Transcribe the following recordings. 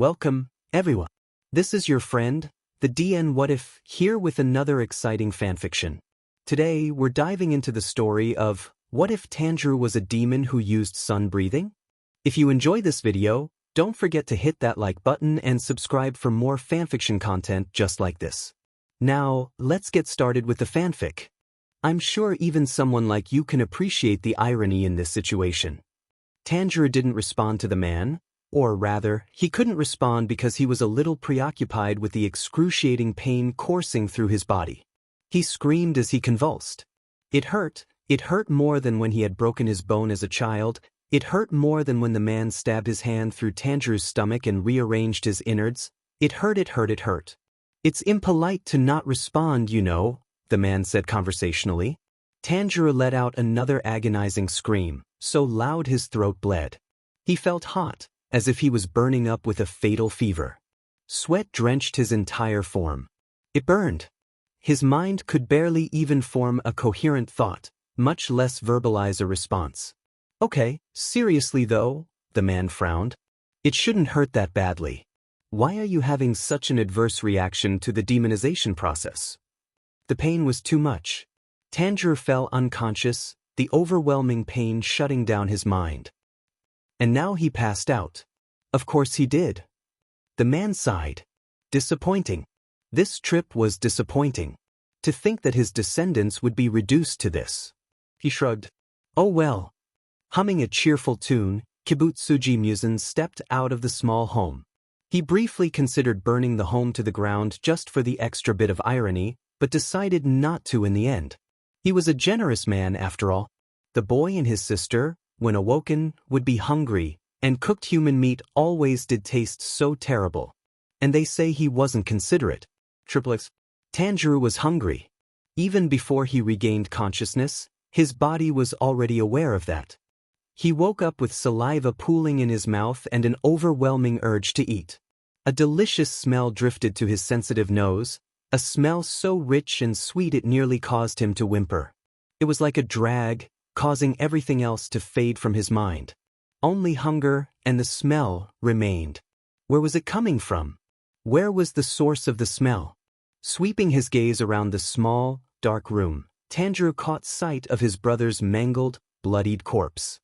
Welcome, everyone. This is your friend, the DN What If, here with another exciting fanfiction. Today, we're diving into the story of What If Tanjirou was a demon who used sun breathing? If you enjoy this video, don't forget to hit that like button and subscribe for more fanfiction content just like this. Now, let's get started with the fanfic. I'm sure even someone like you can appreciate the irony in this situation. Tanjirou didn't respond to the man, or rather, he couldn't respond because he was a little preoccupied with the excruciating pain coursing through his body. He screamed as he convulsed. It hurt more than when he had broken his bone as a child. It hurt more than when the man stabbed his hand through Tanjirou's stomach and rearranged his innards. It hurt. It's impolite to not respond, you know, the man said conversationally. Tanjirou let out another agonizing scream, so loud his throat bled. He felt hot, as if he was burning up with a fatal fever. Sweat drenched his entire form. It burned. His mind could barely even form a coherent thought, much less verbalize a response. Okay, seriously though, the man frowned. It shouldn't hurt that badly. Why are you having such an adverse reaction to the demonization process? The pain was too much. Tanjirou fell unconscious, the overwhelming pain shutting down his mind. And now he passed out. Of course he did. The man sighed. Disappointing. This trip was disappointing. To think that his descendants would be reduced to this. He shrugged. Oh well. Humming a cheerful tune, Kibutsuji Muzan stepped out of the small home. He briefly considered burning the home to the ground just for the extra bit of irony, but decided not to in the end. He was a generous man after all. The boy and his sister, when awoken, would be hungry, and cooked human meat always did taste so terrible. And they say he wasn't considerate. Triplets. Tanjirou was hungry. Even before he regained consciousness, his body was already aware of that. He woke up with saliva pooling in his mouth and an overwhelming urge to eat. A delicious smell drifted to his sensitive nose, a smell so rich and sweet it nearly caused him to whimper. It was like a drag, causing everything else to fade from his mind. Only hunger and the smell remained. Where was it coming from? Where was the source of the smell? Sweeping his gaze around the small, dark room, Tanjirou caught sight of his brother's mangled, bloodied corpse.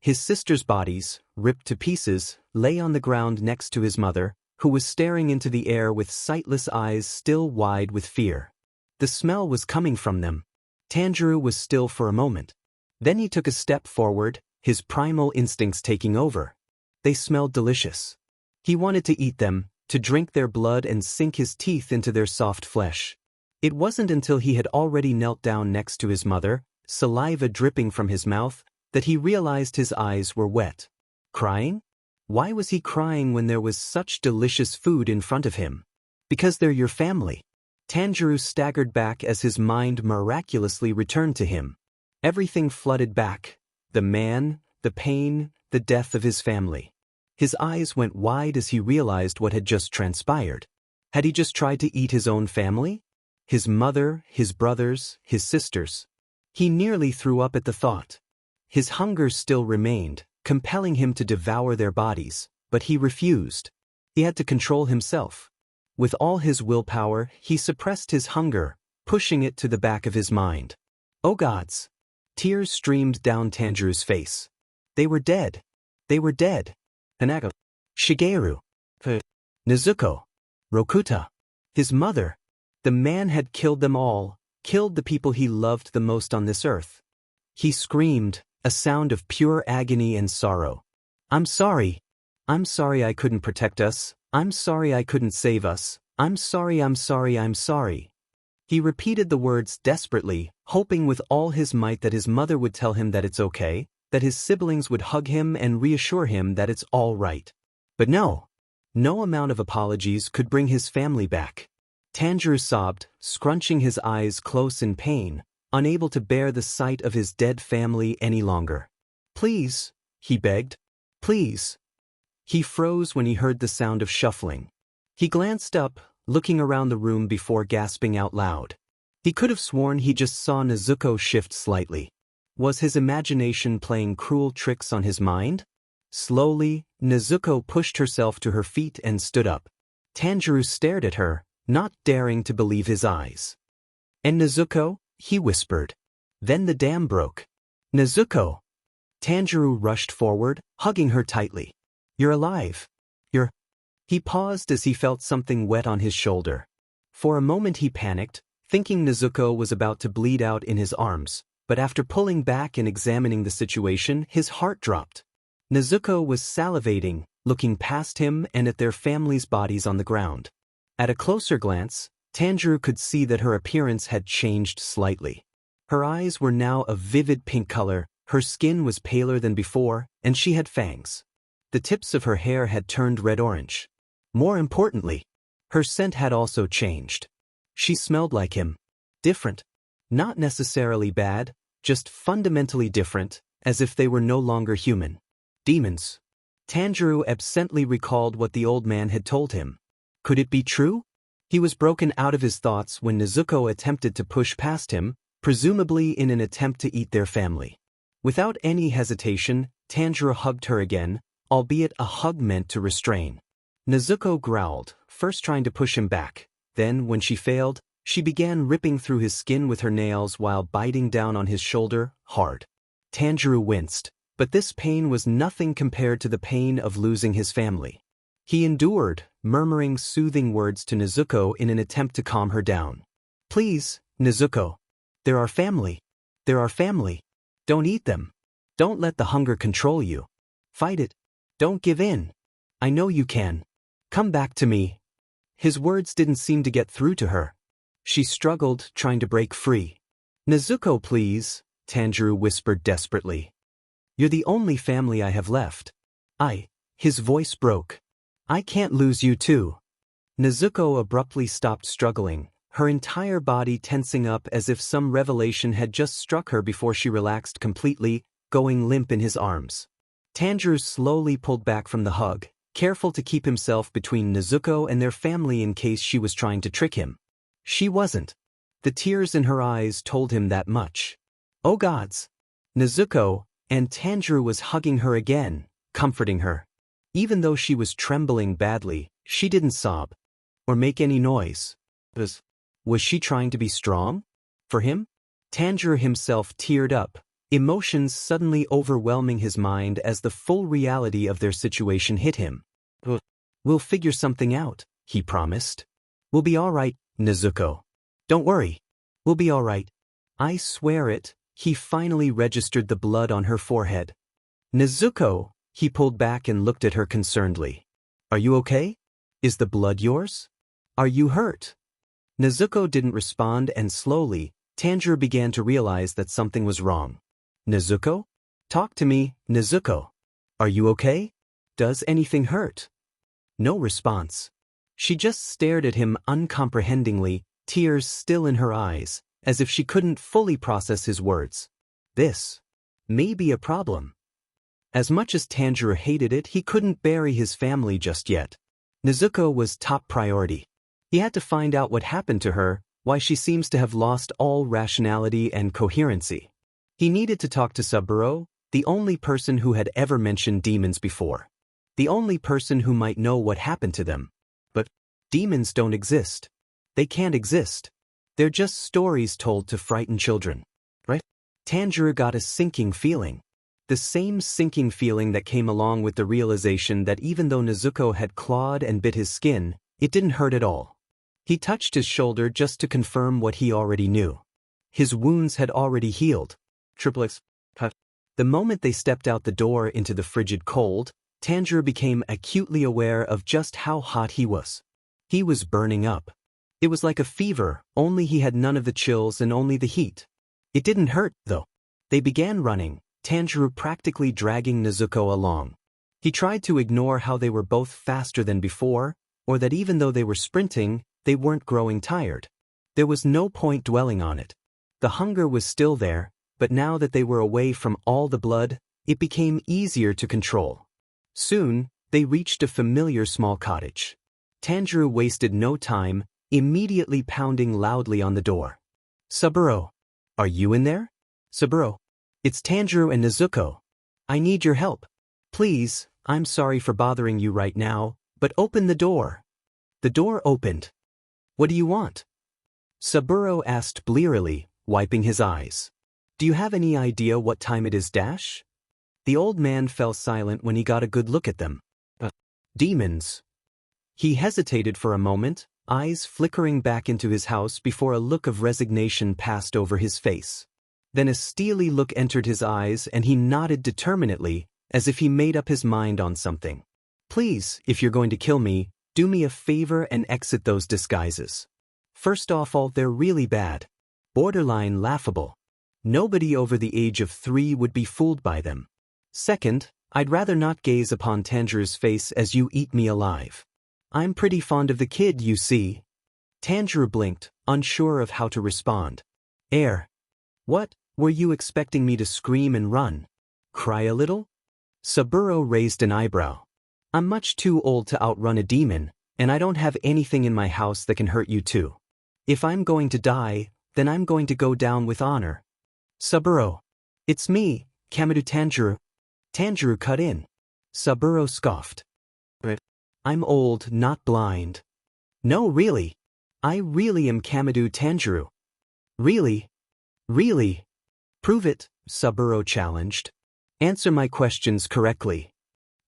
His sister's bodies, ripped to pieces, lay on the ground next to his mother, who was staring into the air with sightless eyes still wide with fear. The smell was coming from them. Tanjirou was still for a moment. Then he took a step forward, his primal instincts taking over. They smelled delicious. He wanted to eat them, to drink their blood and sink his teeth into their soft flesh. It wasn't until he had already knelt down next to his mother, saliva dripping from his mouth, that he realized his eyes were wet. Crying? Why was he crying when there was such delicious food in front of him? Because they're your family. Tanjirou staggered back as his mind miraculously returned to him. Everything flooded back. The man, the pain, the death of his family. His eyes went wide as he realized what had just transpired. Had he just tried to eat his own family? His mother, his brothers, his sisters. He nearly threw up at the thought. His hunger still remained, compelling him to devour their bodies, but he refused. He had to control himself. With all his willpower, he suppressed his hunger, pushing it to the back of his mind. Oh gods! Tears streamed down Tanjirou's face. They were dead. They were dead. Hanako, Shigeru, Nezuko, Rokuta, his mother. The man had killed them all, killed the people he loved the most on this earth. He screamed, a sound of pure agony and sorrow. I'm sorry. I'm sorry I couldn't protect us. I'm sorry I couldn't save us. I'm sorry. He repeated the words desperately, hoping with all his might that his mother would tell him that it's okay, that his siblings would hug him and reassure him that it's all right. But no. No amount of apologies could bring his family back. Tanjirou sobbed, scrunching his eyes close in pain, unable to bear the sight of his dead family any longer. Please, he begged. Please. He froze when he heard the sound of shuffling. He glanced up, looking around the room before gasping out loud. He could have sworn he just saw Nezuko shift slightly. Was his imagination playing cruel tricks on his mind? Slowly, Nezuko pushed herself to her feet and stood up. Tanjirou stared at her, not daring to believe his eyes. "And Nezuko?" he whispered. "Then the dam broke." "Nezuko!" Tanjirou rushed forward, hugging her tightly. "You're alive. You're—" He paused as he felt something wet on his shoulder. For a moment he panicked, thinking Nezuko was about to bleed out in his arms, but after pulling back and examining the situation, his heart dropped. Nezuko was salivating, looking past him and at their family's bodies on the ground. At a closer glance, Tanjirou could see that her appearance had changed slightly. Her eyes were now a vivid pink color, her skin was paler than before, and she had fangs. The tips of her hair had turned red-orange. More importantly, her scent had also changed. She smelled like him. Different. Not necessarily bad, just fundamentally different, as if they were no longer human. Demons. Tanjirou absently recalled what the old man had told him. Could it be true? He was broken out of his thoughts when Nezuko attempted to push past him, presumably in an attempt to eat their family. Without any hesitation, Tanjirou hugged her again, albeit a hug meant to restrain. Nezuko growled, first trying to push him back. Then, when she failed, she began ripping through his skin with her nails while biting down on his shoulder, hard. Tanjirou winced, but this pain was nothing compared to the pain of losing his family. He endured, murmuring soothing words to Nezuko in an attempt to calm her down. "Please, Nezuko. They're our family. They're our family. Don't eat them. Don't let the hunger control you. Fight it. Don't give in. I know you can. Come back to me." His words didn't seem to get through to her. She struggled, trying to break free. "Nezuko, please," Tanjirou whispered desperately. "You're the only family I have left. His voice broke. "I can't lose you too." Nezuko abruptly stopped struggling, her entire body tensing up as if some revelation had just struck her before she relaxed completely, going limp in his arms. Tanjirou slowly pulled back from the hug, careful to keep himself between Nezuko and their family in case she was trying to trick him. She wasn't. The tears in her eyes told him that much. Oh gods! Nezuko, and Tanjirou was hugging her again, comforting her. Even though she was trembling badly, she didn't sob or make any noise. Was she trying to be strong? For him? Tanjirou himself teared up, emotions suddenly overwhelming his mind as the full reality of their situation hit him. "We'll figure something out," he promised. "We'll be all right, Nezuko. Don't worry. We'll be all right. I swear it." He finally registered the blood on her forehead. "Nezuko," he pulled back and looked at her concernedly. "Are you okay? Is the blood yours? Are you hurt?" Nezuko didn't respond, and slowly, Tanjirou began to realize that something was wrong. "Nezuko? Talk to me, Nezuko. Are you okay? Does anything hurt?" No response. She just stared at him uncomprehendingly, tears still in her eyes, as if she couldn't fully process his words. This may be a problem. As much as Tanjirou hated it, he couldn't bury his family just yet. Nezuko was top priority. He had to find out what happened to her, why she seems to have lost all rationality and coherency. He needed to talk to Saburo, the only person who had ever mentioned demons before. The only person who might know what happened to them. But demons don't exist. They can't exist. They're just stories told to frighten children. Right? Tanjirou got a sinking feeling. The same sinking feeling that came along with the realization that even though Nezuko had clawed and bit his skin, it didn't hurt at all. He touched his shoulder just to confirm what he already knew. His wounds had already healed. The moment they stepped out the door into the frigid cold, Tanjirou became acutely aware of just how hot he was. He was burning up. It was like a fever, only he had none of the chills and only the heat. It didn't hurt, though. They began running, Tanjirou practically dragging Nezuko along. He tried to ignore how they were both faster than before, or that even though they were sprinting, they weren't growing tired. There was no point dwelling on it. The hunger was still there, but now that they were away from all the blood, it became easier to control. Soon, they reached a familiar small cottage. Tanjirou wasted no time, immediately pounding loudly on the door. "Saburo, are you in there? Saburo, it's Tanjirou and Nezuko. I need your help. Please, I'm sorry for bothering you right now, but open the door. The door opened. What do you want? Saburo asked blearily, wiping his eyes. Do you have any idea what time it is, Dash? The old man fell silent when he got a good look at them. Demons. He hesitated for a moment, eyes flickering back into his house before a look of resignation passed over his face. Then a steely look entered his eyes and he nodded determinedly, as if he made up his mind on something. Please, if you're going to kill me, do me a favor and exit those disguises. First off, they're really bad. Borderline laughable. Nobody over the age of 3 would be fooled by them. Second, I'd rather not gaze upon Tanjirou's face as you eat me alive. I'm pretty fond of the kid, you see. Tanjirou blinked, unsure of how to respond. What, were you expecting me to scream and run? Cry a little? Saburo raised an eyebrow. I'm much too old to outrun a demon, and I don't have anything in my house that can hurt you too. If I'm going to die, then I'm going to go down with honor. Saburo. It's me, Kamado Tanjirou. Tanjirou cut in. Saburo scoffed. I'm old, not blind. No, really. I really am Kamado Tanjirou. Really? Really? Prove it, Saburo challenged. Answer my questions correctly.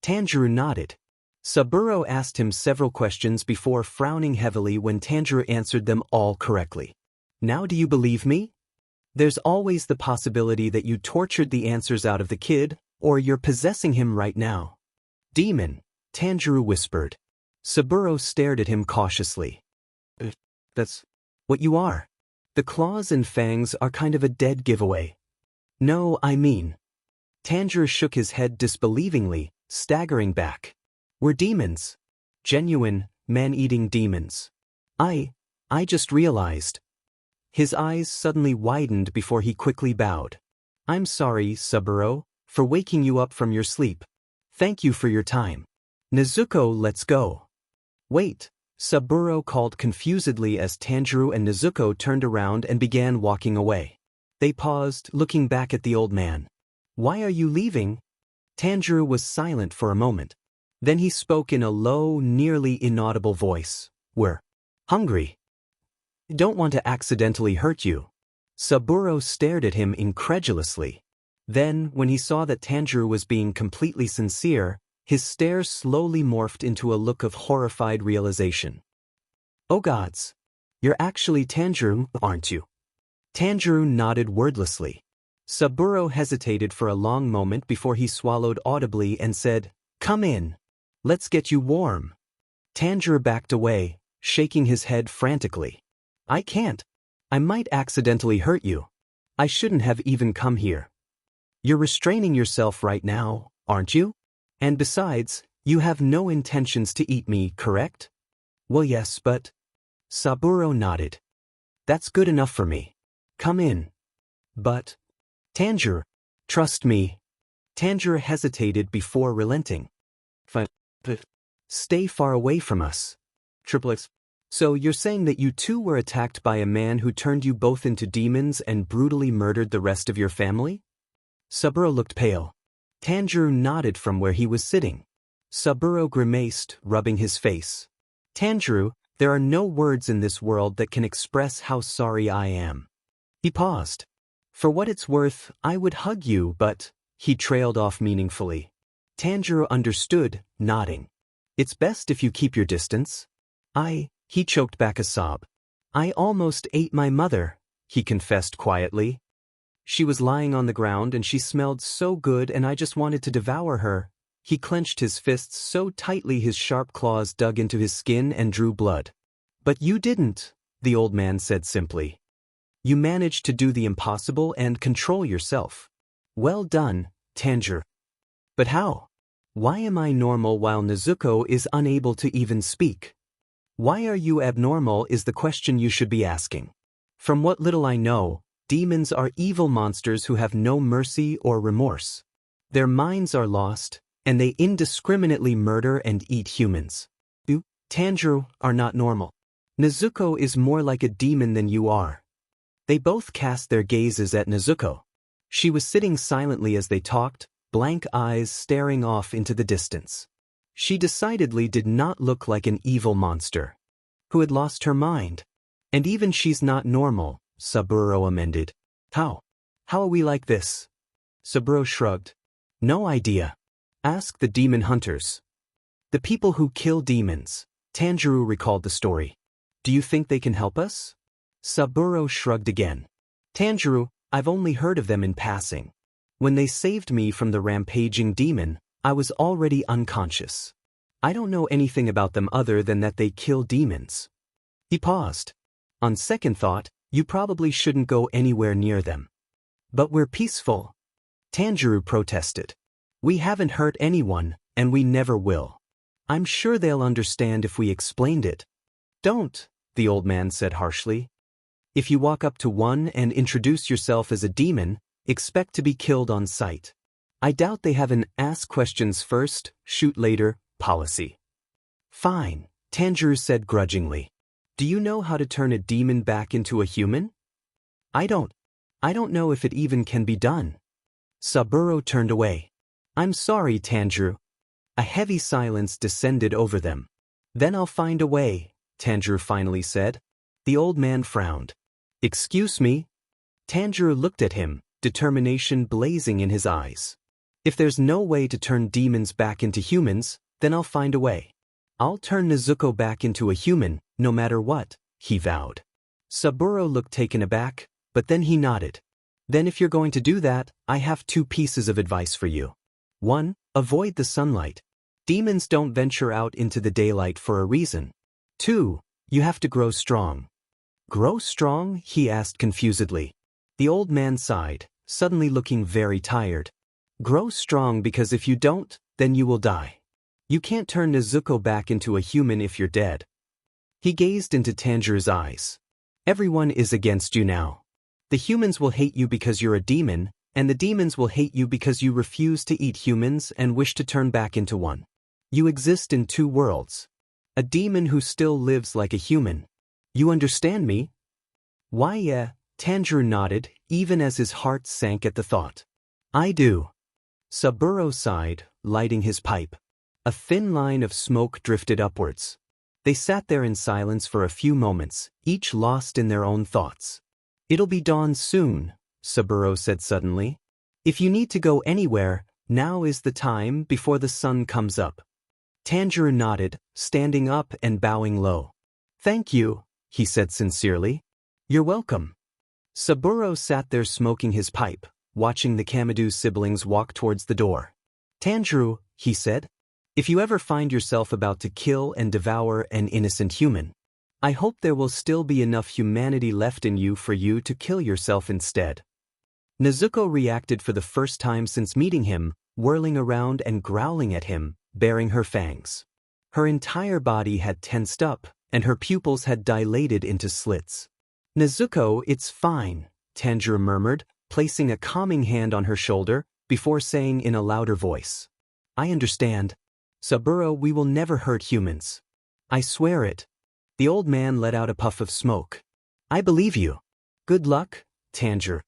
Tanjirou nodded. Saburo asked him several questions before frowning heavily when Tanjirou answered them all correctly. Now do you believe me? There's always the possibility that you tortured the answers out of the kid, or you're possessing him right now. Demon, Tanjirou whispered. Saburo stared at him cautiously. That's what you are. The claws and fangs are kind of a dead giveaway. No, I mean. Tanjirou shook his head disbelievingly, staggering back. We're demons. Genuine, man-eating demons. I just realized. His eyes suddenly widened before he quickly bowed. I'm sorry, Saburo, for waking you up from your sleep. Thank you for your time. Nezuko, let's go. Wait, Saburo called confusedly as Tanjirou and Nezuko turned around and began walking away. They paused, looking back at the old man. Why are you leaving? Tanjirou was silent for a moment. Then he spoke in a low, nearly inaudible voice. We're hungry. Don't want to accidentally hurt you. Saburo stared at him incredulously. Then, when he saw that Tanjirou was being completely sincere, his stare slowly morphed into a look of horrified realization. Oh gods! You're actually Tanjirou, aren't you? Tanjirou nodded wordlessly. Saburo hesitated for a long moment before he swallowed audibly and said, Come in. Let's get you warm. Tanjirou backed away, shaking his head frantically. I can't. I might accidentally hurt you. I shouldn't have even come here. You're restraining yourself right now, aren't you? And besides, you have no intentions to eat me, correct? Well, yes, but... Saburo nodded. That's good enough for me. Come in. But... Tanjirou, trust me. Tanjirou hesitated before relenting. Stay far away from us. Triplets. So you're saying that you too were attacked by a man who turned you both into demons and brutally murdered the rest of your family? Saburo looked pale. Tanjirou nodded from where he was sitting. Saburo grimaced, rubbing his face. Tanjirou, there are no words in this world that can express how sorry I am. He paused. For what it's worth, I would hug you, but... He trailed off meaningfully. Tanjirou understood, nodding. It's best if you keep your distance. He choked back a sob. I almost ate my mother, he confessed quietly. She was lying on the ground and she smelled so good and I just wanted to devour her. He clenched his fists so tightly his sharp claws dug into his skin and drew blood. But you didn't, the old man said simply. You managed to do the impossible and control yourself. Well done, Tanjirou. But how? Why am I normal while Nezuko is unable to even speak? Why are you abnormal is the question you should be asking. From what little I know, demons are evil monsters who have no mercy or remorse. Their minds are lost, and they indiscriminately murder and eat humans. You, Tanjirou, are not normal. Nezuko is more like a demon than you are. They both cast their gazes at Nezuko. She was sitting silently as they talked, blank eyes staring off into the distance. She decidedly did not look like an evil monster who had lost her mind. And even she's not normal, Saburo amended. How are we like this? Saburo shrugged. No idea. Ask the demon hunters. The people who kill demons. Tanjirou recalled the story. Do you think they can help us? Saburo shrugged again. Tanjirou, I've only heard of them in passing. When they saved me from the rampaging demon, I was already unconscious. I don't know anything about them other than that they kill demons. He paused. On second thought, you probably shouldn't go anywhere near them. But we're peaceful. Tanjirou protested. We haven't hurt anyone, and we never will. I'm sure they'll understand if we explained it. Don't, the old man said harshly. If you walk up to one and introduce yourself as a demon, expect to be killed on sight. I doubt they have an ask questions first, shoot later policy. Fine, Tanjirou said grudgingly. Do you know how to turn a demon back into a human? I don't know if it even can be done. Saburo turned away. I'm sorry, Tanjirou. A heavy silence descended over them. Then I'll find a way, Tanjirou finally said. The old man frowned. Excuse me? Tanjirou looked at him, determination blazing in his eyes. If there's no way to turn demons back into humans, then I'll find a way. I'll turn Nezuko back into a human, no matter what, he vowed. Saburo looked taken aback, but then he nodded. Then if you're going to do that, I have 2 pieces of advice for you. 1. Avoid the sunlight. Demons don't venture out into the daylight for a reason. 2. You have to grow strong. Grow strong? He asked confusedly. The old man sighed, suddenly looking very tired. Grow strong because if you don't, then you will die. You can't turn Nezuko back into a human if you're dead. He gazed into Tanjirou's eyes. Everyone is against you now. The humans will hate you because you're a demon, and the demons will hate you because you refuse to eat humans and wish to turn back into one. You exist in 2 worlds. A demon who still lives like a human. You understand me? Why, yeah, Tanjirou nodded, even as his heart sank at the thought. I do. Saburo sighed, lighting his pipe. A thin line of smoke drifted upwards. They sat there in silence for a few moments, each lost in their own thoughts. It'll be dawn soon, Saburo said suddenly. If you need to go anywhere, now is the time before the sun comes up. Tanjirou nodded, standing up and bowing low. Thank you, he said sincerely. You're welcome. Saburo sat there smoking his pipe, watching the Kamadu siblings walk towards the door. Tanjirou, he said, if you ever find yourself about to kill and devour an innocent human, I hope there will still be enough humanity left in you for you to kill yourself instead. Nezuko reacted for the first time since meeting him, whirling around and growling at him, baring her fangs. Her entire body had tensed up, and her pupils had dilated into slits. Nezuko, it's fine, Tanjirou murmured, placing a calming hand on her shoulder, before saying in a louder voice. I understand. Saburo, we will never hurt humans. I swear it. The old man let out a puff of smoke. I believe you. Good luck, Tanjirou.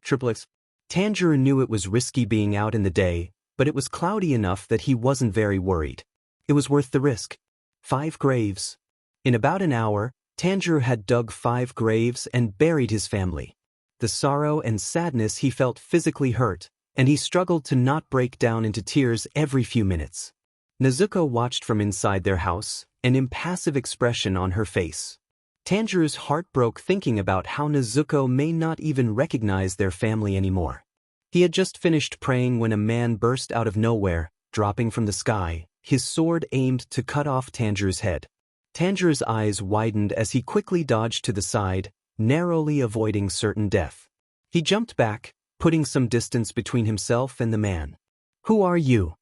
Triplets. Tanjirou knew it was risky being out in the day, but it was cloudy enough that he wasn't very worried. It was worth the risk. 5 graves. In about an hour, Tanjirou had dug 5 graves and buried his family. The sorrow and sadness he felt physically hurt, and he struggled to not break down into tears every few minutes. Nezuko watched from inside their house, an impassive expression on her face. Tanjirou's heart broke thinking about how Nezuko may not even recognize their family anymore. He had just finished praying when a man burst out of nowhere, dropping from the sky, his sword aimed to cut off Tanjirou's head. Tanjirou's eyes widened as he quickly dodged to the side, narrowly avoiding certain death. He jumped back, putting some distance between himself and the man. Who are you?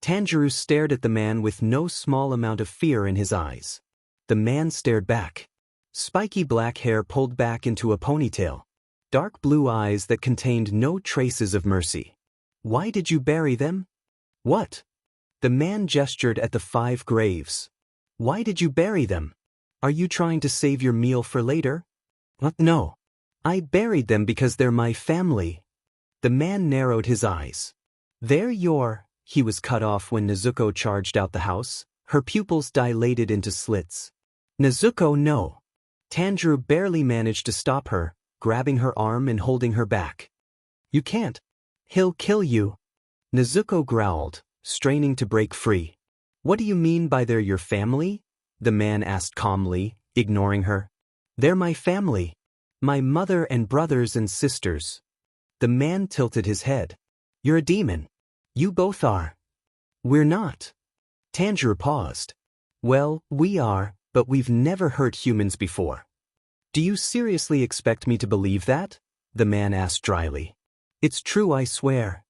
Tanjirou stared at the man with no small amount of fear in his eyes. The man stared back. Spiky black hair pulled back into a ponytail. Dark blue eyes that contained no traces of mercy. Why did you bury them? What? The man gestured at the 5 graves. Why did you bury them? Are you trying to save your meal for later? No. I buried them because they're my family. The man narrowed his eyes. There you're. He was cut off when Nezuko charged out the house, her pupils dilated into slits. Nezuko, no. Tanjirou barely managed to stop her, grabbing her arm and holding her back. You can't. He'll kill you. Nezuko growled, straining to break free. What do you mean by they're your family? The man asked calmly, ignoring her. They're my family. My mother and brothers and sisters. The man tilted his head. You're a demon. You both are. We're not. Tanjirou paused. Well, we are, but we've never hurt humans before. Do you seriously expect me to believe that? The man asked dryly. It's true, I swear.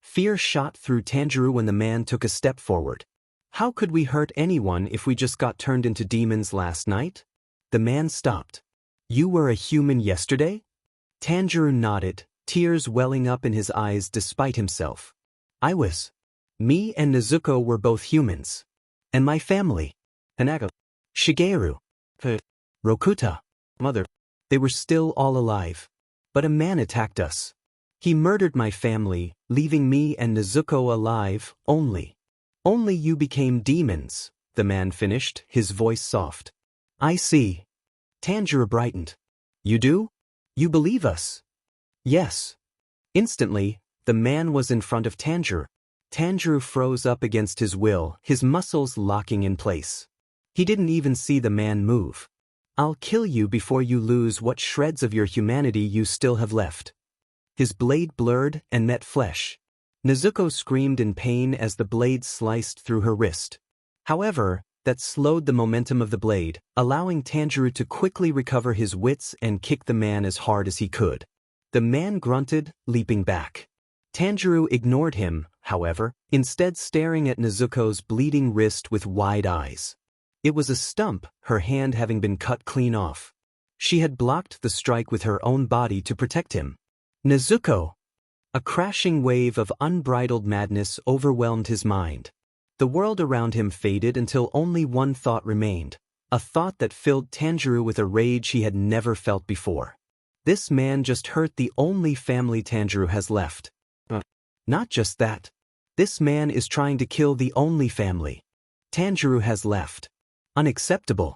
Fear shot through Tanjirou when the man took a step forward. How could we hurt anyone if we just got turned into demons last night? The man stopped. You were a human yesterday? Tanjirou nodded, tears welling up in his eyes despite himself. I was. Me and Nezuko were both humans. And my family. Hanako. Shigeru. Rokuta. Mother. They were still all alive. But a man attacked us. He murdered my family, leaving me and Nezuko alive, only. Only you became demons, the man finished, his voice soft. I see. Tanjirou brightened. You do? You believe us? Yes. Instantly, the man was in front of Tanjirou. Tanjirou froze up against his will, his muscles locking in place. He didn't even see the man move. I'll kill you before you lose what shreds of your humanity you still have left. His blade blurred and met flesh. Nezuko screamed in pain as the blade sliced through her wrist. However, that slowed the momentum of the blade, allowing Tanjirou to quickly recover his wits and kick the man as hard as he could. The man grunted, leaping back. Tanjirou ignored him, however, instead staring at Nezuko's bleeding wrist with wide eyes. It was a stump, her hand having been cut clean off. She had blocked the strike with her own body to protect him. Nezuko! A crashing wave of unbridled madness overwhelmed his mind. The world around him faded until only one thought remained, a thought that filled Tanjirou with a rage he had never felt before. This man just hurt the only family Tanjirou has left. Not just that. This man is trying to kill the only family Tanjirou has left. Unacceptable.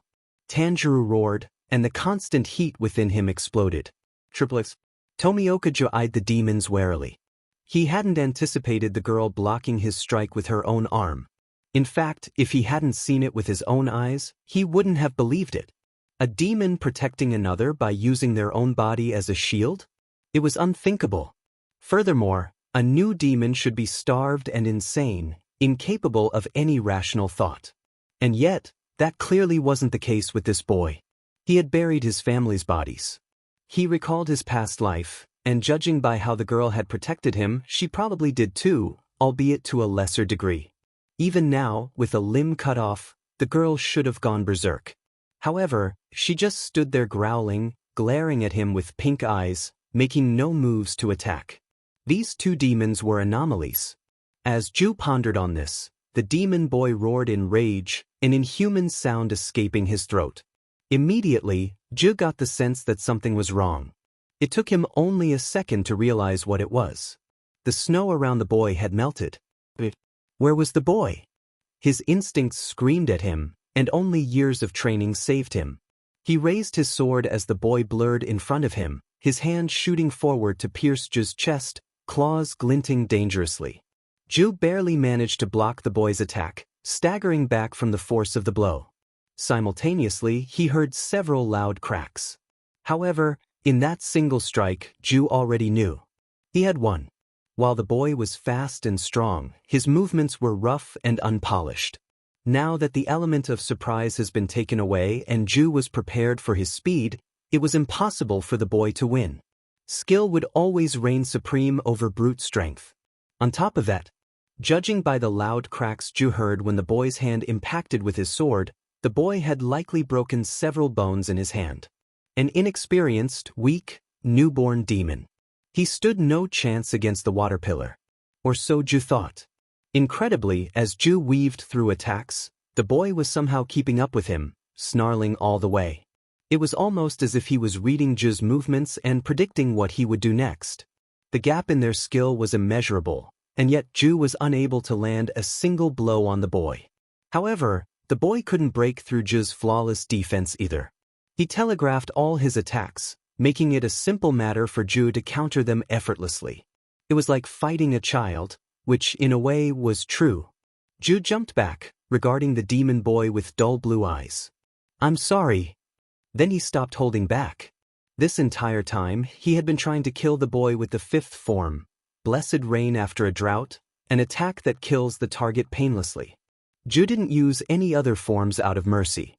Tanjirou roared, and the constant heat within him exploded. Triplets. Tomioka eyed the demons warily. He hadn't anticipated the girl blocking his strike with her own arm. In fact, if he hadn't seen it with his own eyes, he wouldn't have believed it. A demon protecting another by using their own body as a shield? It was unthinkable. Furthermore, a new demon should be starved and insane, incapable of any rational thought. And yet, that clearly wasn't the case with this boy. He had buried his family's bodies. He recalled his past life, and judging by how the girl had protected him, she probably did too, albeit to a lesser degree. Even now, with a limb cut off, the girl should have gone berserk. However, she just stood there growling, glaring at him with pink eyes, making no moves to attack. These two demons were anomalies. As Ju pondered on this, the demon boy roared in rage, an inhuman sound escaping his throat. Immediately, Ju got the sense that something was wrong. It took him only a second to realize what it was. The snow around the boy had melted. Where was the boy? His instincts screamed at him, and only years of training saved him. He raised his sword as the boy blurred in front of him, his hand shooting forward to pierce Ju's chest, claws glinting dangerously. Ju barely managed to block the boy's attack, staggering back from the force of the blow. Simultaneously, he heard several loud cracks. However, in that single strike, Ju already knew. He had won. While the boy was fast and strong, his movements were rough and unpolished. Now that the element of surprise has been taken away and Ju was prepared for his speed, it was impossible for the boy to win. Skill would always reign supreme over brute strength. On top of that, judging by the loud cracks Ju heard when the boy's hand impacted with his sword, the boy had likely broken several bones in his hand. An inexperienced, weak, newborn demon. He stood no chance against the water pillar. Or so Ju thought. Incredibly, as Ju weaved through attacks, the boy was somehow keeping up with him, snarling all the way. It was almost as if he was reading Ju's movements and predicting what he would do next. The gap in their skill was immeasurable, and yet Ju was unable to land a single blow on the boy. However, the boy couldn't break through Ju's flawless defense either. He telegraphed all his attacks, making it a simple matter for Ju to counter them effortlessly. It was like fighting a child, which in a way was true. Ju jumped back, regarding the demon boy with dull blue eyes. "I'm sorry." Then he stopped holding back. This entire time, he had been trying to kill the boy with the fifth form, Blessed Rain after a drought, an attack that kills the target painlessly. Ju didn't use any other forms out of mercy.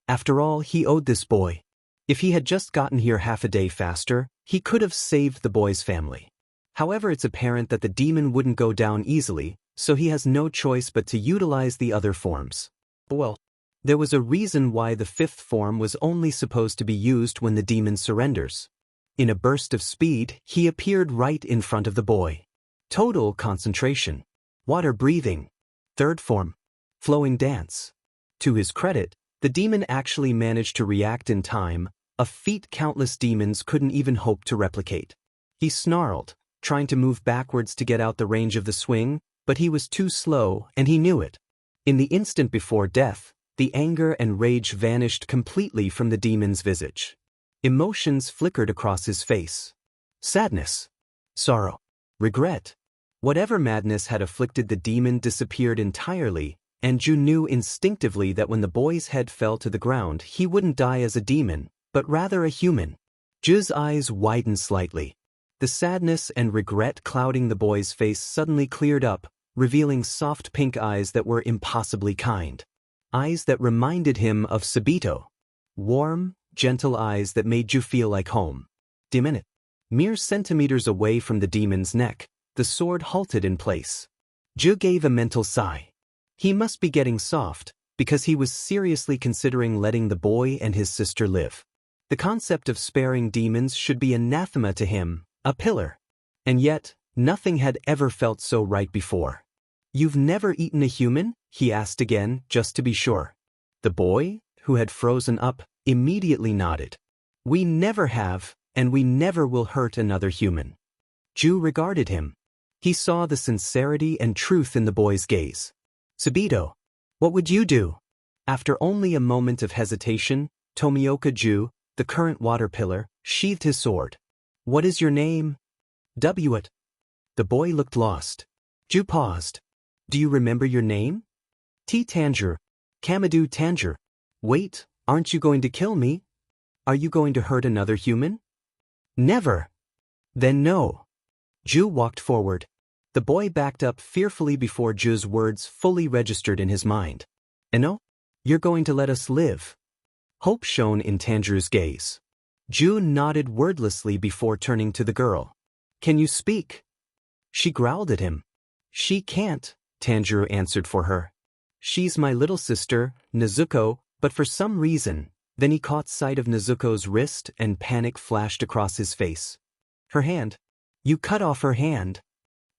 After all, he owed this boy. If he had just gotten here half a day faster, he could have saved the boy's family. However, it's apparent that the demon wouldn't go down easily, so he has no choice but to utilize the other forms. Well, there was a reason why the fifth form was only supposed to be used when the demon surrenders. In a burst of speed, he appeared right in front of the boy. Total concentration. Water breathing. Third form. Flowing dance. To his credit, the demon actually managed to react in time, a feat countless demons couldn't even hope to replicate. He snarled, trying to move backwards to get out the range of the swing, but he was too slow, and he knew it. In the instant before death, the anger and rage vanished completely from the demon's visage. Emotions flickered across his face. Sadness, sorrow, regret. Whatever madness had afflicted the demon disappeared entirely, and Ju knew instinctively that when the boy's head fell to the ground, he wouldn't die as a demon, but rather a human. Ju's eyes widened slightly. The sadness and regret clouding the boy's face suddenly cleared up, revealing soft pink eyes that were impossibly kind. Eyes that reminded him of Sabito. Warm, gentle eyes that made Ju feel like home. Minute. Mere centimeters away from the demon's neck, the sword halted in place. Ju gave a mental sigh. He must be getting soft, because he was seriously considering letting the boy and his sister live. The concept of sparing demons should be anathema to him, a pillar. And yet, nothing had ever felt so right before. "You've never eaten a human?" he asked again, just to be sure. The boy, who had frozen up, immediately nodded. "We never have, and we never will hurt another human." Ju regarded him. He saw the sincerity and truth in the boy's gaze. "Sabito, what would you do?" After only a moment of hesitation, Tomioka Ju, the current water pillar, sheathed his sword. "What is your name?" "What?" The boy looked lost. Ju paused. "Do you remember your name?" "Tanjirou. Kamadu Tanjirou." "Wait, aren't you going to kill me? Are you going to hurt another human?" "Never." "Then no." Ju walked forward. The boy backed up fearfully before Ju's words fully registered in his mind. "No? You're going to let us live?" Hope shone in Tanjirou's gaze. Ju nodded wordlessly before turning to the girl. "Can you speak?" She growled at him. "She can't," Tanjirou answered for her. "She's my little sister, Nezuko," but for some reason, then he caught sight of Nezuko's wrist and panic flashed across his face. "Her hand. You cut off her hand."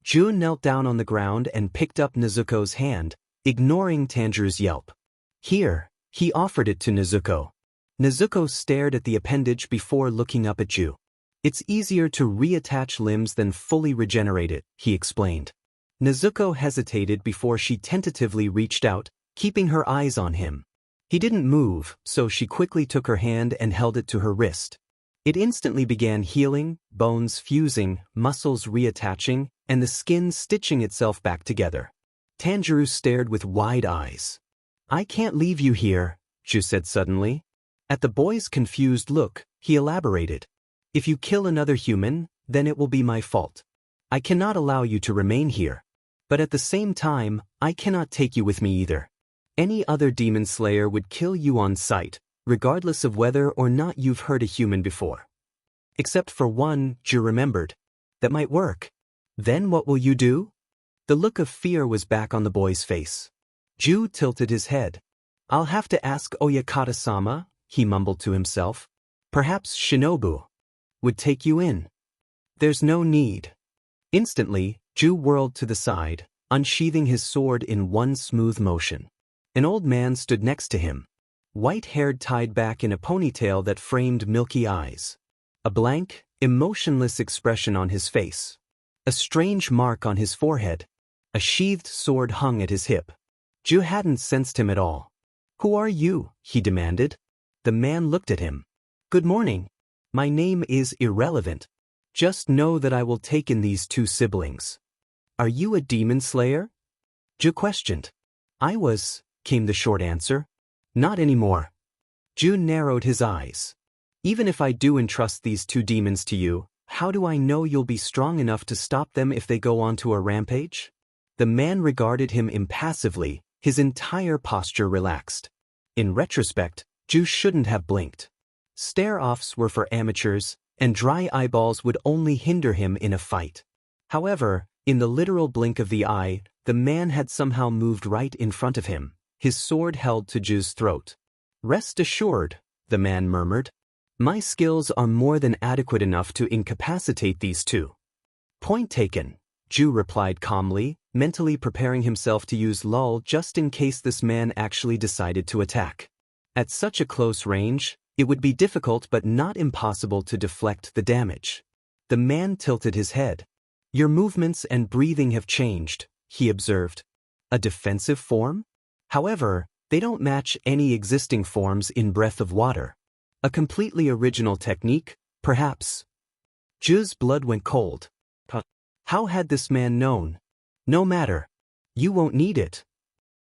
Ju knelt down on the ground and picked up Nezuko's hand, ignoring Tanjirou's yelp. "Here," he offered it to Nezuko. Nezuko stared at the appendage before looking up at Ju. "It's easier to reattach limbs than fully regenerate it," he explained. Nezuko hesitated before she tentatively reached out, keeping her eyes on him. He didn't move, so she quickly took her hand and held it to her wrist. It instantly began healing, bones fusing, muscles reattaching, and the skin stitching itself back together. Tanjirou stared with wide eyes. "I can't leave you here," Ju said suddenly. At the boy's confused look, he elaborated. "If you kill another human, then it will be my fault. I cannot allow you to remain here. But at the same time, I cannot take you with me either. Any other demon slayer would kill you on sight, regardless of whether or not you've hurt a human before. Except for one," Ju remembered. "That might work. Then what will you do?" The look of fear was back on the boy's face. Ju tilted his head. "I'll have to ask Oyakata-sama," he mumbled to himself. "Perhaps Shinobu would take you in." "There's no need." Instantly, Ju whirled to the side, unsheathing his sword in one smooth motion. An old man stood next to him. White-haired tied back in a ponytail that framed milky eyes. A blank, emotionless expression on his face. A strange mark on his forehead. A sheathed sword hung at his hip. Ju hadn't sensed him at all. "Who are you?" he demanded. The man looked at him. "Good morning. My name is irrelevant. Just know that I will take in these two siblings." "Are you a demon slayer?" Ju questioned. "I was," came the short answer. "Not anymore." Ju narrowed his eyes. "Even if I do entrust these two demons to you, how do I know you'll be strong enough to stop them if they go onto a rampage?" The man regarded him impassively, his entire posture relaxed. In retrospect, Ju shouldn't have blinked. Stare-offs were for amateurs, and dry eyeballs would only hinder him in a fight. However, in the literal blink of the eye, the man had somehow moved right in front of him, his sword held to Ju's throat. "Rest assured," the man murmured. "My skills are more than adequate enough to incapacitate these two." "Point taken," Ju replied calmly, mentally preparing himself to use lull just in case this man actually decided to attack. At such a close range, it would be difficult but not impossible to deflect the damage. The man tilted his head. "Your movements and breathing have changed," he observed. "A defensive form? However, they don't match any existing forms in Breath of Water. A completely original technique, perhaps." Ju's blood went cold. How had this man known? "No matter. You won't need it."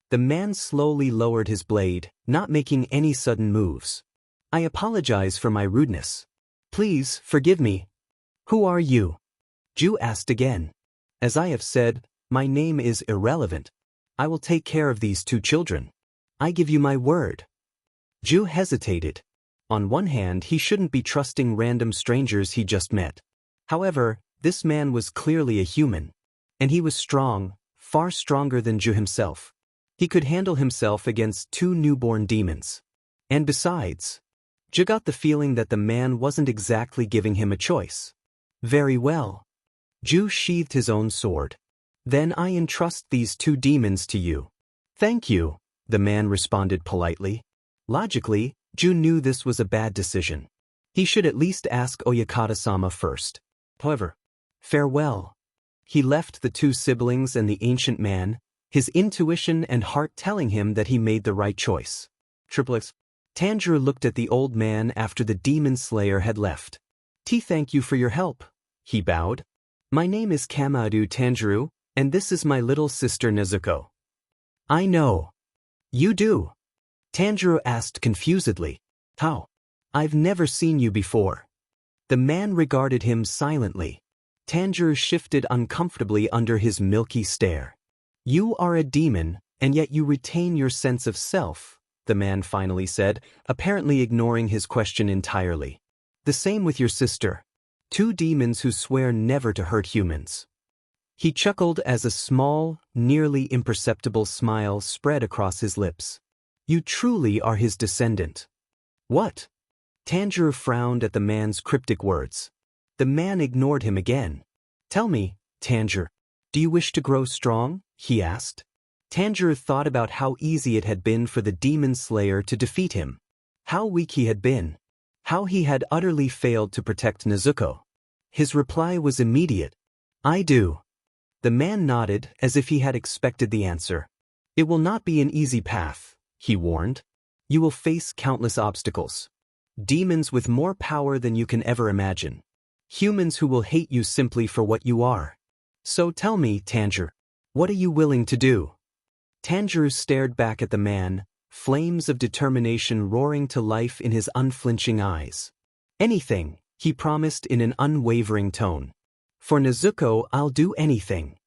The man slowly lowered his blade, not making any sudden moves. "I apologize for my rudeness. Please forgive me." "Who are you?" Ju asked again. "As I have said, my name is irrelevant. I will take care of these two children. I give you my word." Ju hesitated. On one hand, he shouldn't be trusting random strangers he just met. However, this man was clearly a human. And he was strong, far stronger than Ju himself. He could handle himself against two newborn demons. And besides, Ju got the feeling that the man wasn't exactly giving him a choice. "Very well." Ju sheathed his own sword. "Then I entrust these two demons to you." "Thank you," the man responded politely. Logically, Ju knew this was a bad decision. He should at least ask Oyakata-sama first. However, farewell. He left the two siblings and the ancient man, his intuition and heart telling him that he made the right choice. Tanjirou looked at the old man after the demon slayer had left. "Thank you for your help," he bowed. "My name is Kamadu Tanjirou, and this is my little sister Nezuko." "I know." "You do?" Tanjirou asked confusedly. "How? I've never seen you before." The man regarded him silently. Tanjirou shifted uncomfortably under his milky stare. "You are a demon, and yet you retain your sense of self," the man finally said, apparently ignoring his question entirely. "The same with your sister. Two demons who swear never to hurt humans." He chuckled as a small, nearly imperceptible smile spread across his lips. "You truly are his descendant." "What?" Tanjirou frowned at the man's cryptic words. The man ignored him again. "Tell me, Tanjirou, do you wish to grow strong?" he asked. Tanjirou thought about how easy it had been for the demon slayer to defeat him. How weak he had been. How he had utterly failed to protect Nezuko. His reply was immediate. "I do." The man nodded as if he had expected the answer. "It will not be an easy path," he warned. "You will face countless obstacles. Demons with more power than you can ever imagine. Humans who will hate you simply for what you are. So tell me, Tanjirou, what are you willing to do?" Tanjirou stared back at the man, flames of determination roaring to life in his unflinching eyes. "Anything," he promised in an unwavering tone. "For Nezuko, I'll do anything."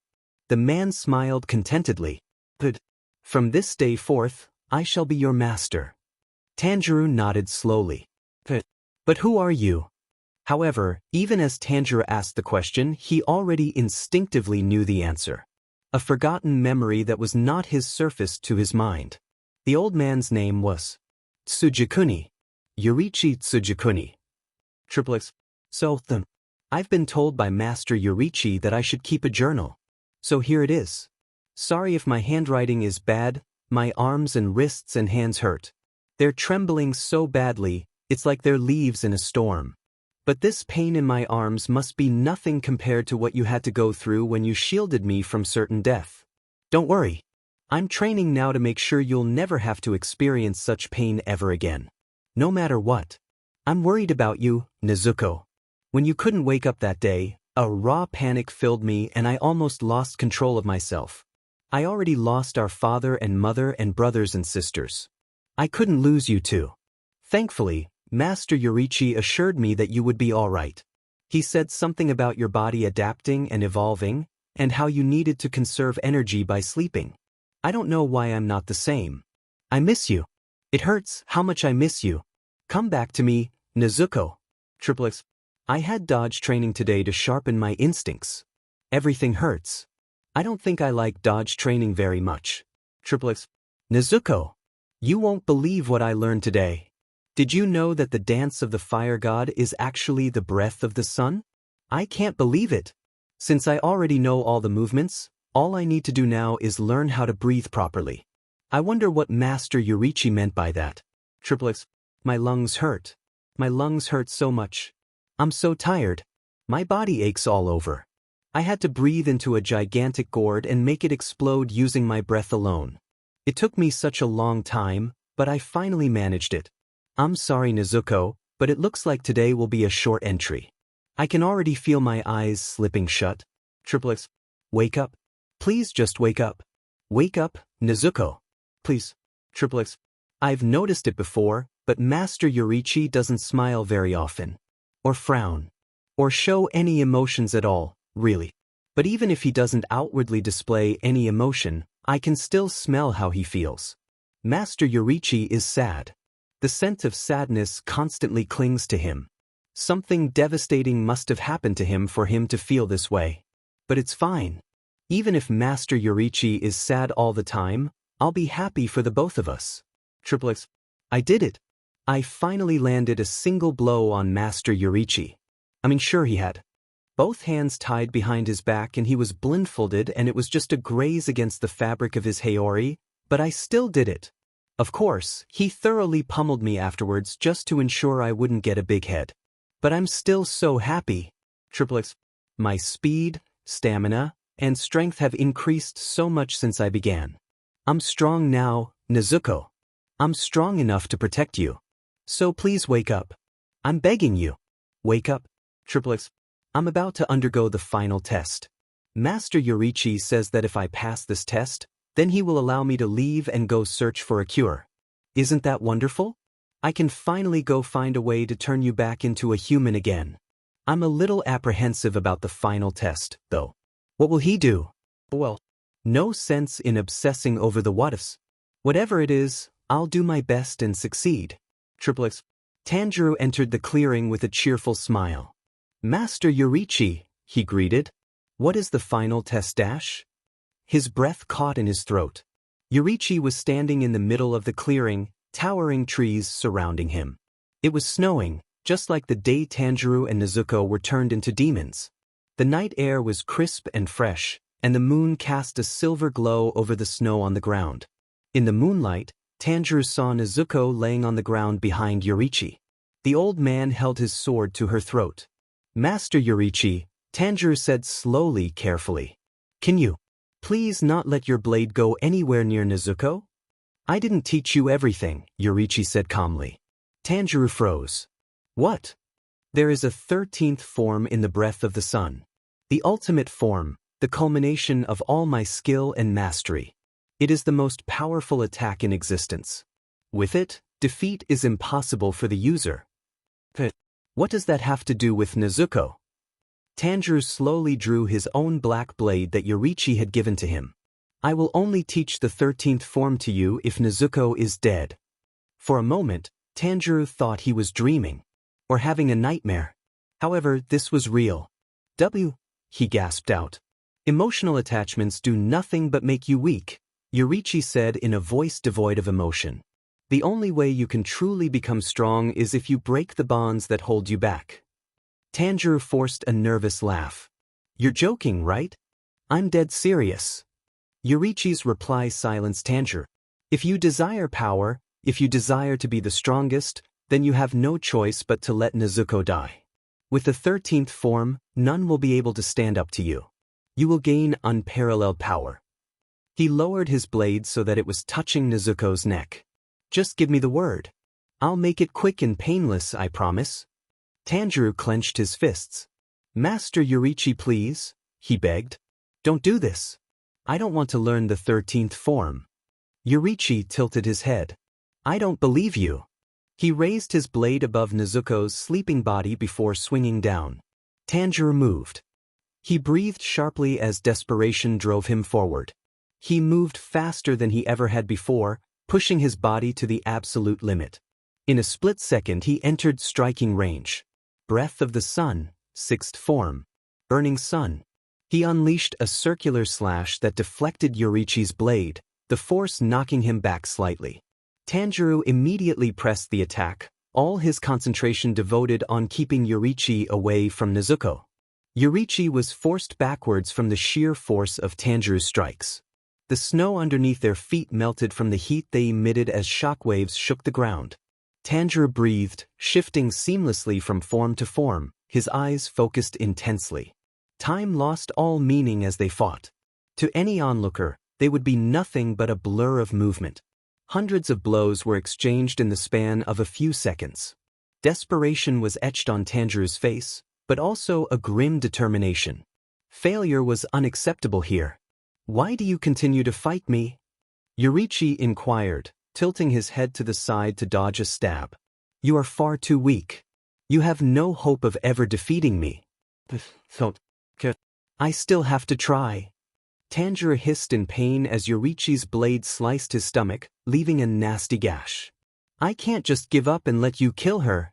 The man smiled contentedly. "But from this day forth, I shall be your master." Tanjirou nodded slowly. But who are you?" However, even as Tanjirou asked the question, he already instinctively knew the answer. A forgotten memory that was not his surfaced to his mind. The old man's name was Tsujikuni. Yurichi Tsujikuni. So, I've been told by Master Yurichi that I should keep a journal. So here it is. Sorry if my handwriting is bad, my arms and wrists and hands hurt. They're trembling so badly, it's like they're leaves in a storm. But this pain in my arms must be nothing compared to what you had to go through when you shielded me from certain death. Don't worry. I'm training now to make sure you'll never have to experience such pain ever again. No matter what. I'm worried about you, Nezuko. When you couldn't wake up that day, a raw panic filled me and I almost lost control of myself. I already lost our father and mother and brothers and sisters. I couldn't lose you too. Thankfully, Master Yorichi assured me that you would be all right. He said something about your body adapting and evolving, and how you needed to conserve energy by sleeping. I don't know why I'm not the same. I miss you. It hurts how much I miss you. Come back to me, Nezuko. X. I had dodge training today to sharpen my instincts. Everything hurts. I don't think I like dodge training very much. X. Nezuko. You won't believe what I learned today. Did you know that the dance of the fire god is actually the breath of the sun? I can't believe it. Since I already know all the movements, all I need to do now is learn how to breathe properly. I wonder what Master Yorichi meant by that. X. My lungs hurt. My lungs hurt so much. I'm so tired. My body aches all over. I had to breathe into a gigantic gourd and make it explode using my breath alone. It took me such a long time, but I finally managed it. I'm sorry, Nezuko, but it looks like today will be a short entry. I can already feel my eyes slipping shut. X. Wake up. Please just wake up. Wake up, Nezuko. Please. X. I've noticed it before, but Master Yorichi doesn't smile very often. Or frown. Or show any emotions at all, really. But even if he doesn't outwardly display any emotion, I can still smell how he feels. Master Yorichi is sad. The scent of sadness constantly clings to him. Something devastating must have happened to him for him to feel this way. But it's fine. Even if Master Yorichi is sad all the time, I'll be happy for the both of us. X. I did it. I finally landed a single blow on Master Yorichi. Sure he had. Both hands tied behind his back and he was blindfolded and it was just a graze against the fabric of his haori, but I still did it. Of course, he thoroughly pummeled me afterwards just to ensure I wouldn't get a big head. But I'm still so happy. X. My speed, stamina, and strength have increased so much since I began. I'm strong now, Nezuko. I'm strong enough to protect you. So please wake up. I'm begging you. Wake up. X. I'm about to undergo the final test. Master Yorichi says that if I pass this test, then he will allow me to leave and go search for a cure. Isn't that wonderful? I can finally go find a way to turn you back into a human again. I'm a little apprehensive about the final test, though. What will he do? Well, no sense in obsessing over the what-ifs. Whatever it is, I'll do my best and succeed. X. Tanjirou entered the clearing with a cheerful smile. Master Yorichi, he greeted. What is the final test dash? His breath caught in his throat. Yorichi was standing in the middle of the clearing, towering trees surrounding him. It was snowing, just like the day Tanjirou and Nezuko were turned into demons. The night air was crisp and fresh, and the moon cast a silver glow over the snow on the ground. In the moonlight, Tanjirou saw Nezuko laying on the ground behind Yorichi. The old man held his sword to her throat. Master Yorichi, Tanjirou said slowly, carefully. Can you please not let your blade go anywhere near Nezuko? I didn't teach you everything, Yorichi said calmly. Tanjirou froze. What? There is a 13th form in the breath of the sun. The ultimate form, the culmination of all my skill and mastery. It is the most powerful attack in existence. With it, defeat is impossible for the user. What does that have to do with Nezuko? Tanjirou slowly drew his own black blade that Yorichi had given to him. I will only teach the 13th form to you if Nezuko is dead. For a moment, Tanjirou thought he was dreaming, or having a nightmare. However, this was real. He gasped out. Emotional attachments do nothing but make you weak, Yorichi said in a voice devoid of emotion. The only way you can truly become strong is if you break the bonds that hold you back. Tanjirou forced a nervous laugh. You're joking, right? I'm dead serious. Yorichi's reply silenced Tanjirou. If you desire power, if you desire to be the strongest, then you have no choice but to let Nezuko die. With the 13th form, none will be able to stand up to you. You will gain unparalleled power. He lowered his blade so that it was touching Nezuko's neck. Just give me the word. I'll make it quick and painless, I promise. Tanjirou clenched his fists. Master Yorichi, please, he begged. Don't do this. I don't want to learn the 13th form. Yorichi tilted his head. I don't believe you. He raised his blade above Nezuko's sleeping body before swinging down. Tanjirou moved. He breathed sharply as desperation drove him forward. He moved faster than he ever had before, pushing his body to the absolute limit. In a split second he entered striking range. Breath of the Sun, 6th form. Burning Sun. He unleashed a circular slash that deflected Yorichi's blade, the force knocking him back slightly. Tanjirou immediately pressed the attack, all his concentration devoted on keeping Yorichi away from Nezuko. Yorichi was forced backwards from the sheer force of Tanjirou's strikes. The snow underneath their feet melted from the heat they emitted as shockwaves shook the ground. Tanjirou breathed, shifting seamlessly from form to form, his eyes focused intensely. Time lost all meaning as they fought. To any onlooker, they would be nothing but a blur of movement. Hundreds of blows were exchanged in the span of a few seconds. Desperation was etched on Tanjirou's face, but also a grim determination. Failure was unacceptable here. Why do you continue to fight me? Yorichi inquired, tilting his head to the side to dodge a stab. You are far too weak. You have no hope of ever defeating me. I still have to try. Tanjirou hissed in pain as Yorichi's blade sliced his stomach, leaving a nasty gash. I can't just give up and let you kill her.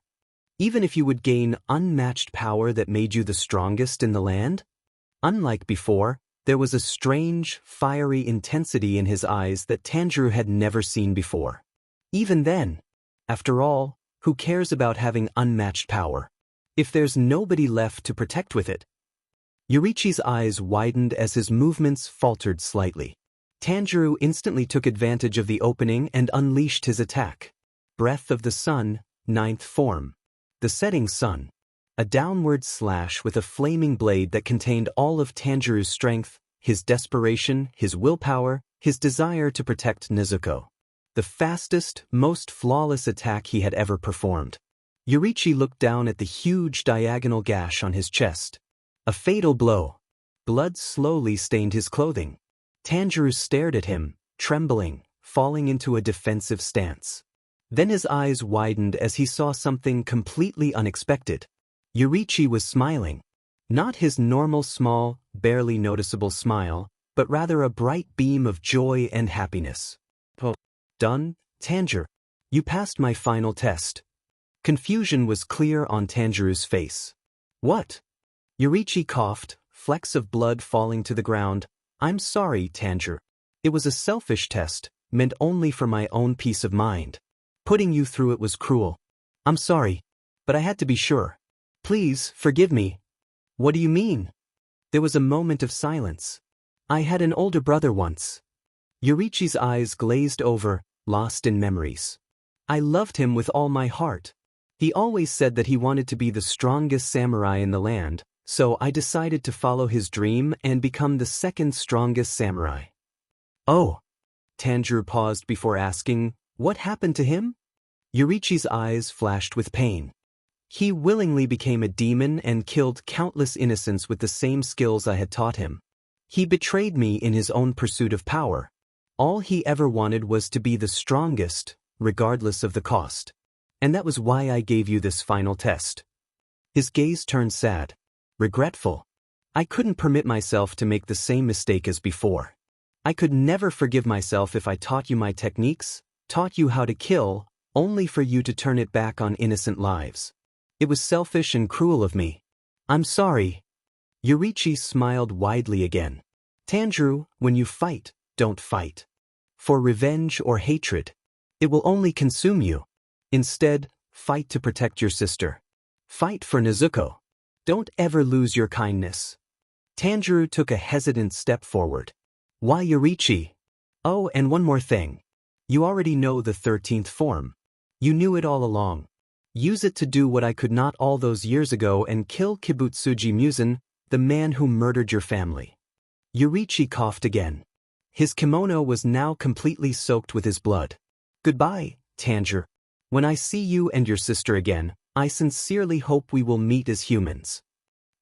Even if you would gain unmatched power that made you the strongest in the land? Unlike before, there was a strange, fiery intensity in his eyes that Tanjirou had never seen before. Even then, after all, who cares about having unmatched power, if there's nobody left to protect with it? Yorichi's eyes widened as his movements faltered slightly. Tanjirou instantly took advantage of the opening and unleashed his attack. Breath of the Sun, 9th form. The setting sun. A downward slash with a flaming blade that contained all of Tanjirou's strength, his desperation, his willpower, his desire to protect Nezuko. The fastest, most flawless attack he had ever performed. Yorichi looked down at the huge diagonal gash on his chest. A fatal blow. Blood slowly stained his clothing. Tanjirou stared at him, trembling, falling into a defensive stance. Then his eyes widened as he saw something completely unexpected. Yorichi was smiling. Not his normal small, barely noticeable smile, but rather a bright beam of joy and happiness. Done, Tanjirou. You passed my final test. Confusion was clear on Tanjirou's face. What? Yorichi coughed, flecks of blood falling to the ground. I'm sorry, Tanjirou. It was a selfish test, meant only for my own peace of mind. Putting you through it was cruel. I'm sorry, but I had to be sure. Please, forgive me. What do you mean? There was a moment of silence. I had an older brother once. Yorichi's eyes glazed over, lost in memories. I loved him with all my heart. He always said that he wanted to be the strongest samurai in the land, so I decided to follow his dream and become the second strongest samurai. Oh. Tanjirou paused before asking, what happened to him? Yorichi's eyes flashed with pain. He willingly became a demon and killed countless innocents with the same skills I had taught him. He betrayed me in his own pursuit of power. All he ever wanted was to be the strongest, regardless of the cost. And that was why I gave you this final test. His gaze turned sad, regretful. I couldn't permit myself to make the same mistake as before. I could never forgive myself if I taught you my techniques, taught you how to kill, only for you to turn it back on innocent lives. It was selfish and cruel of me. I'm sorry. Yorichi smiled widely again. Tanjirou, when you fight, don't fight for revenge or hatred. It will only consume you. Instead, fight to protect your sister. Fight for Nezuko. Don't ever lose your kindness. Tanjirou took a hesitant step forward. Why Yorichi? Oh, and one more thing. You already know the 13th form. You knew it all along. Use it to do what I could not all those years ago and kill Kibutsuji Musen, the man who murdered your family. Yorichi coughed again. His kimono was now completely soaked with his blood. "Goodbye, Tanjirou. When I see you and your sister again, I sincerely hope we will meet as humans."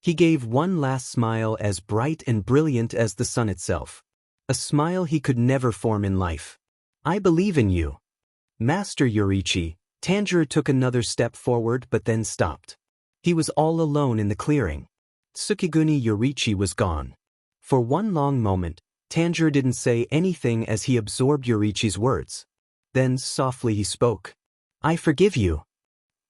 He gave one last smile as bright and brilliant as the sun itself. A smile he could never form in life. "I believe in you, Master Yorichi." Tanjiro took another step forward but then stopped. He was all alone in the clearing. Tsukiguni Yorichi was gone. For one long moment, Tanjiro didn't say anything as he absorbed Yorichi's words. Then softly he spoke. "I forgive you."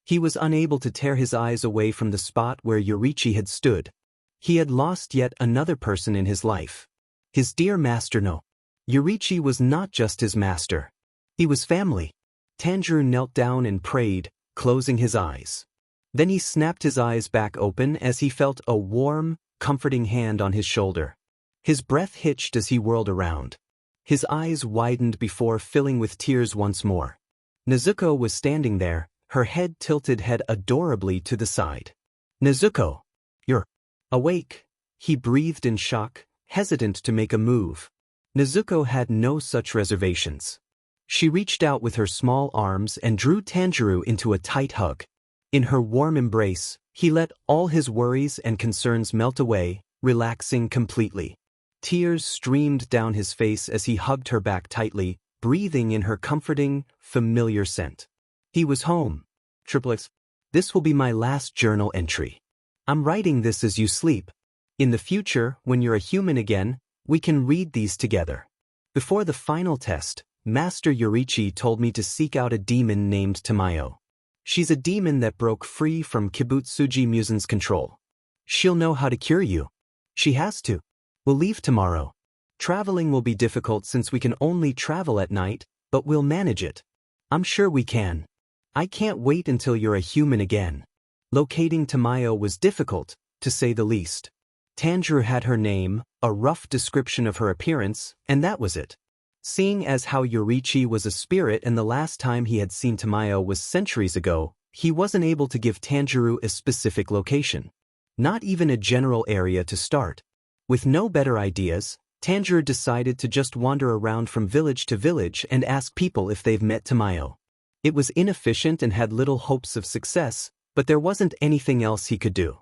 He was unable to tear his eyes away from the spot where Yorichi had stood. He had lost yet another person in his life. His dear master. No. Yorichi was not just his master. He was family. Tanjiro knelt down and prayed, closing his eyes. Then he snapped his eyes back open as he felt a warm, comforting hand on his shoulder. His breath hitched as he whirled around. His eyes widened before filling with tears once more. Nezuko was standing there, her head tilted adorably to the side. "Nezuko, you're awake," he breathed in shock, hesitant to make a move. Nezuko had no such reservations. She reached out with her small arms and drew Tanjiro into a tight hug. In her warm embrace, he let all his worries and concerns melt away, relaxing completely. Tears streamed down his face as he hugged her back tightly, breathing in her comforting, familiar scent. He was home. Triplets. "This will be my last journal entry. I'm writing this as you sleep. In the future, when you're a human again, we can read these together." Before the final test, Master Yorichi told me to seek out a demon named Tamayo. She's a demon that broke free from Kibutsuji Musen's control. She'll know how to cure you. She has to. We'll leave tomorrow. Traveling will be difficult since we can only travel at night, but we'll manage it. I'm sure we can. I can't wait until you're a human again. Locating Tamayo was difficult, to say the least. Tanjiro had her name, a rough description of her appearance, and that was it. Seeing as how Yorichi was a spirit and the last time he had seen Tamayo was centuries ago, he wasn't able to give Tanjiro a specific location. Not even a general area to start. With no better ideas, Tanjiro decided to just wander around from village to village and ask people if they've met Tamayo. It was inefficient and had little hopes of success, but there wasn't anything else he could do.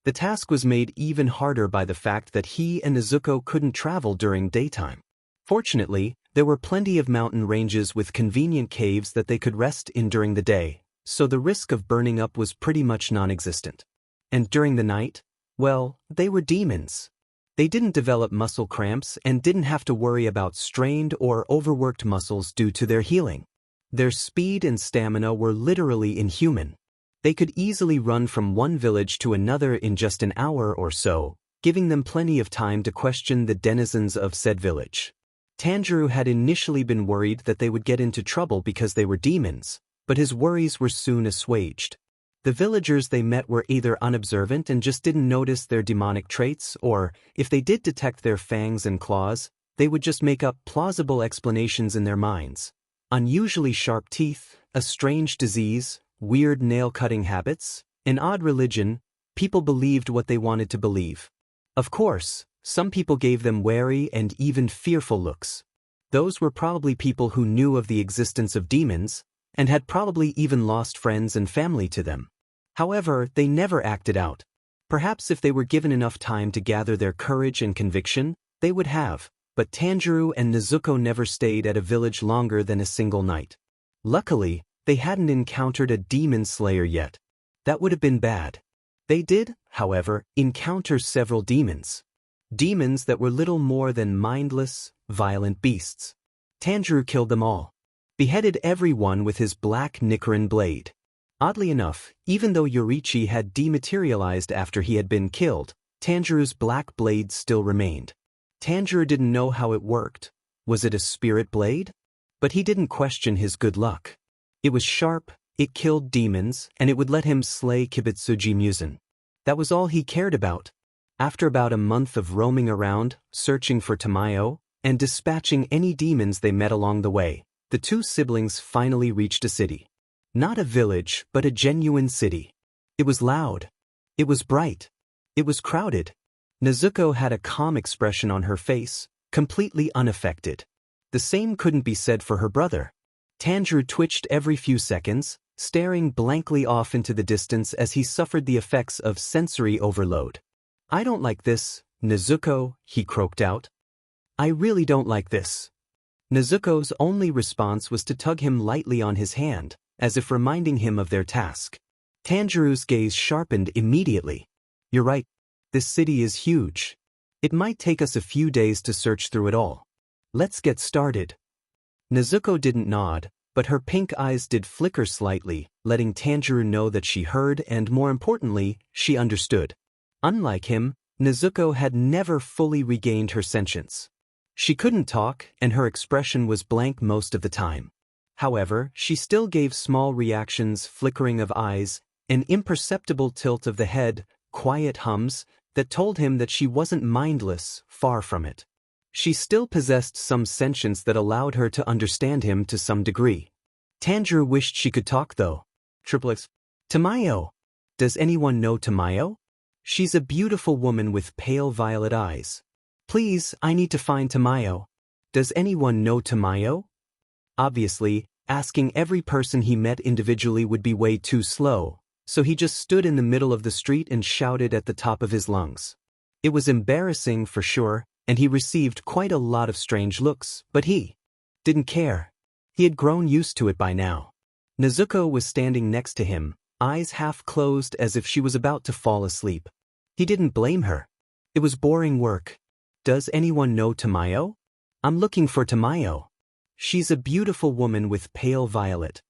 The task was made even harder by the fact that he and Nezuko couldn't travel during daytime. Fortunately, there were plenty of mountain ranges with convenient caves that they could rest in during the day, so the risk of burning up was pretty much non-existent. And during the night, well, they were demons. They didn't develop muscle cramps and didn't have to worry about strained or overworked muscles due to their healing. Their speed and stamina were literally inhuman. They could easily run from one village to another in just an hour or so, giving them plenty of time to question the denizens of said village. Tanjiro had initially been worried that they would get into trouble because they were demons, but his worries were soon assuaged. The villagers they met were either unobservant and just didn't notice their demonic traits, or, if they did detect their fangs and claws, they would just make up plausible explanations in their minds. Unusually sharp teeth, a strange disease, weird nail-cutting habits, an odd religion, people believed what they wanted to believe. Of course, some people gave them wary and even fearful looks. Those were probably people who knew of the existence of demons, and had probably even lost friends and family to them. However, they never acted out. Perhaps if they were given enough time to gather their courage and conviction, they would have, but Tanjiro and Nezuko never stayed at a village longer than a single night. Luckily, they hadn't encountered a demon slayer yet. That would have been bad. They did, however, encounter several demons. Demons that were little more than mindless, violent beasts. Tanjiro killed them all. Beheaded everyone with his black Nichiren blade. Oddly enough, even though Yorichi had dematerialized after he had been killed, Tanjiro's black blade still remained. Tanjiro didn't know how it worked. Was it a spirit blade? But he didn't question his good luck. It was sharp, it killed demons, and it would let him slay Kibutsuji Musen. That was all he cared about. After about a month of roaming around, searching for Tamayo, and dispatching any demons they met along the way, the two siblings finally reached a city. Not a village, but a genuine city. It was loud. It was bright. It was crowded. Nezuko had a calm expression on her face, completely unaffected. The same couldn't be said for her brother. Tanjirou twitched every few seconds, staring blankly off into the distance as he suffered the effects of sensory overload. "I don't like this, Nezuko," he croaked out. "I really don't like this." Nezuko's only response was to tug him lightly on his hand, as if reminding him of their task. Tanjirou's gaze sharpened immediately. "You're right. This city is huge. It might take us a few days to search through it all. Let's get started." Nezuko didn't nod, but her pink eyes did flicker slightly, letting Tanjirou know that she heard and, more importantly, she understood. Unlike him, Nezuko had never fully regained her sentience. She couldn't talk, and her expression was blank most of the time. However, she still gave small reactions, flickering of eyes, an imperceptible tilt of the head, quiet hums, that told him that she wasn't mindless, far from it. She still possessed some sentience that allowed her to understand him to some degree. Tanjirou wished she could talk though. X. Tamayo. Does anyone know Tamayo? She's a beautiful woman with pale violet eyes. Please, I need to find Tamayo. Does anyone know Tamayo? Obviously, asking every person he met individually would be way too slow, so he just stood in the middle of the street and shouted at the top of his lungs. It was embarrassing for sure, and he received quite a lot of strange looks, but he didn't care. He had grown used to it by now. Nezuko was standing next to him, eyes half closed as if she was about to fall asleep. He didn't blame her. It was boring work. Does anyone know Tamayo? I'm looking for Tamayo. She's a beautiful woman with pale violet.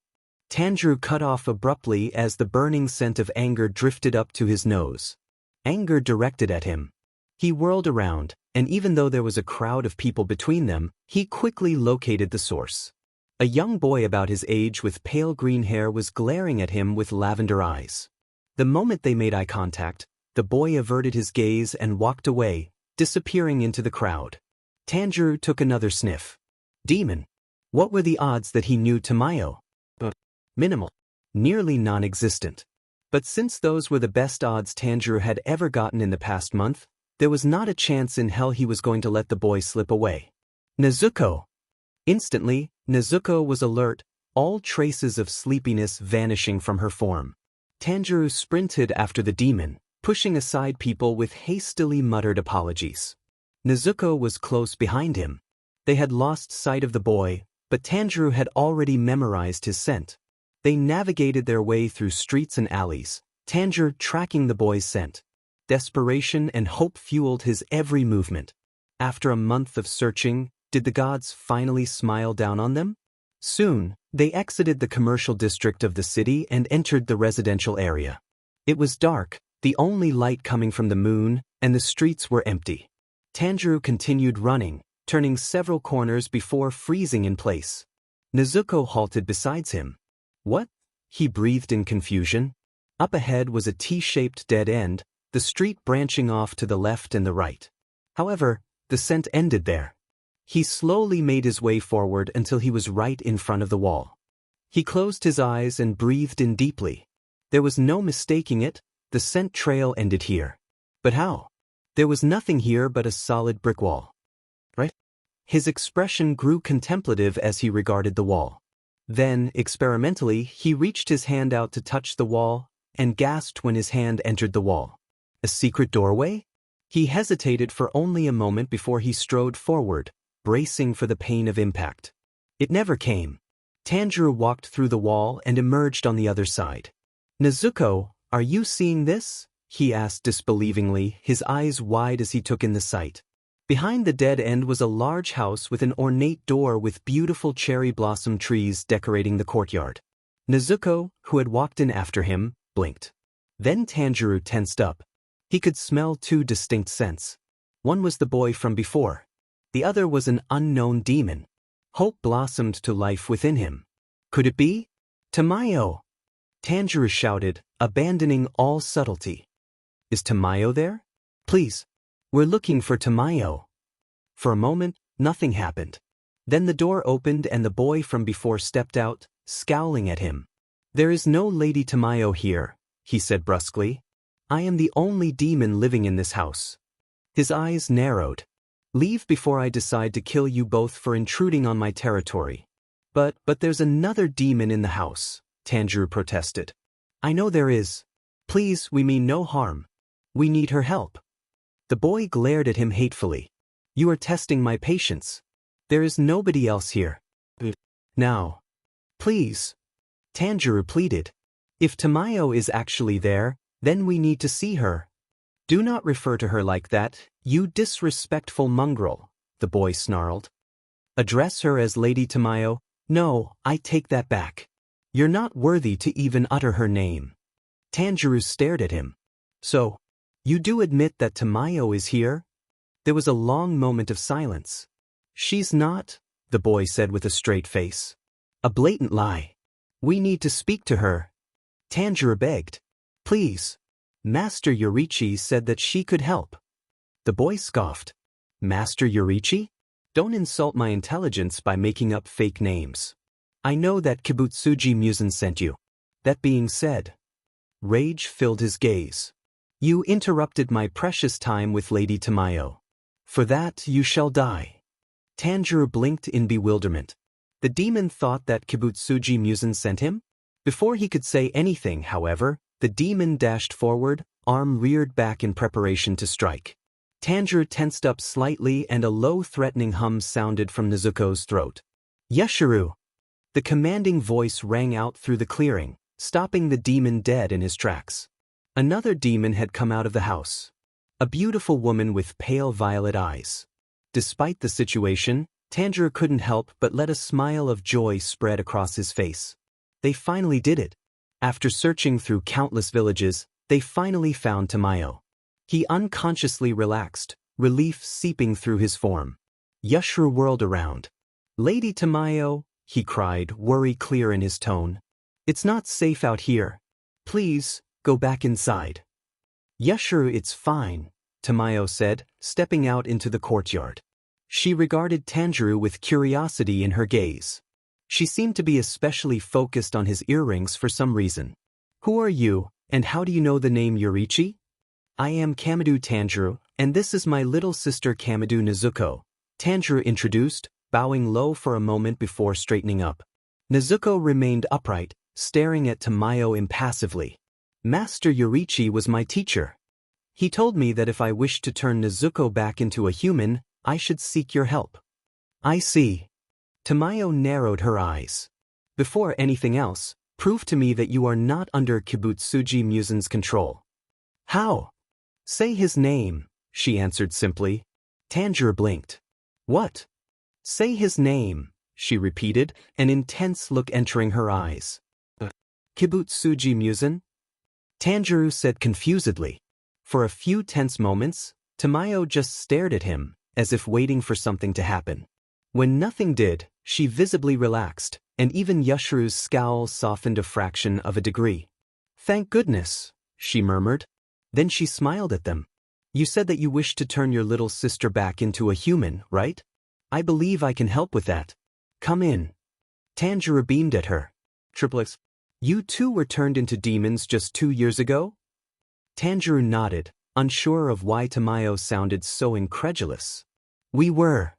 Tanjirou cut off abruptly as the burning scent of anger drifted up to his nose. Anger directed at him. He whirled around, and even though there was a crowd of people between them, he quickly located the source. A young boy about his age with pale green hair was glaring at him with lavender eyes. The moment they made eye contact, the boy averted his gaze and walked away, disappearing into the crowd. Tanjirou took another sniff. Demon. What were the odds that he knew Tamayo? Minimal. Nearly non-existent. But since those were the best odds Tanjirou had ever gotten in the past month, there was not a chance in hell he was going to let the boy slip away. Nezuko. Instantly, Nezuko was alert, all traces of sleepiness vanishing from her form. Tanjirou sprinted after the demon, pushing aside people with hastily muttered apologies. Nezuko was close behind him. They had lost sight of the boy, but Tanjirou had already memorized his scent. They navigated their way through streets and alleys, Tanjirou tracking the boy's scent. Desperation and hope fueled his every movement. After a month of searching, did the gods finally smile down on them? Soon, they exited the commercial district of the city and entered the residential area. It was dark, the only light coming from the moon, and the streets were empty. Tanjirou continued running, turning several corners before freezing in place. Nezuko halted beside him. What? He breathed in confusion. Up ahead was a T-shaped dead end, the street branching off to the left and the right. However, the scent ended there. He slowly made his way forward until he was right in front of the wall. He closed his eyes and breathed in deeply. There was no mistaking it, the scent trail ended here. But how? There was nothing here but a solid brick wall. Right? His expression grew contemplative as he regarded the wall. Then, experimentally, he reached his hand out to touch the wall, and gasped when his hand entered the wall. A secret doorway? He hesitated for only a moment before he strode forward, bracing for the pain of impact. It never came. Tanjirou walked through the wall and emerged on the other side. Nezuko, are you seeing this? He asked disbelievingly, his eyes wide as he took in the sight. Behind the dead end was a large house with an ornate door with beautiful cherry blossom trees decorating the courtyard. Nezuko, who had walked in after him, blinked. Then Tanjirou tensed up. He could smell two distinct scents. One was the boy from before. The other was an unknown demon. Hope blossomed to life within him. Could it be? Tamayo! Tanjirou shouted, abandoning all subtlety. Is Tamayo there? Please. We're looking for Tamayo. For a moment, nothing happened. Then the door opened and the boy from before stepped out, scowling at him. There is no Lady Tamayo here, he said brusquely. I am the only demon living in this house. His eyes narrowed. Leave before I decide to kill you both for intruding on my territory. But there's another demon in the house, Tanjirou protested. I know there is. Please, we mean no harm. We need her help. The boy glared at him hatefully. You are testing my patience. There is nobody else here. Now. Please. Tanjirou pleaded. If Tamayo is actually there, then we need to see her. Do not refer to her like that, you disrespectful mongrel, the boy snarled. Address her as Lady Tamayo. No, I take that back. You're not worthy to even utter her name. Tanjirou stared at him. So, you do admit that Tamayo is here? There was a long moment of silence. She's not, the boy said with a straight face. A blatant lie. We need to speak to her. Tanjirou begged. Please. Master Yorichi said that she could help. The boy scoffed. Master Yorichi? Don't insult my intelligence by making up fake names. I know that Kibutsuji Musen sent you. That being said, rage filled his gaze. You interrupted my precious time with Lady Tamayo. For that you shall die. Tanjirou blinked in bewilderment. The demon thought that Kibutsuji Musen sent him? Before he could say anything, however, the demon dashed forward, arm reared back in preparation to strike. Tanjirou tensed up slightly and a low threatening hum sounded from Nezuko's throat. Yashiro! The commanding voice rang out through the clearing, stopping the demon dead in his tracks. Another demon had come out of the house. A beautiful woman with pale violet eyes. Despite the situation, Tanjirou couldn't help but let a smile of joy spread across his face. They finally did it. After searching through countless villages, they finally found Tamayo. He unconsciously relaxed, relief seeping through his form. Yashiro whirled around. Lady Tamayo, he cried, worry clear in his tone. It's not safe out here. Please, go back inside. Yashiro, it's fine, Tamayo said, stepping out into the courtyard. She regarded Tanjirou with curiosity in her gaze. She seemed to be especially focused on his earrings for some reason. Who are you, and how do you know the name Yorichi? I am Kamado Tanjirou, and this is my little sister Kamado Nezuko, Tanjirou introduced, bowing low for a moment before straightening up. Nezuko remained upright, staring at Tamayo impassively. Master Yorichi was my teacher. He told me that if I wished to turn Nezuko back into a human, I should seek your help. I see. Tamayo narrowed her eyes. Before anything else, prove to me that you are not under Kibutsuji Musen's control. How? Say his name, she answered simply. Tanjirou blinked. What? Say his name, she repeated, an intense look entering her eyes. Kibutsuji Musen? Tanjirou said confusedly. For a few tense moments, Tamayo just stared at him, as if waiting for something to happen. When nothing did, she visibly relaxed, and even Yashiro's scowl softened a fraction of a degree. Thank goodness, she murmured. Then she smiled at them. You said that you wished to turn your little sister back into a human, right? I believe I can help with that. Come in. Tanjirou beamed at her. Triplets. You too were turned into demons just 2 years ago? Tanjirou nodded, unsure of why Tamayo sounded so incredulous. We were.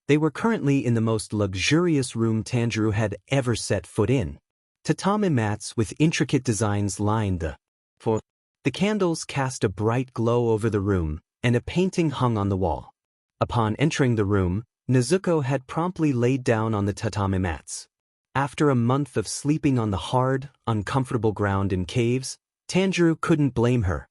They were currently in the most luxurious room Tanjirou had ever set foot in. Tatami mats with intricate designs lined the floor. The candles cast a bright glow over the room, and a painting hung on the wall. Upon entering the room, Nezuko had promptly laid down on the tatami mats. After a month of sleeping on the hard, uncomfortable ground in caves, Tanjirou couldn't blame her.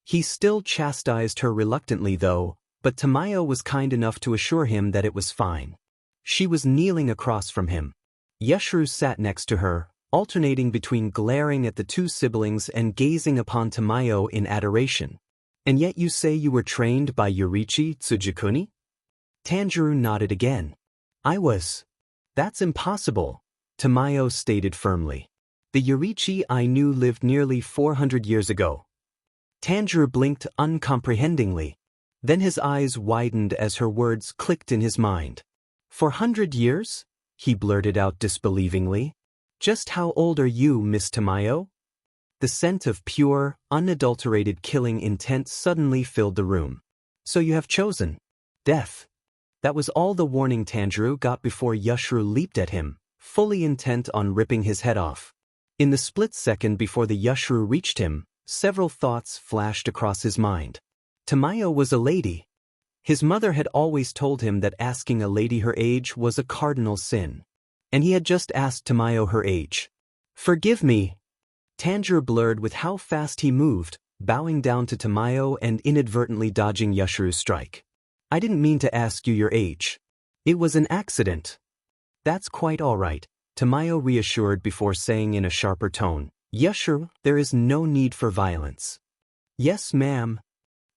He still chastised her reluctantly though, but Tamayo was kind enough to assure him that it was fine. She was kneeling across from him. Yashiro sat next to her, alternating between glaring at the two siblings and gazing upon Tamayo in adoration. And yet you say you were trained by Yorichi Tsujikuni? Tanjirou nodded again. I was. That's impossible, Tamayo stated firmly. The Yorichi I knew lived nearly 400 years ago. Tanjirou blinked uncomprehendingly. Then his eyes widened as her words clicked in his mind. 400 years? He blurted out disbelievingly. Just how old are you, Miss Tamayo? The scent of pure, unadulterated killing intent suddenly filled the room. So you have chosen. Death. That was all the warning Tanjirou got before Yushiro leaped at him, fully intent on ripping his head off. In the split second before the Yushiro reached him, several thoughts flashed across his mind. Tamayo was a lady. His mother had always told him that asking a lady her age was a cardinal sin. And he had just asked Tamayo her age. "Forgive me." Tanjiro blurred with how fast he moved, bowing down to Tamayo and inadvertently dodging Yushiro's strike. "I didn't mean to ask you your age. It was an accident." "That's quite all right," Tamayo reassured before saying in a sharper tone, "Yushiro, there is no need for violence." "Yes, ma'am."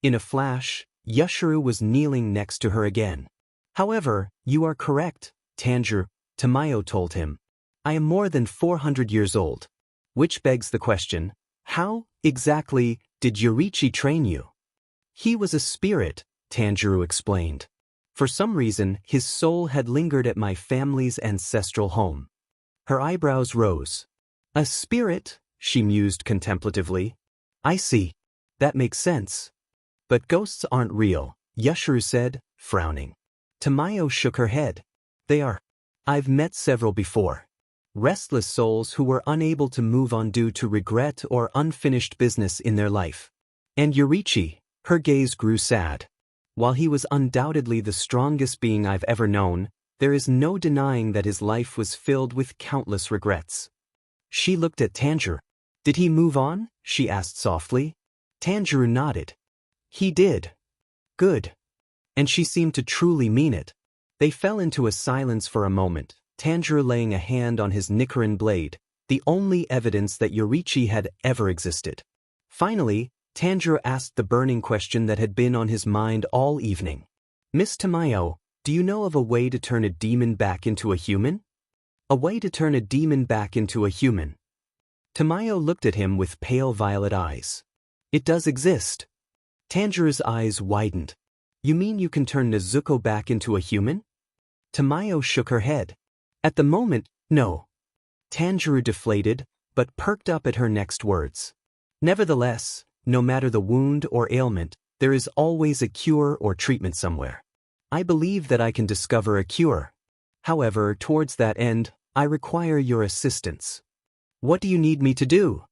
In a flash, Yushiro was kneeling next to her again. "However, you are correct, Tanjiro," Tamayo told him. "I am more than 400 years old." Which begs the question, how, exactly, did Yorichi train you? "He was a spirit," Tanjirou explained. "For some reason, his soul had lingered at my family's ancestral home." Her eyebrows rose. "A spirit?" she mused contemplatively. "I see. That makes sense. But ghosts aren't real," Yushiro said, frowning. Tamayo shook her head. "They are. I've met several before. Restless souls who were unable to move on due to regret or unfinished business in their life. And Yorichi," her gaze grew sad. "While he was undoubtedly the strongest being I've ever known, there is no denying that his life was filled with countless regrets." She looked at Tanjiro. "Did he move on?" she asked softly. Tanjiro nodded. "He did." "Good." And she seemed to truly mean it. They fell into a silence for a moment, Tanjiro laying a hand on his Nichiren blade, the only evidence that Yorichi had ever existed. Finally, Tanjiro asked the burning question that had been on his mind all evening. "Miss Tamayo, do you know of a way to turn a demon back into a human?" "A way to turn a demon back into a human." Tamayo looked at him with pale violet eyes. "It does exist." Tanjiro's eyes widened. "You mean you can turn Nezuko back into a human?" Tamayo shook her head. "At the moment, no." Tanjiro deflated, but perked up at her next words. "Nevertheless, no matter the wound or ailment, there is always a cure or treatment somewhere. I believe that I can discover a cure. However, towards that end, I require your assistance." "What do you need me to do?"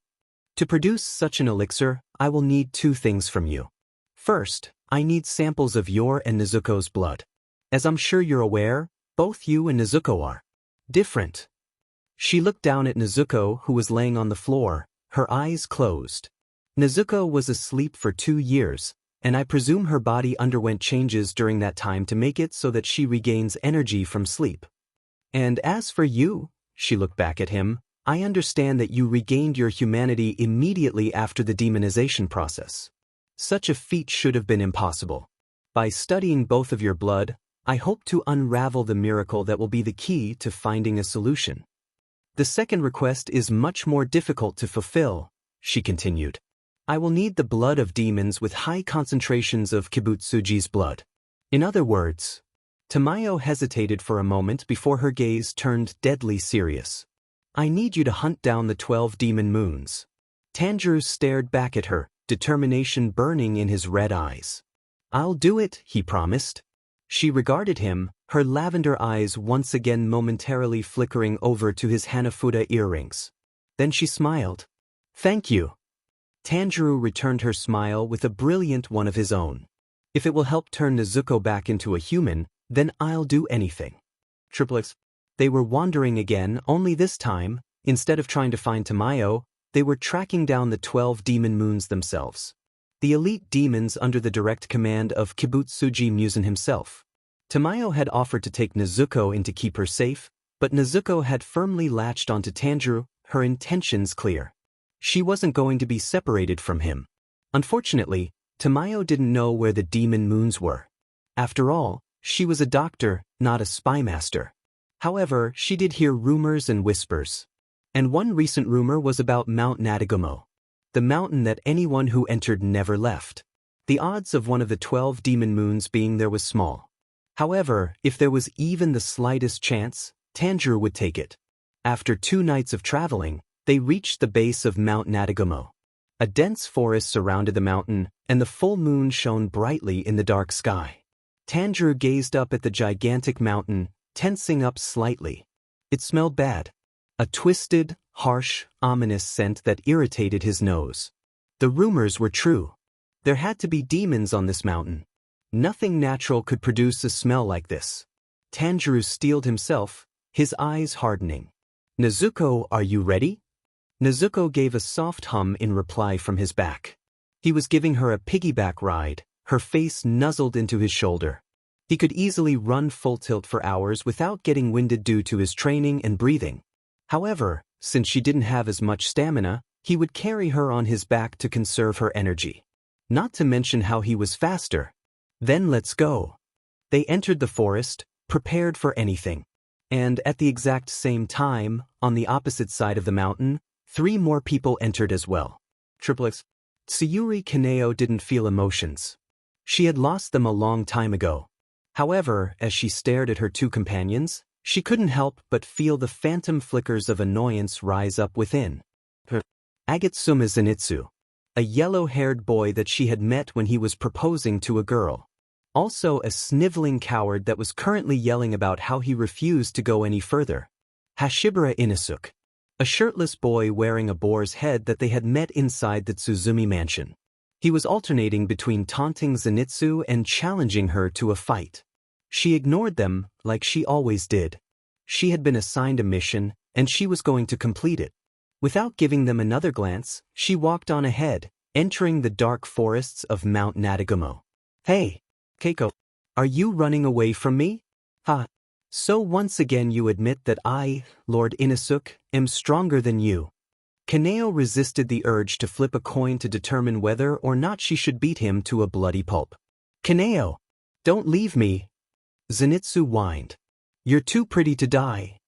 "To produce such an elixir, I will need two things from you. First, I need samples of your and Nezuko's blood. As I'm sure you're aware, both you and Nezuko are different." She looked down at Nezuko, who was laying on the floor, her eyes closed. Nezuko was asleep for 2 years, and I presume her body underwent changes during that time to make it so that she regains energy from sleep. "And as for you," she looked back at him, "I understand that you regained your humanity immediately after the demonization process. Such a feat should have been impossible. By studying both of your blood, I hope to unravel the miracle that will be the key to finding a solution. The second request is much more difficult to fulfill," she continued. "I will need the blood of demons with high concentrations of Kibutsuji's blood. In other words..." Tamayo hesitated for a moment before her gaze turned deadly serious. "I need you to hunt down the 12 demon moons." Tanjiro stared back at her, determination burning in his red eyes. "I'll do it," he promised. She regarded him, her lavender eyes once again momentarily flickering over to his Hanafuda earrings. Then she smiled. "Thank you." Tanjiro returned her smile with a brilliant one of his own. "If it will help turn Nezuko back into a human, then I'll do anything." Triplets. They were wandering again, only this time, instead of trying to find Tamayo, they were tracking down the 12 demon moons themselves. The elite demons under the direct command of Kibutsuji Musen himself. Tamayo had offered to take Nezuko in to keep her safe, but Nezuko had firmly latched onto Tanjiro, her intentions clear. She wasn't going to be separated from him. Unfortunately, Tamayo didn't know where the demon moons were. After all, she was a doctor, not a spy master. However, she did hear rumors and whispers. And one recent rumor was about Mount Nadagumo, the mountain that anyone who entered never left. The odds of one of the 12 demon moons being there was small. However, if there was even the slightest chance, Tanjiro would take it. After 2 nights of traveling, they reached the base of Mount Nadagumo. A dense forest surrounded the mountain, and the full moon shone brightly in the dark sky. Tanjirou gazed up at the gigantic mountain, tensing up slightly. It smelled bad. A twisted, harsh, ominous scent that irritated his nose. The rumors were true. There had to be demons on this mountain. Nothing natural could produce a smell like this. Tanjirou steeled himself, his eyes hardening. "Nezuko, are you ready?" Nezuko gave a soft hum in reply from his back. He was giving her a piggyback ride, her face nuzzled into his shoulder. He could easily run full tilt for hours without getting winded due to his training and breathing. However, since she didn't have as much stamina, he would carry her on his back to conserve her energy. Not to mention how he was faster. "Then let's go." They entered the forest, prepared for anything. And at the exact same time, on the opposite side of the mountain, 3 more people entered as well. Triplets. Sayuri Kaneo didn't feel emotions. She had lost them a long time ago. However, as she stared at her 2 companions, she couldn't help but feel the phantom flickers of annoyance rise up within her. Agatsuma Zenitsu, a yellow-haired boy that she had met when he was proposing to a girl. Also a sniveling coward that was currently yelling about how he refused to go any further. Hashibara Inosuke, a shirtless boy wearing a boar's head that they had met inside the Tsuzumi mansion. He was alternating between taunting Zenitsu and challenging her to a fight. She ignored them, like she always did. She had been assigned a mission, and she was going to complete it. Without giving them another glance, she walked on ahead, entering the dark forests of Mount Natagumo. "Hey, Keiko, are you running away from me? Ha! So once again you admit that I, Lord Inosuke, am stronger than you." Kaneo resisted the urge to flip a coin to determine whether or not she should beat him to a bloody pulp. "Kaneo, don't leave me," Zenitsu whined. "You're too pretty to die."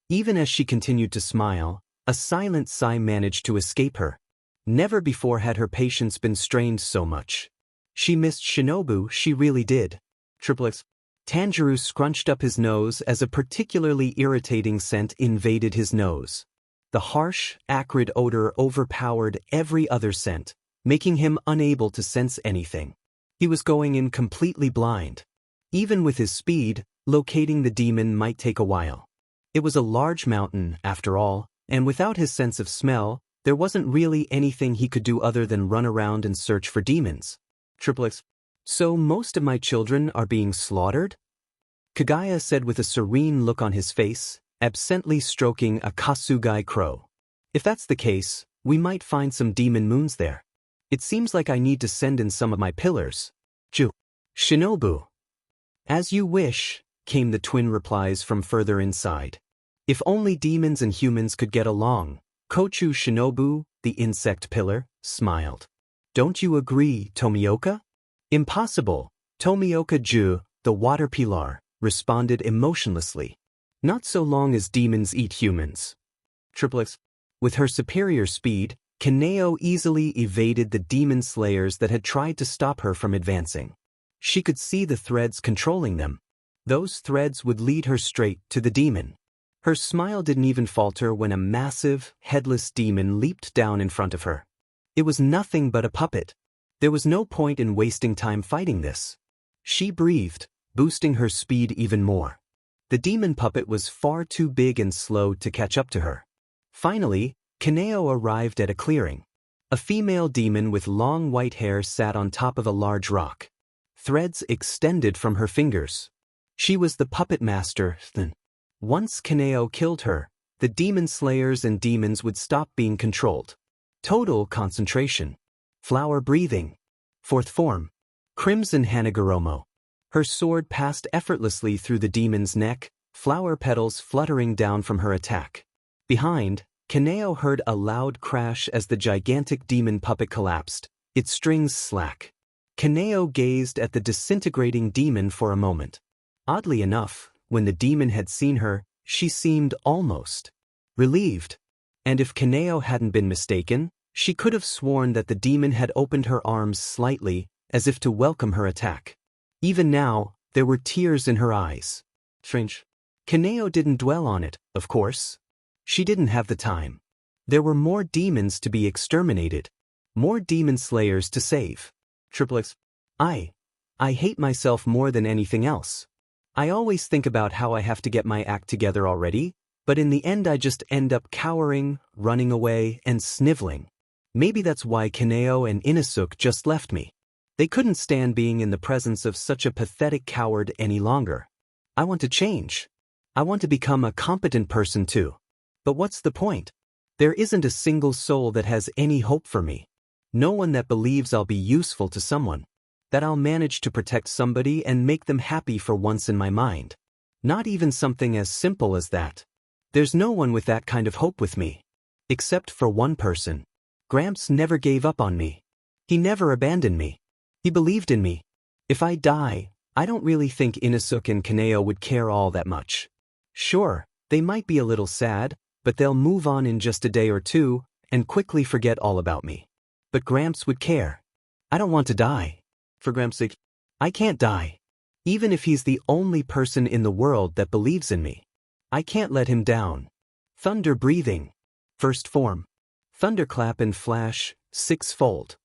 Even as she continued to smile, a silent sigh managed to escape her. Never before had her patience been strained so much. She missed Shinobu, she really did. Triplets. Tanjirou scrunched up his nose as a particularly irritating scent invaded his nose. The harsh, acrid odor overpowered every other scent, making him unable to sense anything. He was going in completely blind. Even with his speed, locating the demon might take a while. It was a large mountain, after all, and without his sense of smell, there wasn't really anything he could do other than run around and search for demons. Triplets. "So most of my children are being slaughtered?" Kagaya said with a serene look on his face, absently stroking a Kasugai crow. "If that's the case, we might find some demon moons there. It seems like I need to send in some of my pillars." Shinobu. "As you wish," came the twin replies from further inside. If only demons and humans could get along. Kochu Shinobu, the insect pillar, smiled. "Don't you agree, Tomioka?" "Impossible." Tomioka Ju, the water pillar, responded emotionlessly. "Not so long as demons eat humans." Triplets. With her superior speed, Kaneo easily evaded the demon slayers that had tried to stop her from advancing. She could see the threads controlling them. Those threads would lead her straight to the demon. Her smile didn't even falter when a massive, headless demon leaped down in front of her. It was nothing but a puppet. There was no point in wasting time fighting this. She breathed, boosting her speed even more. The demon puppet was far too big and slow to catch up to her. Finally, Kaneo arrived at a clearing. A female demon with long white hair sat on top of a large rock. Threads extended from her fingers. She was the puppet master. Once Kaneo killed her, the demon slayers and demons would stop being controlled. Total concentration. Flower breathing. Fourth form. Crimson Hanagoromo. Her sword passed effortlessly through the demon's neck, flower petals fluttering down from her attack. Behind, Kaneo heard a loud crash as the gigantic demon puppet collapsed, its strings slack. Kaneo gazed at the disintegrating demon for a moment. Oddly enough, when the demon had seen her, she seemed almost relieved. And if Kaneo hadn't been mistaken, she could have sworn that the demon had opened her arms slightly, as if to welcome her attack. Even now, there were tears in her eyes. Strange. Kaneo didn't dwell on it, of course. She didn't have the time. There were more demons to be exterminated. More demon slayers to save. Triplets. I hate myself more than anything else. I always think about how I have to get my act together already, but in the end I just end up cowering, running away, and sniveling. Maybe that's why Kaneo and Inasuk just left me. They couldn't stand being in the presence of such a pathetic coward any longer. I want to change. I want to become a competent person too. But what's the point? There isn't a single soul that has any hope for me. No one that believes I'll be useful to someone. That I'll manage to protect somebody and make them happy for once in my mind. Not even something as simple as that. There's no one with that kind of hope with me. Except for one person. Gramps never gave up on me. He never abandoned me. He believed in me. If I die, I don't really think Inasuk and Kaneo would care all that much. Sure, they might be a little sad, but they'll move on in just a day or two and quickly forget all about me. But Gramps would care. I don't want to die. For Gramps' sake, I can't die. Even if he's the only person in the world that believes in me. I can't let him down. Thunder breathing. First form. Thunderclap and flash, sixfold.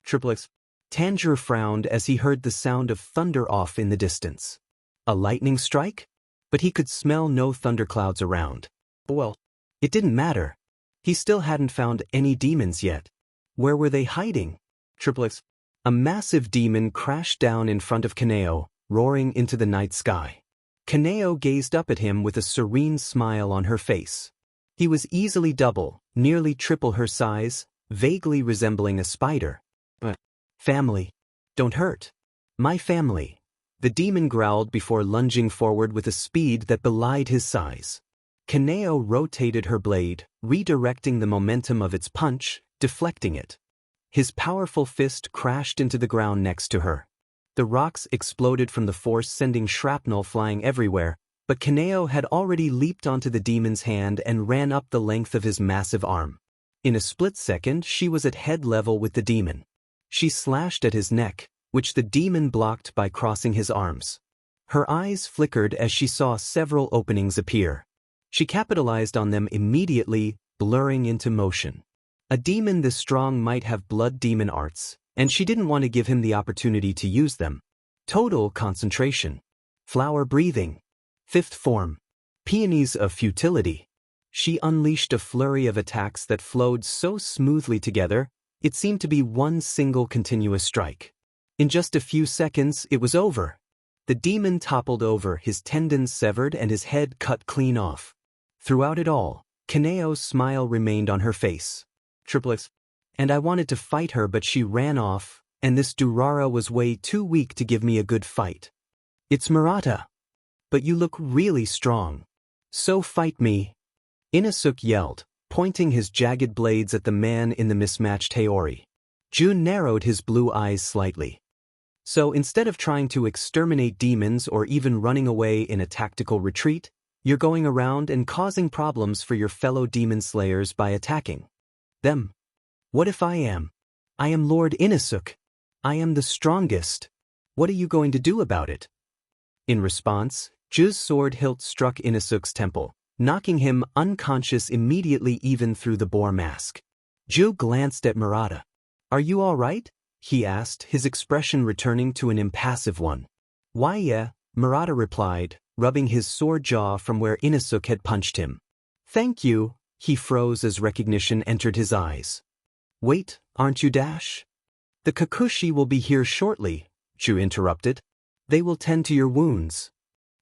X. Tanjirou frowned as he heard the sound of thunder off in the distance. A lightning strike? But he could smell no thunderclouds around. Well, it didn't matter. He still hadn't found any demons yet. Where were they hiding? X. A massive demon crashed down in front of Kaneo, roaring into the night sky. Kaneo gazed up at him with a serene smile on her face. He was easily double, nearly triple her size, vaguely resembling a spider. Family. Don't hurt. My family. The demon growled before lunging forward with a speed that belied his size. Kaneo rotated her blade, redirecting the momentum of its punch, deflecting it. His powerful fist crashed into the ground next to her. The rocks exploded from the force, sending shrapnel flying everywhere, but Kaneo had already leaped onto the demon's hand and ran up the length of his massive arm. In a split second, she was at head level with the demon. She slashed at his neck, which the demon blocked by crossing his arms. Her eyes flickered as she saw several openings appear. She capitalized on them immediately, blurring into motion. A demon this strong might have blood demon arts, and she didn't want to give him the opportunity to use them. Total concentration. Flower breathing. Fifth form. Peonies of futility. She unleashed a flurry of attacks that flowed so smoothly together, it seemed to be one single continuous strike. In just a few seconds, it was over. The demon toppled over, his tendons severed and his head cut clean off. Throughout it all, Kaneo's smile remained on her face. X. And I wanted to fight her, but she ran off, and this Durara was way too weak to give me a good fight. It's Murata. But you look really strong. So fight me. Inasuk yelled, pointing his jagged blades at the man in the mismatched Haori. Jun narrowed his blue eyes slightly. So instead of trying to exterminate demons or even running away in a tactical retreat, you're going around and causing problems for your fellow demon slayers by attacking them. What if I am? I am Lord Inasuk. I am the strongest. What are you going to do about it? In response, Ju's sword hilt struck Inasuk's temple, knocking him unconscious immediately even through the boar mask. Ju glanced at Murata. Are you all right? He asked, his expression returning to an impassive one. Why yeah, Murata replied, rubbing his sore jaw from where Inasuk had punched him. Thank you, he froze as recognition entered his eyes. Wait, aren't you Dash? The Kakushi will be here shortly, Ju interrupted. They will tend to your wounds.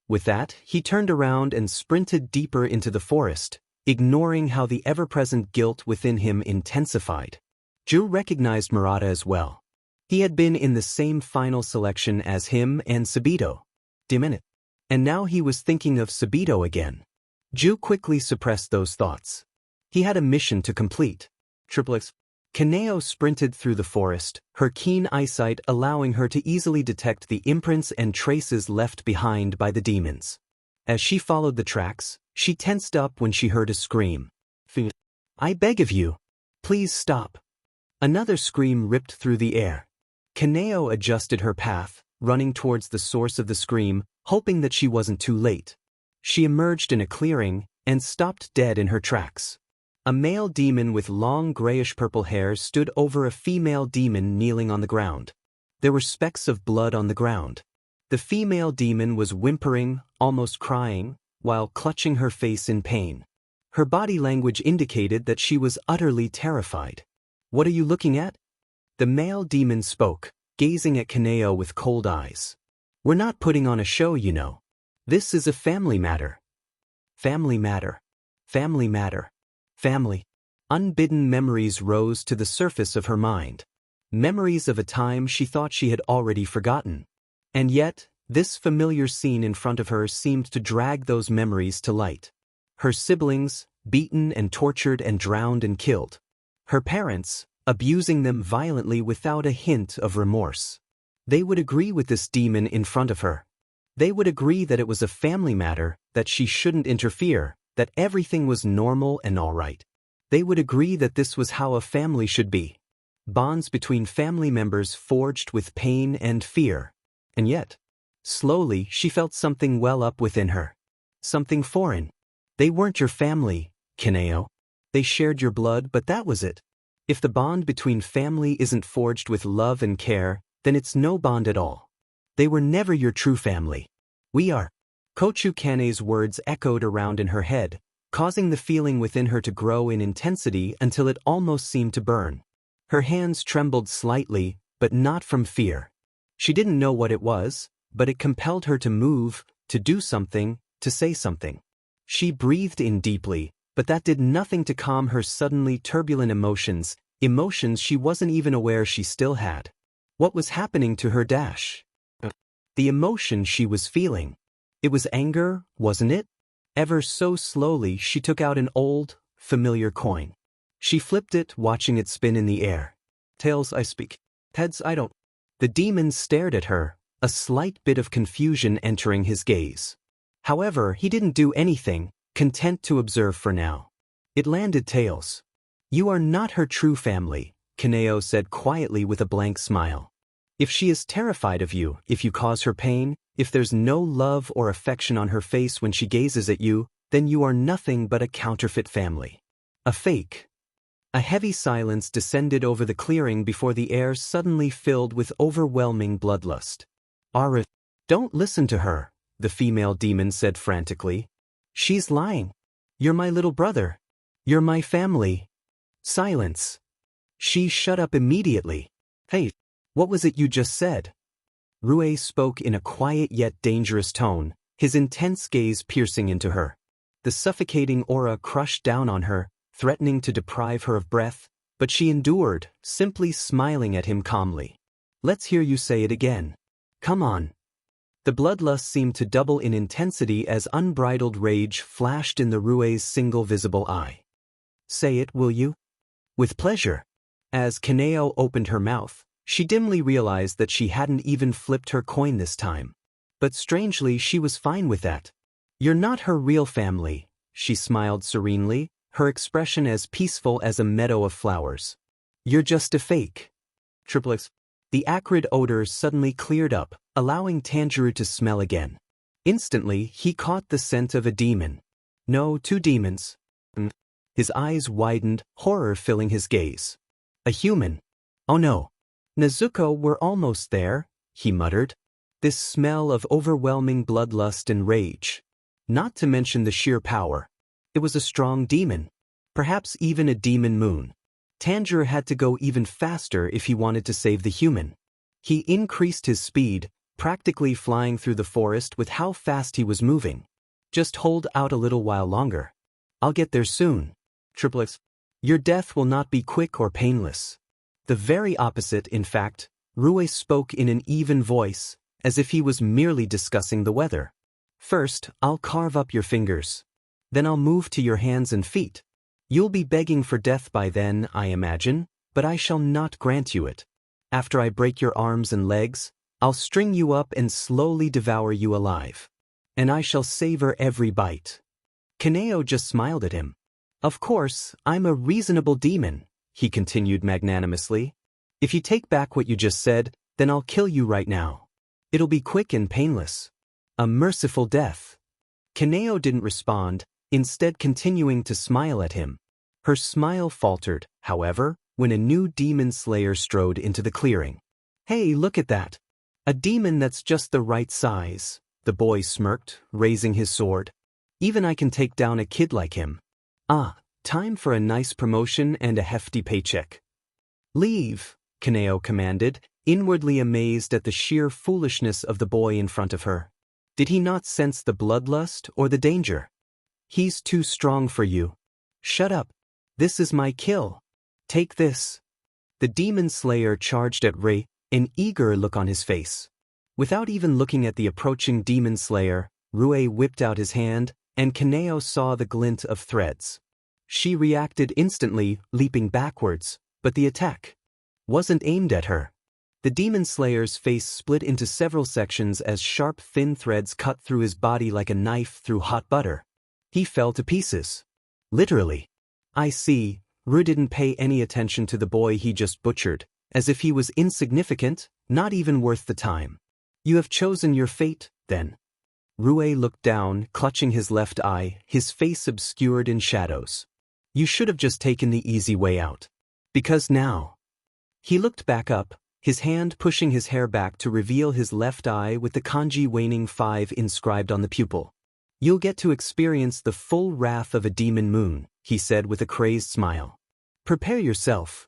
With that, he turned around and sprinted deeper into the forest, ignoring how the ever-present guilt within him intensified. Ju recognized Murata as well. He had been in the same final selection as him and Sabito. And now he was thinking of Sabito again. Ju quickly suppressed those thoughts. He had a mission to complete. X. Kaneo sprinted through the forest, her keen eyesight allowing her to easily detect the imprints and traces left behind by the demons. As she followed the tracks, she tensed up when she heard a scream. I beg of you. Please stop. Another scream ripped through the air. Kaneo adjusted her path, running towards the source of the scream, hoping that she wasn't too late. She emerged in a clearing and stopped dead in her tracks. A male demon with long grayish-purple hair stood over a female demon kneeling on the ground. There were specks of blood on the ground. The female demon was whimpering, almost crying, while clutching her face in pain. Her body language indicated that she was utterly terrified. "What are you looking at?" The male demon spoke, gazing at Kaneo with cold eyes. "We're not putting on a show, you know. This is a family matter." Family matter. Family matter. Family. Unbidden memories rose to the surface of her mind. Memories of a time she thought she had already forgotten. And yet, this familiar scene in front of her seemed to drag those memories to light. Her siblings, beaten and tortured and drowned and killed. Her parents, abusing them violently without a hint of remorse. They would agree with this demon in front of her. They would agree that it was a family matter, that she shouldn't interfere, that everything was normal and all right. They would agree that this was how a family should be. Bonds between family members forged with pain and fear. And yet, slowly she felt something well up within her. Something foreign. They weren't your family, Kaneo. They shared your blood, but that was it. If the bond between family isn't forged with love and care, then it's no bond at all. They were never your true family. We are. Kochu Kane's words echoed around in her head, causing the feeling within her to grow in intensity until it almost seemed to burn. Her hands trembled slightly, but not from fear. She didn't know what it was, but it compelled her to move, to do something, to say something. She breathed in deeply, but that did nothing to calm her suddenly turbulent emotions, emotions she wasn't even aware she still had. What was happening to her dash? The emotion she was feeling. It was anger, wasn't it? Ever so slowly she took out an old, familiar coin. She flipped it, watching it spin in the air. "Tails I speak. Heads I don't." The demon stared at her, a slight bit of confusion entering his gaze. However, he didn't do anything, content to observe for now. It landed tails. "You are not her true family," Kaneo said quietly with a blank smile. "If she is terrified of you, if you cause her pain, if there's no love or affection on her face when she gazes at you, then you are nothing but a counterfeit family. A fake." A heavy silence descended over the clearing before the air suddenly filled with overwhelming bloodlust. "Arif, don't listen to her," the female demon said frantically. "She's lying. You're my little brother. You're my family." Silence. She shut up immediately. "Hey, what was it you just said?" Rue spoke in a quiet yet dangerous tone, his intense gaze piercing into her. The suffocating aura crushed down on her, threatening to deprive her of breath, but she endured, simply smiling at him calmly. "Let's hear you say it again. Come on." The bloodlust seemed to double in intensity as unbridled rage flashed in the Rue's single visible eye. "Say it, will you?" "With pleasure." As Kaneo opened her mouth, she dimly realized that she hadn't even flipped her coin this time. But strangely, she was fine with that. "You're not her real family," she smiled serenely, her expression as peaceful as a meadow of flowers. "You're just a fake." X. The acrid odor suddenly cleared up, allowing Tanjirou to smell again. Instantly, he caught the scent of a demon. No, two demons. His eyes widened, horror filling his gaze. "A human. Oh no. Nezuko, we're almost there," he muttered. This smell of overwhelming bloodlust and rage. Not to mention the sheer power. It was a strong demon. Perhaps even a demon moon. Tanjirou had to go even faster if he wanted to save the human. He increased his speed, practically flying through the forest with how fast he was moving. "Just hold out a little while longer. I'll get there soon." X. "Your death will not be quick or painless." The very opposite, in fact. Rue spoke in an even voice, as if he was merely discussing the weather. "First, I'll carve up your fingers. Then I'll move to your hands and feet. You'll be begging for death by then, I imagine, but I shall not grant you it. After I break your arms and legs, I'll string you up and slowly devour you alive. And I shall savor every bite." Kaneo just smiled at him. "Of course, I'm a reasonable demon," he continued magnanimously. "If you take back what you just said, then I'll kill you right now. It'll be quick and painless. A merciful death." Kaneo didn't respond, instead continuing to smile at him. Her smile faltered, however, when a new demon slayer strode into the clearing. Hey, look at that. A demon that's just the right size, the boy smirked, raising his sword. Even I can take down a kid like him. Ah, time for a nice promotion and a hefty paycheck. Leave, Kaneo commanded, inwardly amazed at the sheer foolishness of the boy in front of her. Did he not sense the bloodlust or the danger? He's too strong for you. Shut up. This is my kill. Take this. The demon slayer charged at Rei, an eager look on his face. Without even looking at the approaching demon slayer, Rui whipped out his hand, and Kaneo saw the glint of threads. She reacted instantly, leaping backwards, but the attack wasn't aimed at her. The demon slayer's face split into several sections as sharp, thin threads cut through his body like a knife through hot butter. He fell to pieces. Literally. I see. Ru didn't pay any attention to the boy he just butchered, as if he was insignificant, not even worth the time. You have chosen your fate, then. Rui looked down, clutching his left eye, his face obscured in shadows. You should have just taken the easy way out. Because now. He looked back up, his hand pushing his hair back to reveal his left eye with the kanji waning 5 inscribed on the pupil. You'll get to experience the full wrath of a demon moon, he said with a crazed smile. Prepare yourself.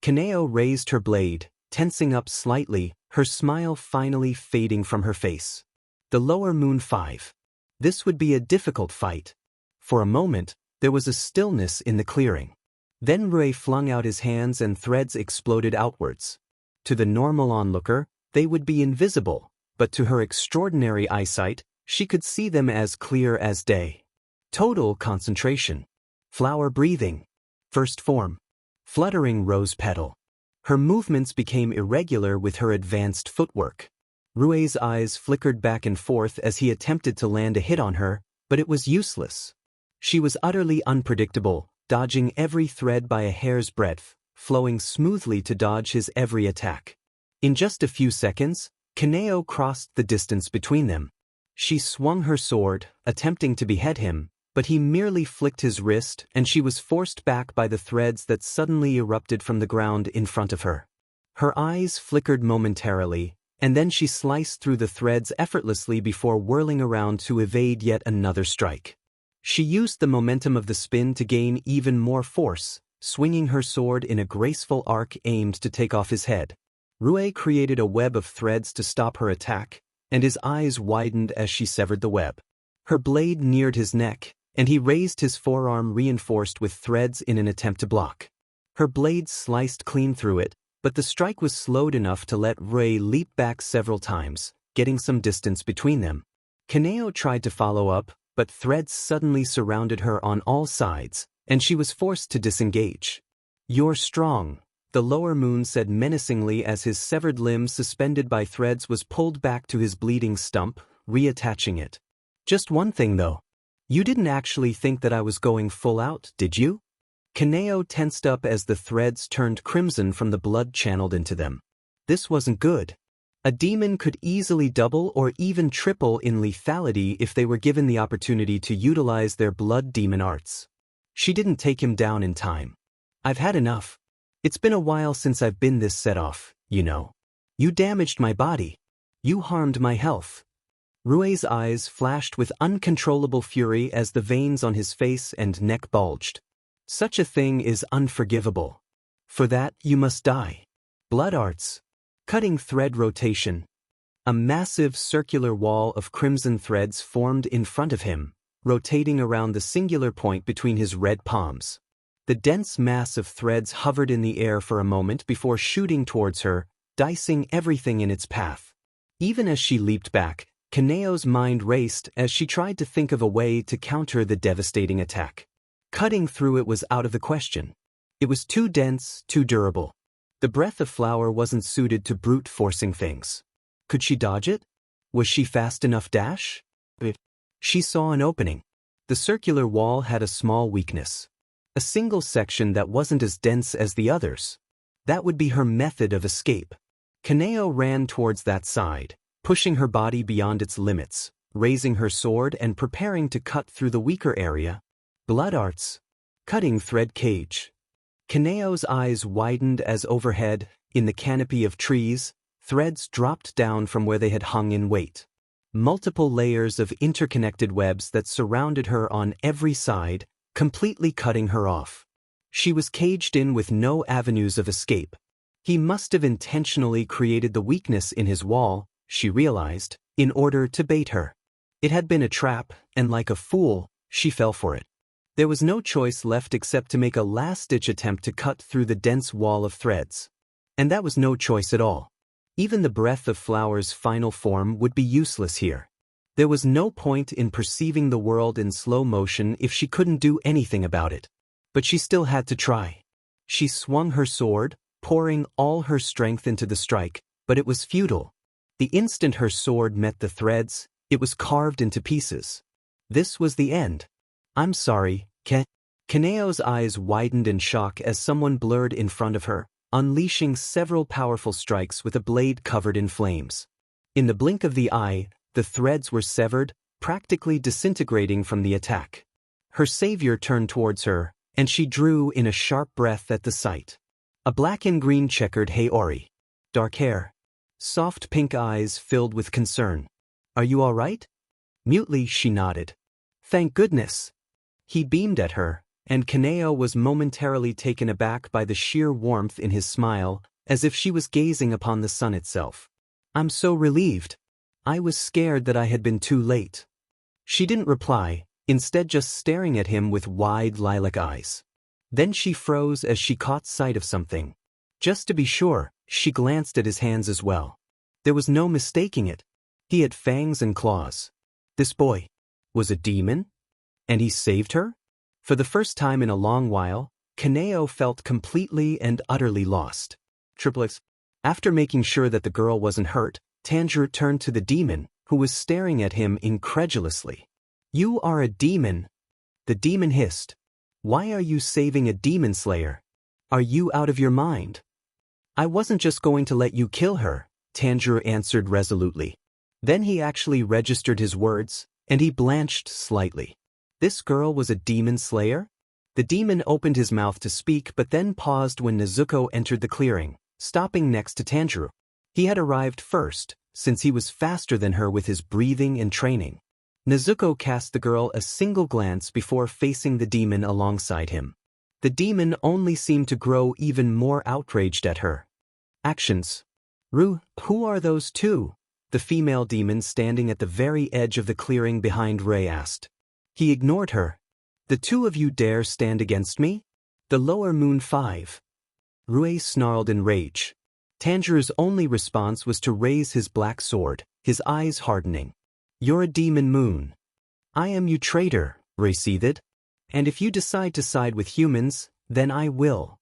Kaneo raised her blade, tensing up slightly, her smile finally fading from her face. The lower moon 5. This would be a difficult fight. For a moment, there was a stillness in the clearing. Then Rui flung out his hands and threads exploded outwards. To the normal onlooker, they would be invisible, but to her extraordinary eyesight, she could see them as clear as day. Total concentration. Flower breathing. First form. Fluttering rose petal. Her movements became irregular with her advanced footwork. Rui's eyes flickered back and forth as he attempted to land a hit on her, but it was useless. She was utterly unpredictable, dodging every thread by a hair's breadth, flowing smoothly to dodge his every attack. In just a few seconds, Kaneo crossed the distance between them. She swung her sword, attempting to behead him, but he merely flicked his wrist and she was forced back by the threads that suddenly erupted from the ground in front of her. Her eyes flickered momentarily, and then she sliced through the threads effortlessly before whirling around to evade yet another strike. She used the momentum of the spin to gain even more force, swinging her sword in a graceful arc aimed to take off his head. Rui created a web of threads to stop her attack, and his eyes widened as she severed the web. Her blade neared his neck, and he raised his forearm reinforced with threads in an attempt to block. Her blade sliced clean through it, but the strike was slowed enough to let Rui leap back several times, getting some distance between them. Kaneo tried to follow up, but threads suddenly surrounded her on all sides, and she was forced to disengage. You're strong, the lower moon said menacingly as his severed limb suspended by threads was pulled back to his bleeding stump, reattaching it. Just one thing though. You didn't actually think that I was going full out, did you? Kaneo tensed up as the threads turned crimson from the blood channeled into them. This wasn't good. A demon could easily double or even triple in lethality if they were given the opportunity to utilize their blood demon arts. She didn't take him down in time. I've had enough. It's been a while since I've been this set off, you know. You damaged my body. You harmed my health. Rui's eyes flashed with uncontrollable fury as the veins on his face and neck bulged. Such a thing is unforgivable. For that, you must die. Blood arts. Cutting thread rotation. A massive circular wall of crimson threads formed in front of him, rotating around the singular point between his red palms. The dense mass of threads hovered in the air for a moment before shooting towards her, dicing everything in its path. Even as she leaped back, Kaneo's mind raced as she tried to think of a way to counter the devastating attack. Cutting through it was out of the question. It was too dense, too durable. The breath of flower wasn't suited to brute forcing things. Could she dodge it? Was she fast enough dash? She saw an opening. The circular wall had a small weakness. A single section that wasn't as dense as the others. That would be her method of escape. Kaneo ran towards that side, pushing her body beyond its limits, raising her sword and preparing to cut through the weaker area. Blood arts. Cutting thread cage. Kaneo's eyes widened as overhead, in the canopy of trees, Threads dropped down from where they had hung in wait. Multiple layers of interconnected webs that surrounded her on every side, completely cutting her off. She was caged in with no avenues of escape. He must have intentionally created the weakness in his wall, she realized, in order to bait her. It had been a trap, and like a fool, she fell for it. There was no choice left except to make a last-ditch attempt to cut through the dense wall of threads. And that was no choice at all. Even the breath of Flower's final form would be useless here. There was no point in perceiving the world in slow motion if she couldn't do anything about it. But she still had to try. She swung her sword, pouring all her strength into the strike, but it was futile. The instant her sword met the threads, it was carved into pieces. This was the end. "I'm sorry, Kaneo's eyes widened in shock as someone blurred in front of her, unleashing several powerful strikes with a blade covered in flames. In the blink of the eye, the threads were severed, practically disintegrating from the attack. Her savior turned towards her, and she drew in a sharp breath at the sight. A black and green checkered Haori. Dark hair. Soft pink eyes filled with concern. "Are you all right?" Mutely she nodded. "Thank goodness." He beamed at her, and Kaneo was momentarily taken aback by the sheer warmth in his smile, as if she was gazing upon the sun itself. "I'm so relieved. I was scared that I had been too late." She didn't reply, instead just staring at him with wide lilac eyes. Then she froze as she caught sight of something. Just to be sure, she glanced at his hands as well. There was no mistaking it. He had fangs and claws. This boy was a demon? And he saved her? For the first time in a long while, Kaneo felt completely and utterly lost. Triplets. After making sure that the girl wasn't hurt, Tanjirou turned to the demon, who was staring at him incredulously. "You are a demon." The demon hissed. "Why are you saving a demon slayer? Are you out of your mind?" "I wasn't just going to let you kill her," Tanjirou answered resolutely. Then he actually registered his words, and he blanched slightly. This girl was a demon slayer? The demon opened his mouth to speak but then paused when Nezuko entered the clearing, stopping next to Tanjirou. He had arrived first, since he was faster than her with his breathing and training. Nezuko cast the girl a single glance before facing the demon alongside him. The demon only seemed to grow even more outraged at her actions. Who are those two?" the female demon standing at the very edge of the clearing behind Rei asked. He ignored her. "The two of you dare stand against me? The Lower Moon 5. Rei snarled in rage. Tanjirou's only response was to raise his black sword, his eyes hardening. "You're a demon moon." "I am, you traitor," Rei seethed. "And if you decide to side with humans, then I will."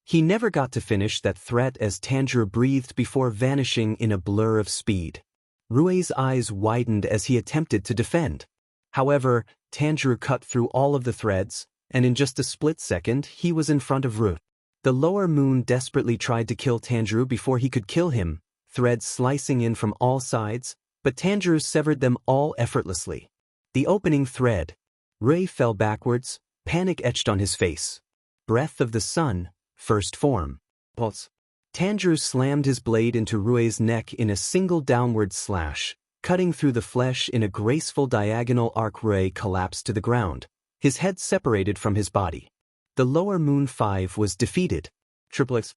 He never got to finish that threat as Tanjirou breathed before vanishing in a blur of speed. Rue's eyes widened as he attempted to defend. However, Tanjirou cut through all of the threads, and in just a split second he was in front of Rue. The Lower Moon desperately tried to kill Tanjirou before he could kill him, threads slicing in from all sides, but Tanjirou severed them all effortlessly. The opening thread. Rei fell backwards, panic etched on his face. Breath of the sun, first form. Pulse. Tanjirou slammed his blade into Rue's neck in a single downward slash, cutting through the flesh in a graceful diagonal arc. Rei collapsed to the ground, his head separated from his body. The Lower Moon 5 was defeated. Triplets.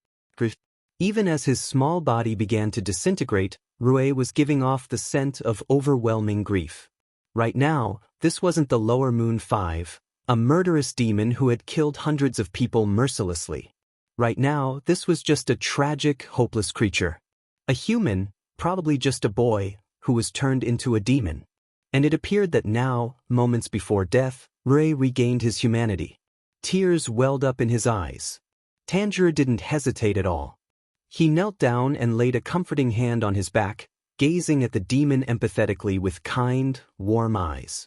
Even as his small body began to disintegrate, Rue was giving off the scent of overwhelming grief. Right now, this wasn't the Lower Moon 5, a murderous demon who had killed hundreds of people mercilessly. Right now, this was just a tragic, hopeless creature. A human, probably just a boy, who was turned into a demon. And it appeared that now, moments before death, Rei regained his humanity. Tears welled up in his eyes. Tanjirou didn't hesitate at all. He knelt down and laid a comforting hand on his back, gazing at the demon empathetically with kind, warm eyes.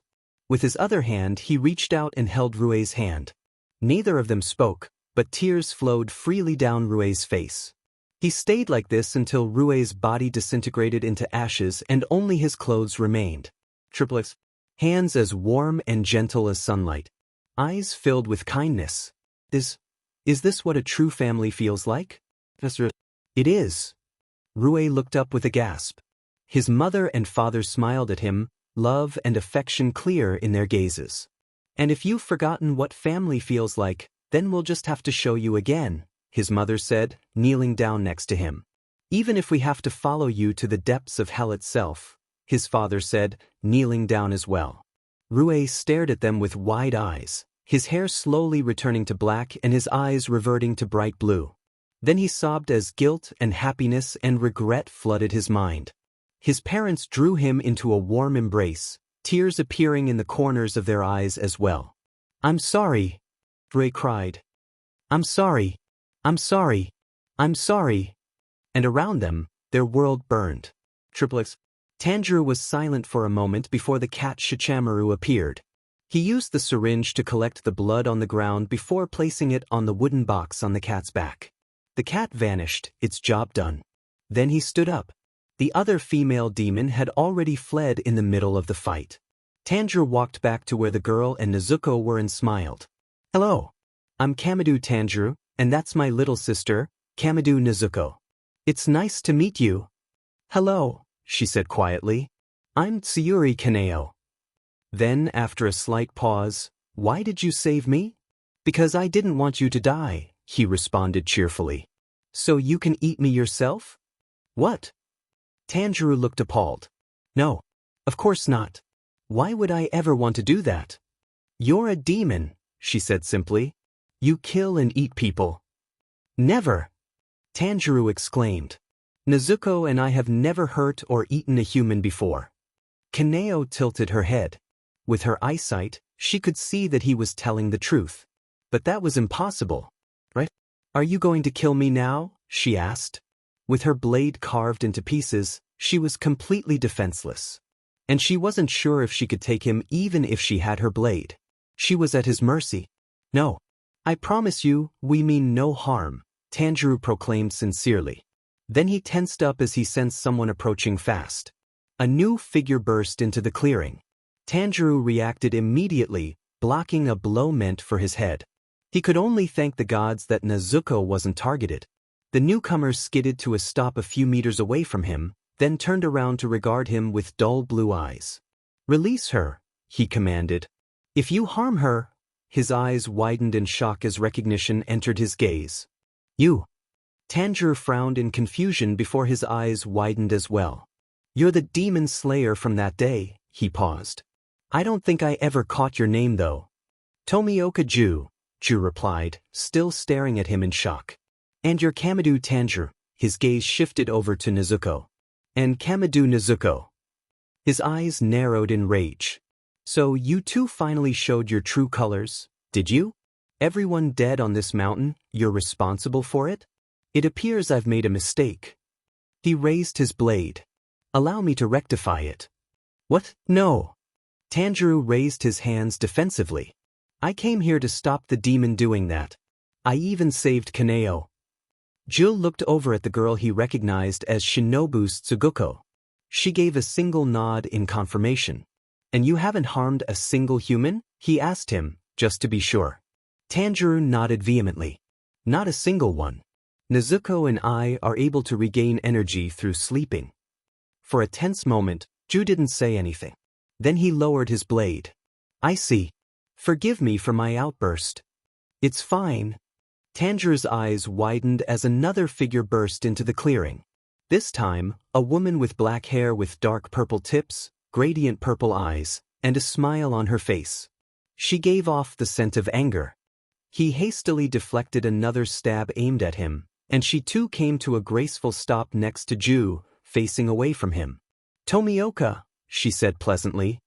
With his other hand he reached out and held Rue's hand. Neither of them spoke, but tears flowed freely down Rue's face. He stayed like this until Rue's body disintegrated into ashes and only his clothes remained. Triplets. Hands as warm and gentle as sunlight. Eyes filled with kindness. Is this what a true family feels like? It is. Rue looked up with a gasp. His mother and father smiled at him, love and affection clear in their gazes. "And if you've forgotten what family feels like, then we'll just have to show you again," his mother said, kneeling down next to him. "Even if we have to follow you to the depths of hell itself," his father said, kneeling down as well. Rue stared at them with wide eyes, his hair slowly returning to black and his eyes reverting to bright blue. Then he sobbed as guilt and happiness and regret flooded his mind. His parents drew him into a warm embrace, tears appearing in the corners of their eyes as well. "I'm sorry," Rue cried. "I'm sorry. I'm sorry. I'm sorry." And around them, their world burned. Triplets. Tanjirou was silent for a moment before the cat Shichamaru appeared. He used the syringe to collect the blood on the ground before placing it on the wooden box on the cat's back. The cat vanished, its job done. Then he stood up. The other female demon had already fled in the middle of the fight. Tanjirou walked back to where the girl and Nezuko were and smiled. "Hello. I'm Kamado Tanjirou, and that's my little sister, Kamado Nezuko. It's nice to meet you." "Hello," she said quietly. "I'm Tsuyuri Kaneo." Then, after a slight pause, "Why did you save me?" "Because I didn't want you to die," he responded cheerfully. "So you can eat me yourself?" "What?" Tanjirou looked appalled. "No, of course not. Why would I ever want to do that?" "You're a demon," she said simply. "You kill and eat people." "Never!" Tanjirou exclaimed. "Nezuko and I have never hurt or eaten a human before." Kaneo tilted her head. With her eyesight, she could see that he was telling the truth. But that was impossible, right? "Are you going to kill me now?" she asked. With her blade carved into pieces, she was completely defenseless. And she wasn't sure if she could take him even if she had her blade. She was at his mercy. "No. I promise you, we mean no harm," Tanjirou proclaimed sincerely. Then he tensed up as he sensed someone approaching fast. A new figure burst into the clearing. Tanjirou reacted immediately, blocking a blow meant for his head. He could only thank the gods that Nezuko wasn't targeted. The newcomer skidded to a stop a few meters away from him, then turned around to regard him with dull blue eyes. "Release her," he commanded. "If you harm her—" His eyes widened in shock as recognition entered his gaze. "You." Tanjirou frowned in confusion before his eyes widened as well. "You're the demon slayer from that day," he paused. "I don't think I ever caught your name though." "Tomioka Ju," Ju replied, still staring at him in shock. "And you're Kamado Tanjirou." His gaze shifted over to Nezuko. "And Kamado Nezuko." His eyes narrowed in rage. "So you two finally showed your true colors, did you? Everyone dead on this mountain, you're responsible for it? It appears I've made a mistake." He raised his blade. "Allow me to rectify it." "What? No." Tanjirou raised his hands defensively. "I came here to stop the demon doing that. I even saved Kaneo." Jill looked over at the girl he recognized as Shinobu Tsuguko. She gave a single nod in confirmation. "And you haven't harmed a single human?" he asked him, just to be sure. Tanjirou nodded vehemently. "Not a single one. Nezuko and I are able to regain energy through sleeping." For a tense moment, Ju didn't say anything. Then he lowered his blade. "I see. Forgive me for my outburst." "It's fine." Tanjirou's eyes widened as another figure burst into the clearing. This time, a woman with black hair with dark purple tips, gradient purple eyes, and a smile on her face. She gave off the scent of anger. He hastily deflected another stab aimed at him, and she too came to a graceful stop next to Ju, facing away from him. "Tomioka," she said pleasantly.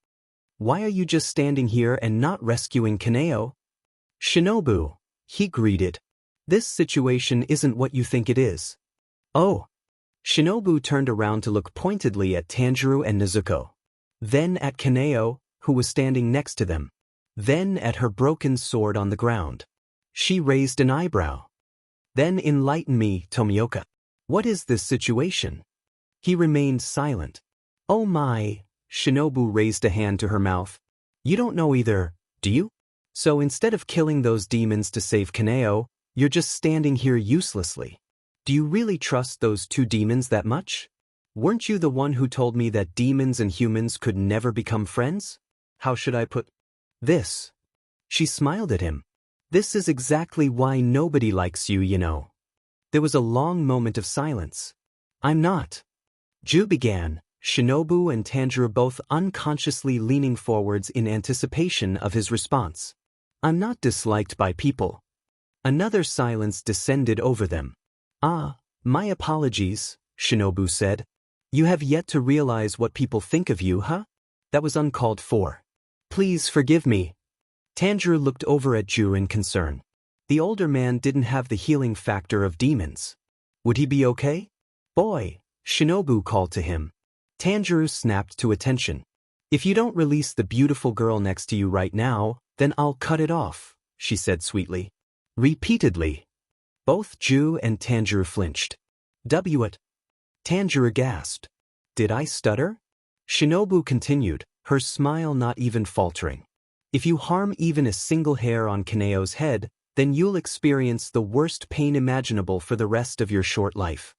"Why are you just standing here and not rescuing Kaneo?" "Shinobu," he greeted. "This situation isn't what you think it is." "Oh." Shinobu turned around to look pointedly at Tanjirou and Nezuko. Then at Kaneo, who was standing next to them. Then at her broken sword on the ground. She raised an eyebrow. "Then enlighten me, Tomioka. What is this situation?" He remained silent. "Oh my," Shinobu raised a hand to her mouth. "You don't know either, do you? So instead of killing those demons to save Kaneo, you're just standing here uselessly." Do you really trust those two demons that much? Weren't you the one who told me that demons and humans could never become friends? How should I put this? She smiled at him. This is exactly why nobody likes you, you know. There was a long moment of silence. I'm not. Ju began, Shinobu and Tanjiro both unconsciously leaning forwards in anticipation of his response. I'm not disliked by people. Another silence descended over them. Ah, my apologies, Shinobu said. You have yet to realize what people think of you, huh? That was uncalled for. Please forgive me. Tanjiro looked over at Ju in concern. The older man didn't have the healing factor of demons. Would he be okay? Boy, Shinobu called to him. Tanjiro snapped to attention. If you don't release the beautiful girl next to you right now, then I'll cut it off, she said sweetly. Repeatedly. Both Ju and Tanjiro flinched. What? Tanjiro gasped. Did I stutter? Shinobu continued, her smile not even faltering. If you harm even a single hair on Kaneo's head, then you'll experience the worst pain imaginable for the rest of your short life.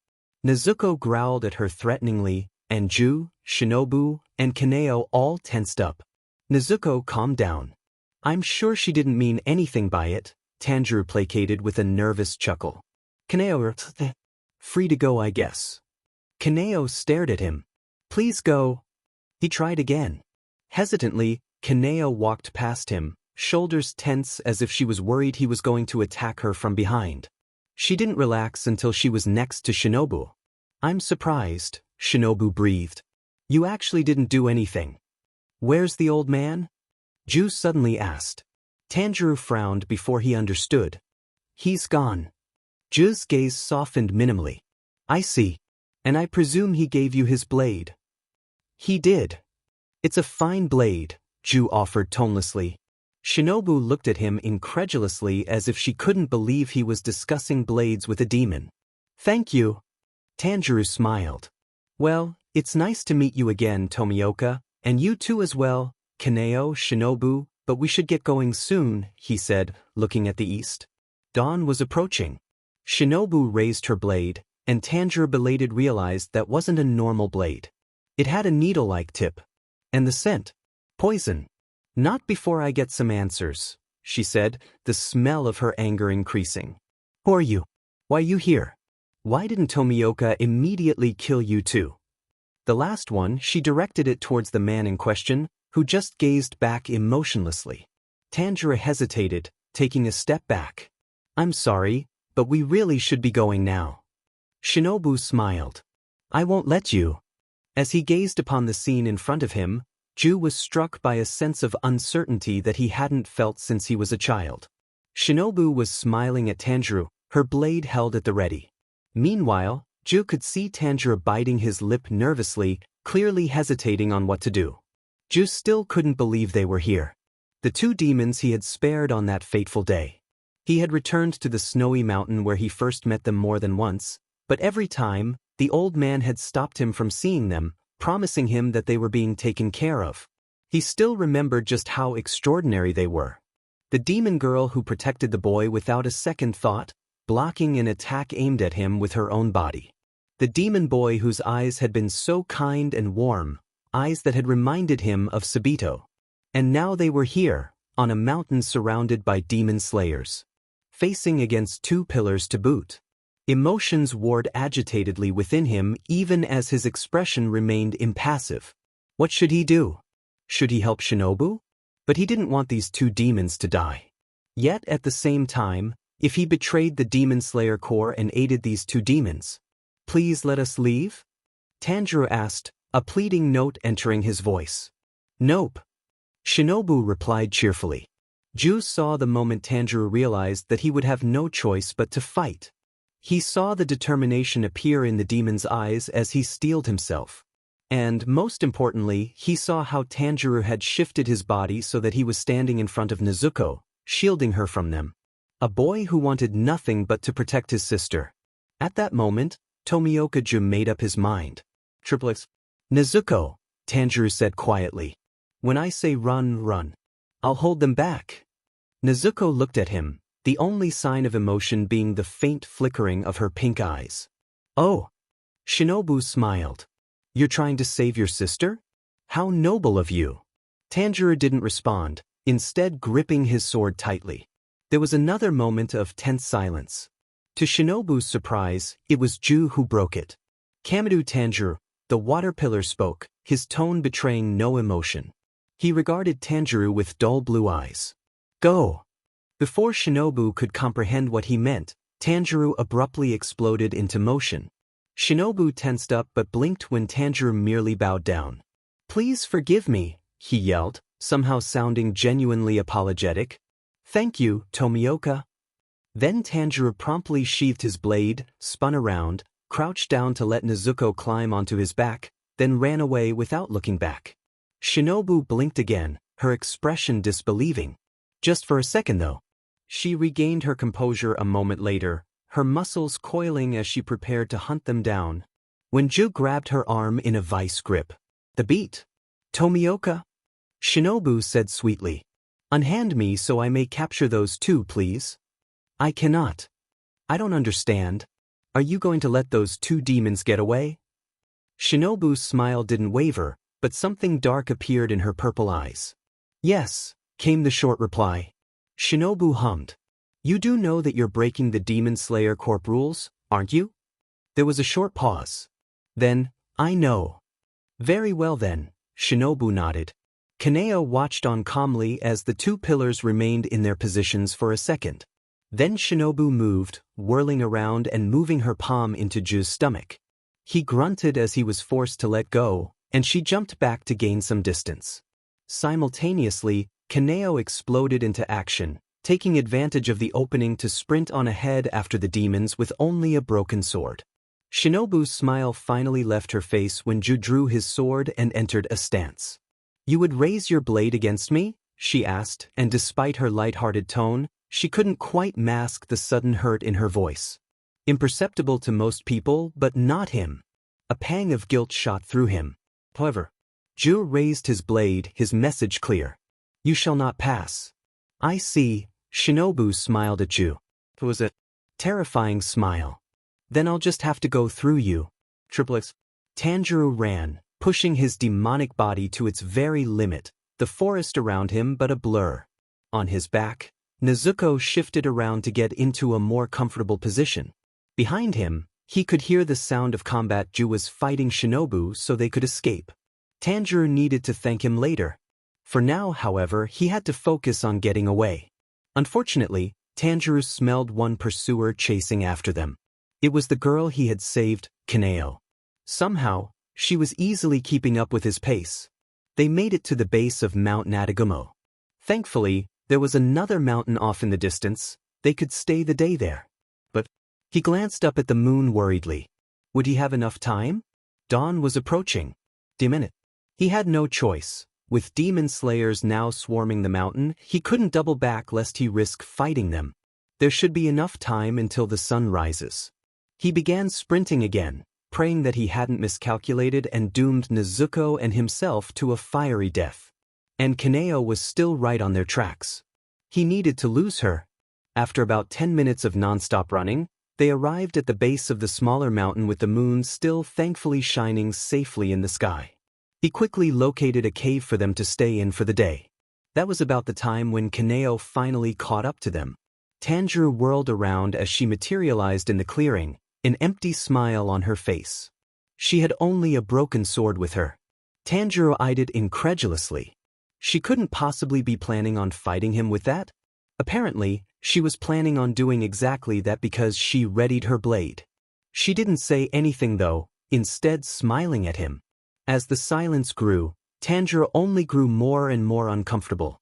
Nezuko growled at her threateningly, and Ju, Shinobu, and Kaneo all tensed up. Nezuko calmed down. I'm sure she didn't mean anything by it, Tanjiro placated with a nervous chuckle. Kaneo, free to go, I guess. Kaneo stared at him. Please go. He tried again. Hesitantly, Kaneo walked past him, shoulders tense as if she was worried he was going to attack her from behind. She didn't relax until she was next to Shinobu. I'm surprised, Shinobu breathed. You actually didn't do anything. Where's the old man? Ju suddenly asked. Tanjiro frowned before he understood. He's gone. Ju's gaze softened minimally. I see. And I presume he gave you his blade. He did. It's a fine blade, Ju offered tonelessly. Shinobu looked at him incredulously as if she couldn't believe he was discussing blades with a demon. Thank you. Tanjiro smiled. Well, it's nice to meet you again, Tomioka, and you too as well, Kaneo, Shinobu, but we should get going soon, he said, looking at the east. Dawn was approaching. Shinobu raised her blade, and Tanjiro belated realized that wasn't a normal blade. It had a needle-like tip. And the scent. Poison. Not before I get some answers, she said, the smell of her anger increasing. Who are you? Why you here? Why didn't Tomioka immediately kill you too? The last one, she directed it towards the man in question, who just gazed back emotionlessly. Tanjiro hesitated, taking a step back. I'm sorry, but we really should be going now. Shinobu smiled. I won't let you. As he gazed upon the scene in front of him, Ju was struck by a sense of uncertainty that he hadn't felt since he was a child. Shinobu was smiling at Tanjiro, her blade held at the ready. Meanwhile, Ju could see Tanjiro biting his lip nervously, clearly hesitating on what to do. Ju still couldn't believe they were here. The two demons he had spared on that fateful day. He had returned to the snowy mountain where he first met them more than once, but every time, the old man had stopped him from seeing them, promising him that they were being taken care of. He still remembered just how extraordinary they were. The demon girl who protected the boy without a second thought, blocking an attack aimed at him with her own body. The demon boy whose eyes had been so kind and warm, eyes that had reminded him of Sabito. And now they were here, on a mountain surrounded by demon slayers. Facing against two pillars to boot. Emotions warred agitatedly within him even as his expression remained impassive. What should he do? Should he help Shinobu? But he didn't want these two demons to die. Yet at the same time, if he betrayed the Demon Slayer Corps and aided these two demons, please let us leave? Tanjiro asked, a pleading note entering his voice. Nope. Shinobu replied cheerfully. Ju saw the moment Tanjiro realized that he would have no choice but to fight. He saw the determination appear in the demon's eyes as he steeled himself. And, most importantly, he saw how Tanjiro had shifted his body so that he was standing in front of Nezuko, shielding her from them. A boy who wanted nothing but to protect his sister. At that moment, Tomioka Ju made up his mind. Triplets. Nezuko, Tanjiro said quietly. When I say run, run. I'll hold them back. Nezuko looked at him, the only sign of emotion being the faint flickering of her pink eyes. "Oh." Shinobu smiled. "You're trying to save your sister? How noble of you." Tanjiro didn't respond, instead gripping his sword tightly. There was another moment of tense silence. To Shinobu's surprise, it was Ju who broke it. "Kamado Tanjiro," the water pillar spoke, his tone betraying no emotion. He regarded Tanjiro with dull blue eyes. "Go." Before Shinobu could comprehend what he meant, Tanjiro abruptly exploded into motion. Shinobu tensed up but blinked when Tanjiro merely bowed down. "Please forgive me," he yelled, somehow sounding genuinely apologetic. "Thank you, Tomioka." Then Tanjiro promptly sheathed his blade, spun around, crouched down to let Nezuko climb onto his back, then ran away without looking back. Shinobu blinked again, her expression disbelieving. Just for a second though. She regained her composure a moment later, her muscles coiling as she prepared to hunt them down. When Ju grabbed her arm in a vice grip. "The beat." "Tomioka?" Shinobu said sweetly. "Unhand me so I may capture those two, please." "I cannot." "I don't understand. Are you going to let those two demons get away?" Shinobu's smile didn't waver, but something dark appeared in her purple eyes. "Yes," came the short reply. Shinobu hummed. "You do know that you're breaking the Demon Slayer Corp rules, aren't you?" There was a short pause. Then, "I know." "Very well then," Shinobu nodded. Kaneo watched on calmly as the two pillars remained in their positions for a second. Then Shinobu moved, whirling around and moving her palm into Ju's stomach. He grunted as he was forced to let go, and she jumped back to gain some distance. Simultaneously, Kaneo exploded into action, taking advantage of the opening to sprint on ahead after the demons with only a broken sword. Shinobu's smile finally left her face when Ju drew his sword and entered a stance. "You would raise your blade against me?" she asked, and despite her light-hearted tone, she couldn't quite mask the sudden hurt in her voice. Imperceptible to most people, but not him. A pang of guilt shot through him. However, Ju raised his blade, his message clear. "You shall not pass." "I see." Shinobu smiled at Ju. It was a terrifying smile. "Then I'll just have to go through you." Triplets. Tanjiro ran, pushing his demonic body to its very limit, the forest around him but a blur. On his back, Nezuko shifted around to get into a more comfortable position. Behind him, he could hear the sound of combat. Ju was fighting Shinobu so they could escape. Tanjiro needed to thank him later. For now, however, he had to focus on getting away. Unfortunately, Tanjiro smelled one pursuer chasing after them. It was the girl he had saved, Kaneo. Somehow, she was easily keeping up with his pace. They made it to the base of Mount Natagumo. Thankfully, there was another mountain off in the distance. They could stay the day there. But he glanced up at the moon worriedly. Would he have enough time? Dawn was approaching. Minute. He had no choice. With demon slayers now swarming the mountain, he couldn't double back lest he risk fighting them. There should be enough time until the sun rises. He began sprinting again, praying that he hadn't miscalculated and doomed Nezuko and himself to a fiery death. And Kaneo was still right on their tracks. He needed to lose her. After about 10 minutes of non-stop running, they arrived at the base of the smaller mountain with the moon still thankfully shining safely in the sky. He quickly located a cave for them to stay in for the day. That was about the time when Kaneo finally caught up to them. Tanjiro whirled around as she materialized in the clearing, an empty smile on her face. She had only a broken sword with her. Tanjiro eyed it incredulously. She couldn't possibly be planning on fighting him with that? Apparently, she was planning on doing exactly that because she readied her blade. She didn't say anything though, instead smiling at him. As the silence grew, Tanjiro only grew more and more uncomfortable.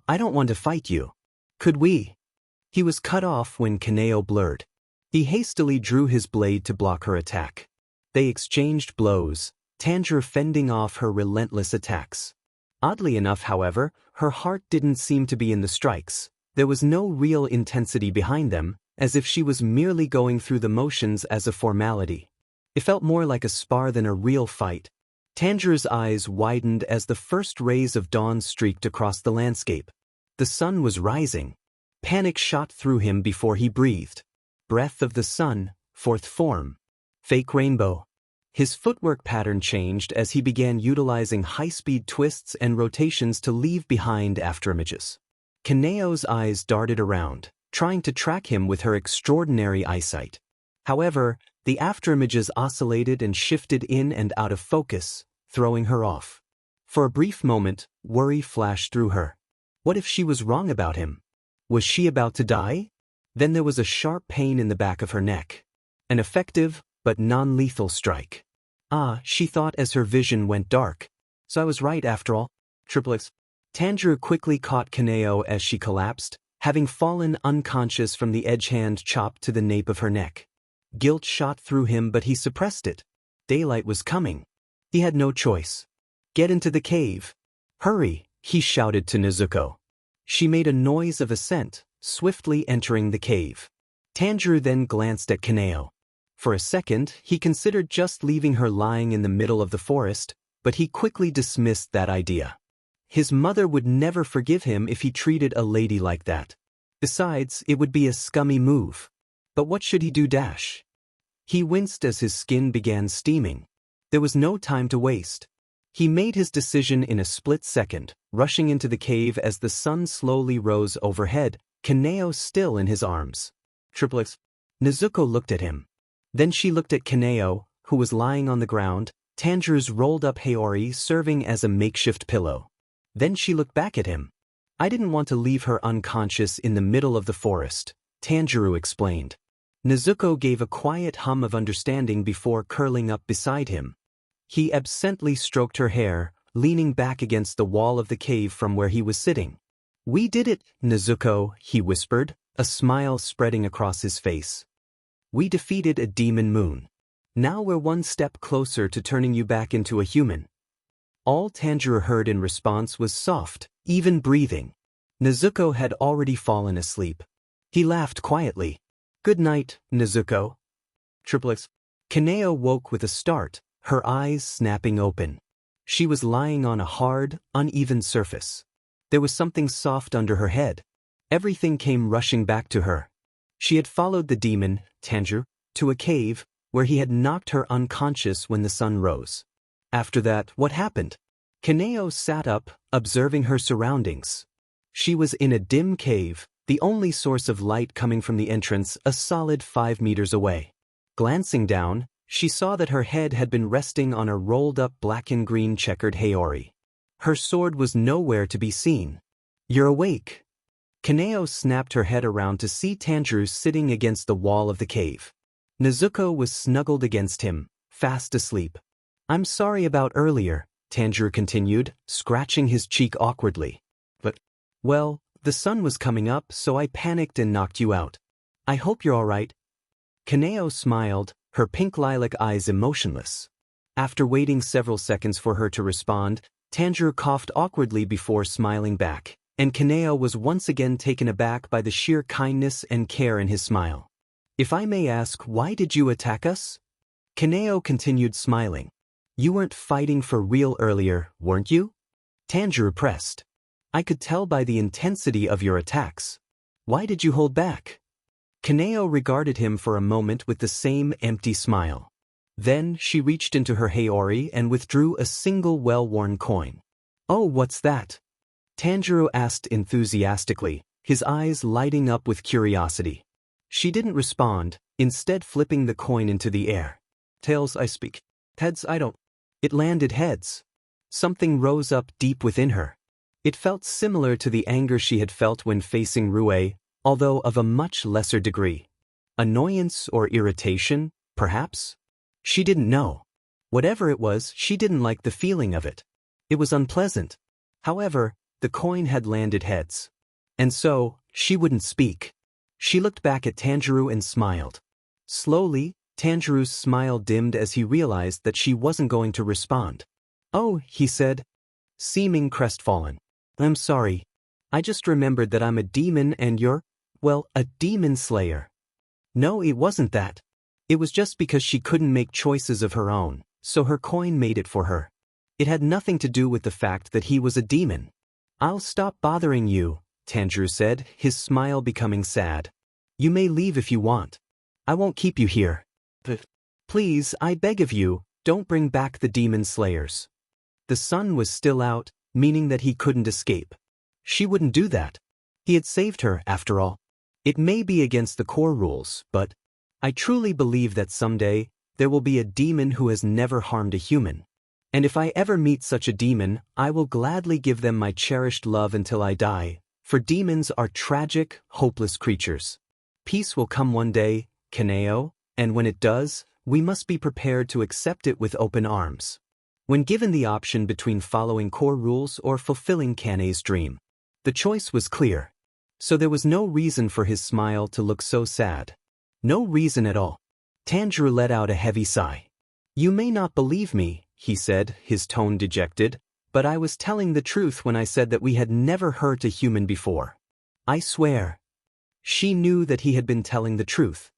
I don't want to fight you. Could we?" He was cut off when Kaneo blurred. He hastily drew his blade to block her attack. They exchanged blows, Tanjiro fending off her relentless attacks. Oddly enough, however, her heart didn't seem to be in the strikes. There was no real intensity behind them, as if she was merely going through the motions as a formality. It felt more like a spar than a real fight. Tanjiro's eyes widened as the first rays of dawn streaked across the landscape. The sun was rising. Panic shot through him before he breathed. Breath of the sun, fourth form. Fake rainbow. His footwork pattern changed as he began utilizing high-speed twists and rotations to leave behind afterimages. Kaneo's eyes darted around, trying to track him with her extraordinary eyesight. However, the afterimages oscillated and shifted in and out of focus, throwing her off. For a brief moment, worry flashed through her. What if she was wrong about him? Was she about to die? Then there was a sharp pain in the back of her neck. An effective, but non-lethal strike. Ah, she thought as her vision went dark. So I was right after all. Triplets. Tanjirou quickly caught Kaneo as she collapsed, having fallen unconscious from the edge-hand chop to the nape of her neck. Guilt shot through him, but he suppressed it. Daylight was coming. He had no choice. Get into the cave. Hurry, he shouted to Nezuko. She made a noise of assent, swiftly entering the cave. Tanjirou then glanced at Kaneo. For a second, he considered just leaving her lying in the middle of the forest, but he quickly dismissed that idea. His mother would never forgive him if he treated a lady like that. Besides, it would be a scummy move. But what should he do? He winced as his skin began steaming. There was no time to waste. He made his decision in a split second, rushing into the cave as the sun slowly rose overhead, Kaneo still in his arms. Triplets. Nezuko looked at him. Then she looked at Kaneo, who was lying on the ground, Tanjirou's rolled-up haori serving as a makeshift pillow. Then she looked back at him. I didn't want to leave her unconscious in the middle of the forest, Tanjirou explained. Nezuko gave a quiet hum of understanding before curling up beside him. He absently stroked her hair, leaning back against the wall of the cave from where he was sitting. We did it, Nezuko, he whispered, a smile spreading across his face. We defeated a demon moon. Now we're one step closer to turning you back into a human. All Tanjirou heard in response was soft, even breathing. Nezuko had already fallen asleep. He laughed quietly. Good night, Nezuko. Triplets. Kaneo woke with a start, her eyes snapping open. She was lying on a hard, uneven surface. There was something soft under her head. Everything came rushing back to her. She had followed the demon, Tanjirou, to a cave, where he had knocked her unconscious when the sun rose. After that, what happened? Kaneo sat up, observing her surroundings. She was in a dim cave, the only source of light coming from the entrance a solid 5 meters away. Glancing down, she saw that her head had been resting on a rolled-up black and green checkered haori. Her sword was nowhere to be seen. You're awake. Kaneo snapped her head around to see Tanjirou sitting against the wall of the cave. Nezuko was snuggled against him, fast asleep. I'm sorry about earlier, Tanjirou continued, scratching his cheek awkwardly. But, well, the sun was coming up, so I panicked and knocked you out. I hope you're all right. Kaneo smiled, her pink lilac eyes emotionless. After waiting several seconds for her to respond, Tanjirou coughed awkwardly before smiling back, and Kaneo was once again taken aback by the sheer kindness and care in his smile. If I may ask, why did you attack us? Kaneo continued smiling. You weren't fighting for real earlier, weren't you? Tanjirou pressed. I could tell by the intensity of your attacks. Why did you hold back? Kaneo regarded him for a moment with the same empty smile. Then she reached into her haori and withdrew a single well-worn coin. Oh, what's that? Tanjirou asked enthusiastically, his eyes lighting up with curiosity. She didn't respond, instead flipping the coin into the air. Tails I speak. Heads I don't. It landed heads. Something rose up deep within her. It felt similar to the anger she had felt when facing Rue, although of a much lesser degree. Annoyance or irritation, perhaps? She didn't know. Whatever it was, she didn't like the feeling of it. It was unpleasant. However, the coin had landed heads. And so, she wouldn't speak. She looked back at Tanjirou and smiled. Slowly, Tanjirou's smile dimmed as he realized that she wasn't going to respond. Oh, he said, seeming crestfallen. I'm sorry. I just remembered that I'm a demon and you're, well, a demon slayer. No, it wasn't that. It was just because she couldn't make choices of her own, so her coin made it for her. It had nothing to do with the fact that he was a demon. I'll stop bothering you, Tanjirou said, his smile becoming sad. You may leave if you want. I won't keep you here. Please, I beg of you, don't bring back the demon slayers. The sun was still out, meaning that he couldn't escape. She wouldn't do that. He had saved her, after all. It may be against the core rules, but I truly believe that someday there will be a demon who has never harmed a human. And if I ever meet such a demon, I will gladly give them my cherished love until I die, for demons are tragic, hopeless creatures. Peace will come one day, Kaneo, and when it does, we must be prepared to accept it with open arms. When given the option between following core rules or fulfilling Kane's dream, the choice was clear. So there was no reason for his smile to look so sad. No reason at all. Tanjirou let out a heavy sigh. You may not believe me, he said, his tone dejected, but I was telling the truth when I said that we had never hurt a human before. I swear. She knew that he had been telling the truth.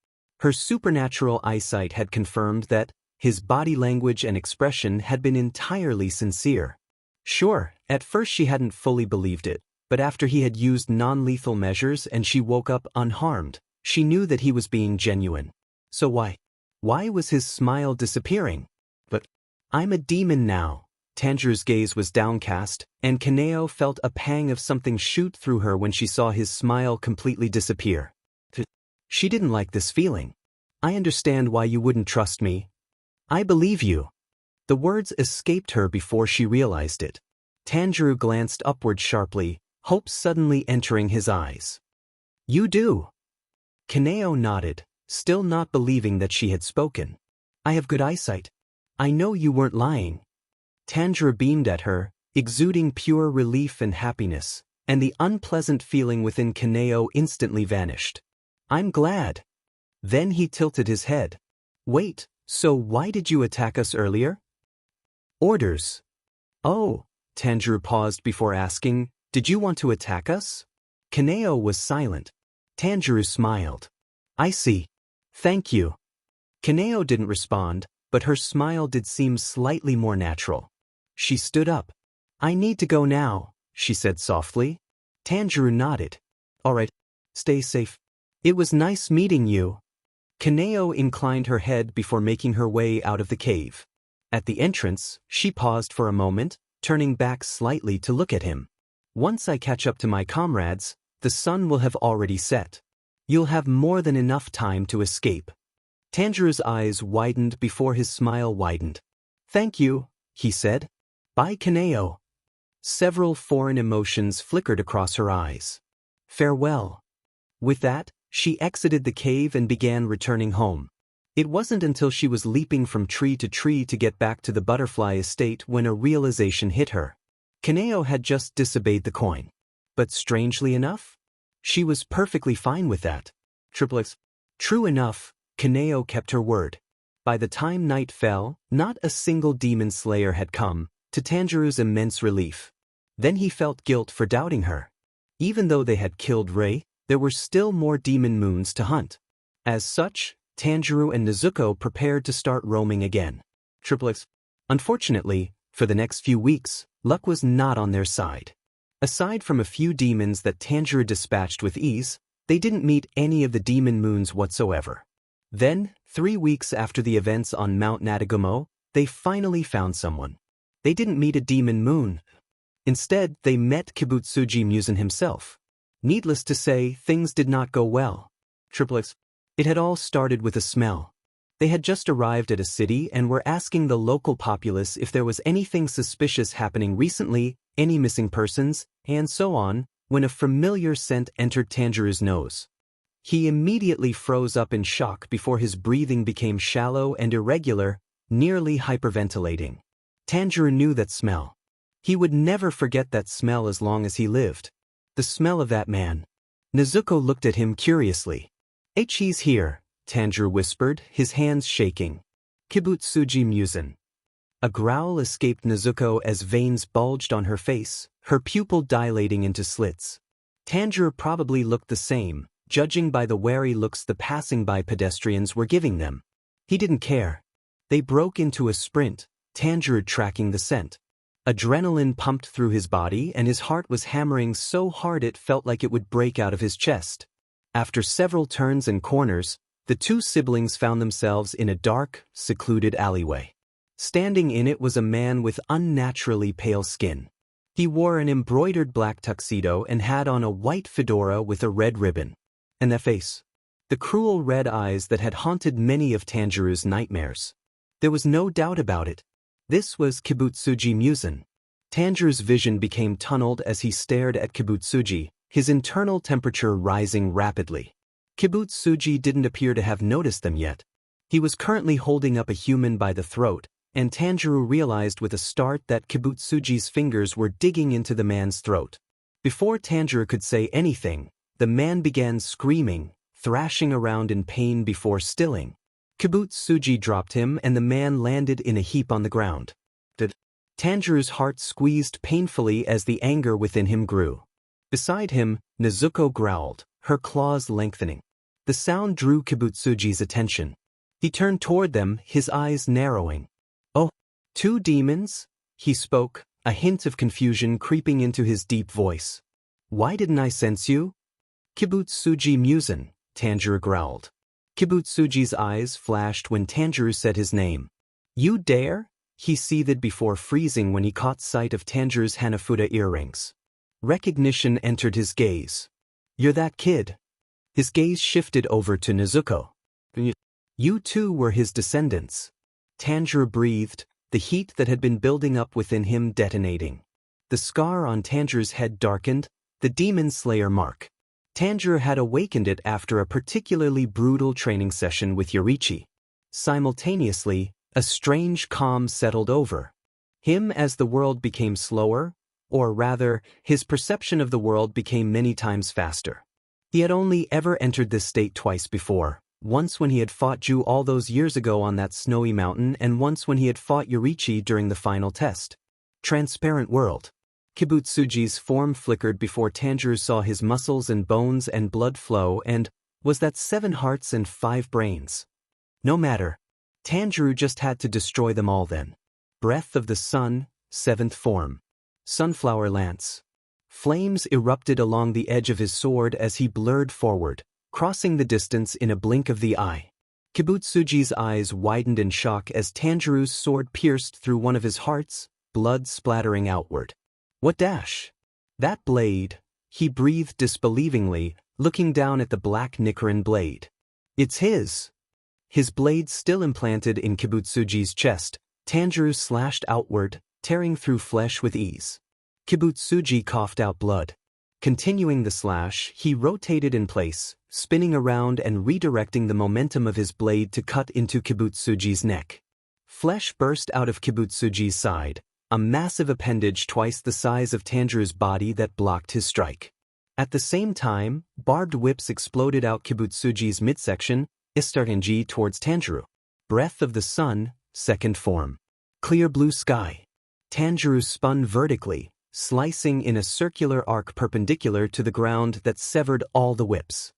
Her supernatural eyesight had confirmed that his body language and expression had been entirely sincere. Sure, at first she hadn't fully believed it, but after he had used non-lethal measures and she woke up unharmed, she knew that he was being genuine. So why? Why was his smile disappearing? But I'm a demon now. Tanjirou's gaze was downcast, and Kaneo felt a pang of something shoot through her when she saw his smile completely disappear. She didn't like this feeling. I understand why you wouldn't trust me. I believe you. The words escaped her before she realized it. Tanjirou glanced upward sharply, hope suddenly entering his eyes. You do. Kaneo nodded, still not believing that she had spoken. I have good eyesight. I know you weren't lying. Tanjirou beamed at her, exuding pure relief and happiness, and the unpleasant feeling within Kaneo instantly vanished. I'm glad. Then he tilted his head. Wait, so why did you attack us earlier? Orders. Oh, Tanjirou paused before asking, did you want to attack us? Kaneo was silent. Tanjirou smiled. I see. Thank you. Kaneo didn't respond, but her smile did seem slightly more natural. She stood up. I need to go now, she said softly. Tanjirou nodded. All right, stay safe. It was nice meeting you. Kaneo inclined her head before making her way out of the cave. At the entrance, she paused for a moment, turning back slightly to look at him. Once I catch up to my comrades, the sun will have already set. You'll have more than enough time to escape. Tanjirou's eyes widened before his smile widened. Thank you, he said. Bye, Kaneo. Several foreign emotions flickered across her eyes. Farewell. With that, she exited the cave and began returning home. It wasn't until she was leaping from tree to get back to the butterfly estate when a realization hit her. Kaneo had just disobeyed the coin. But strangely enough, she was perfectly fine with that. True enough, Kaneo kept her word. By the time night fell, not a single demon slayer had come, to Tanjirou's immense relief. Then he felt guilt for doubting her. Even though they had killed Rei, there were still more demon moons to hunt. As such, Tanjirou and Nezuko prepared to start roaming again. Unfortunately, for the next few weeks, luck was not on their side. Aside from a few demons that Tanjirou dispatched with ease, they didn't meet any of the demon moons whatsoever. Then, 3 weeks after the events on Mount Natagumo, they finally found someone. They didn't meet a demon moon. Instead, they met Kibutsuji Musen himself. Needless to say, things did not go well. It had all started with a smell. They had just arrived at a city and were asking the local populace if there was anything suspicious happening recently, any missing persons, and so on, when a familiar scent entered Tanjirou's nose. He immediately froze up in shock before his breathing became shallow and irregular, nearly hyperventilating. Tanjirou knew that smell. He would never forget that smell as long as he lived. The smell of that man. Nezuko looked at him curiously. He's here, Tanjirou whispered, his hands shaking. Kibutsuji Musen. A growl escaped Nezuko as veins bulged on her face, her pupil dilating into slits. Tanjirou probably looked the same, judging by the wary looks the passing-by pedestrians were giving them. He didn't care. They broke into a sprint, Tanjirou tracking the scent. Adrenaline pumped through his body and his heart was hammering so hard it felt like it would break out of his chest. After several turns and corners, the two siblings found themselves in a dark, secluded alleyway. Standing in it was a man with unnaturally pale skin. He wore an embroidered black tuxedo and had on a white fedora with a red ribbon. And that face. The cruel red eyes that had haunted many of Tanjirou's nightmares. There was no doubt about it. This was Kibutsuji Muzan. Tanjirou's vision became tunneled as he stared at Kibutsuji, his internal temperature rising rapidly. Kibutsuji didn't appear to have noticed them yet. He was currently holding up a human by the throat, and Tanjirou realized with a start that Kibutsuji's fingers were digging into the man's throat. Before Tanjirou could say anything, the man began screaming, thrashing around in pain before stilling. Kibutsuji dropped him and the man landed in a heap on the ground. Tanjirou's heart squeezed painfully as the anger within him grew. Beside him, Nezuko growled, her claws lengthening. The sound drew Kibutsuji's attention. He turned toward them, his eyes narrowing. "Oh, two demons?" he spoke, a hint of confusion creeping into his deep voice. "Why didn't I sense you?" "Kibutsuji Muzan," Tanjirou growled. Kibutsuji's eyes flashed when Tanjirou said his name. "You dare?" He seethed before freezing when he caught sight of Tanjirou's Hanafuda earrings. Recognition entered his gaze. "You're that kid." His gaze shifted over to Nezuko. "You too were his descendants." Tanjirou breathed, the heat that had been building up within him detonating. The scar on Tanjirou's head darkened, the demon slayer mark. Tanjirou had awakened it after a particularly brutal training session with Yorichi. Simultaneously, a strange calm settled over him as the world became slower, or rather, his perception of the world became many times faster. He had only ever entered this state twice before, once when he had fought Ju all those years ago on that snowy mountain and once when he had fought Yorichi during the final test. Transparent world. Kibutsuji's form flickered before Tanjirou saw his muscles and bones and blood flow and, was that 7 hearts and 5 brains? No matter. Tanjirou just had to destroy them all then. Breath of the sun, 7th form. Sunflower lance. Flames erupted along the edge of his sword as he blurred forward, crossing the distance in a blink of the eye. Kibutsuji's eyes widened in shock as Tanjirou's sword pierced through one of his hearts, blood splattering outward. "What dash? That blade," he breathed disbelievingly, looking down at the black Nichiren blade. "It's his." His blade still implanted in Kibutsuji's chest, Tanjirou slashed outward, tearing through flesh with ease. Kibutsuji coughed out blood. Continuing the slash, he rotated in place, spinning around and redirecting the momentum of his blade to cut into Kibutsuji's neck. Flesh burst out of Kibutsuji's side, a massive appendage twice the size of Tanjirou's body that blocked his strike. At the same time, barbed whips exploded out Kibutsuji's midsection, Istargenji towards Tanjirou. Breath of the sun, 2nd form. Clear blue sky. Tanjirou spun vertically, slicing in a circular arc perpendicular to the ground that severed all the whips.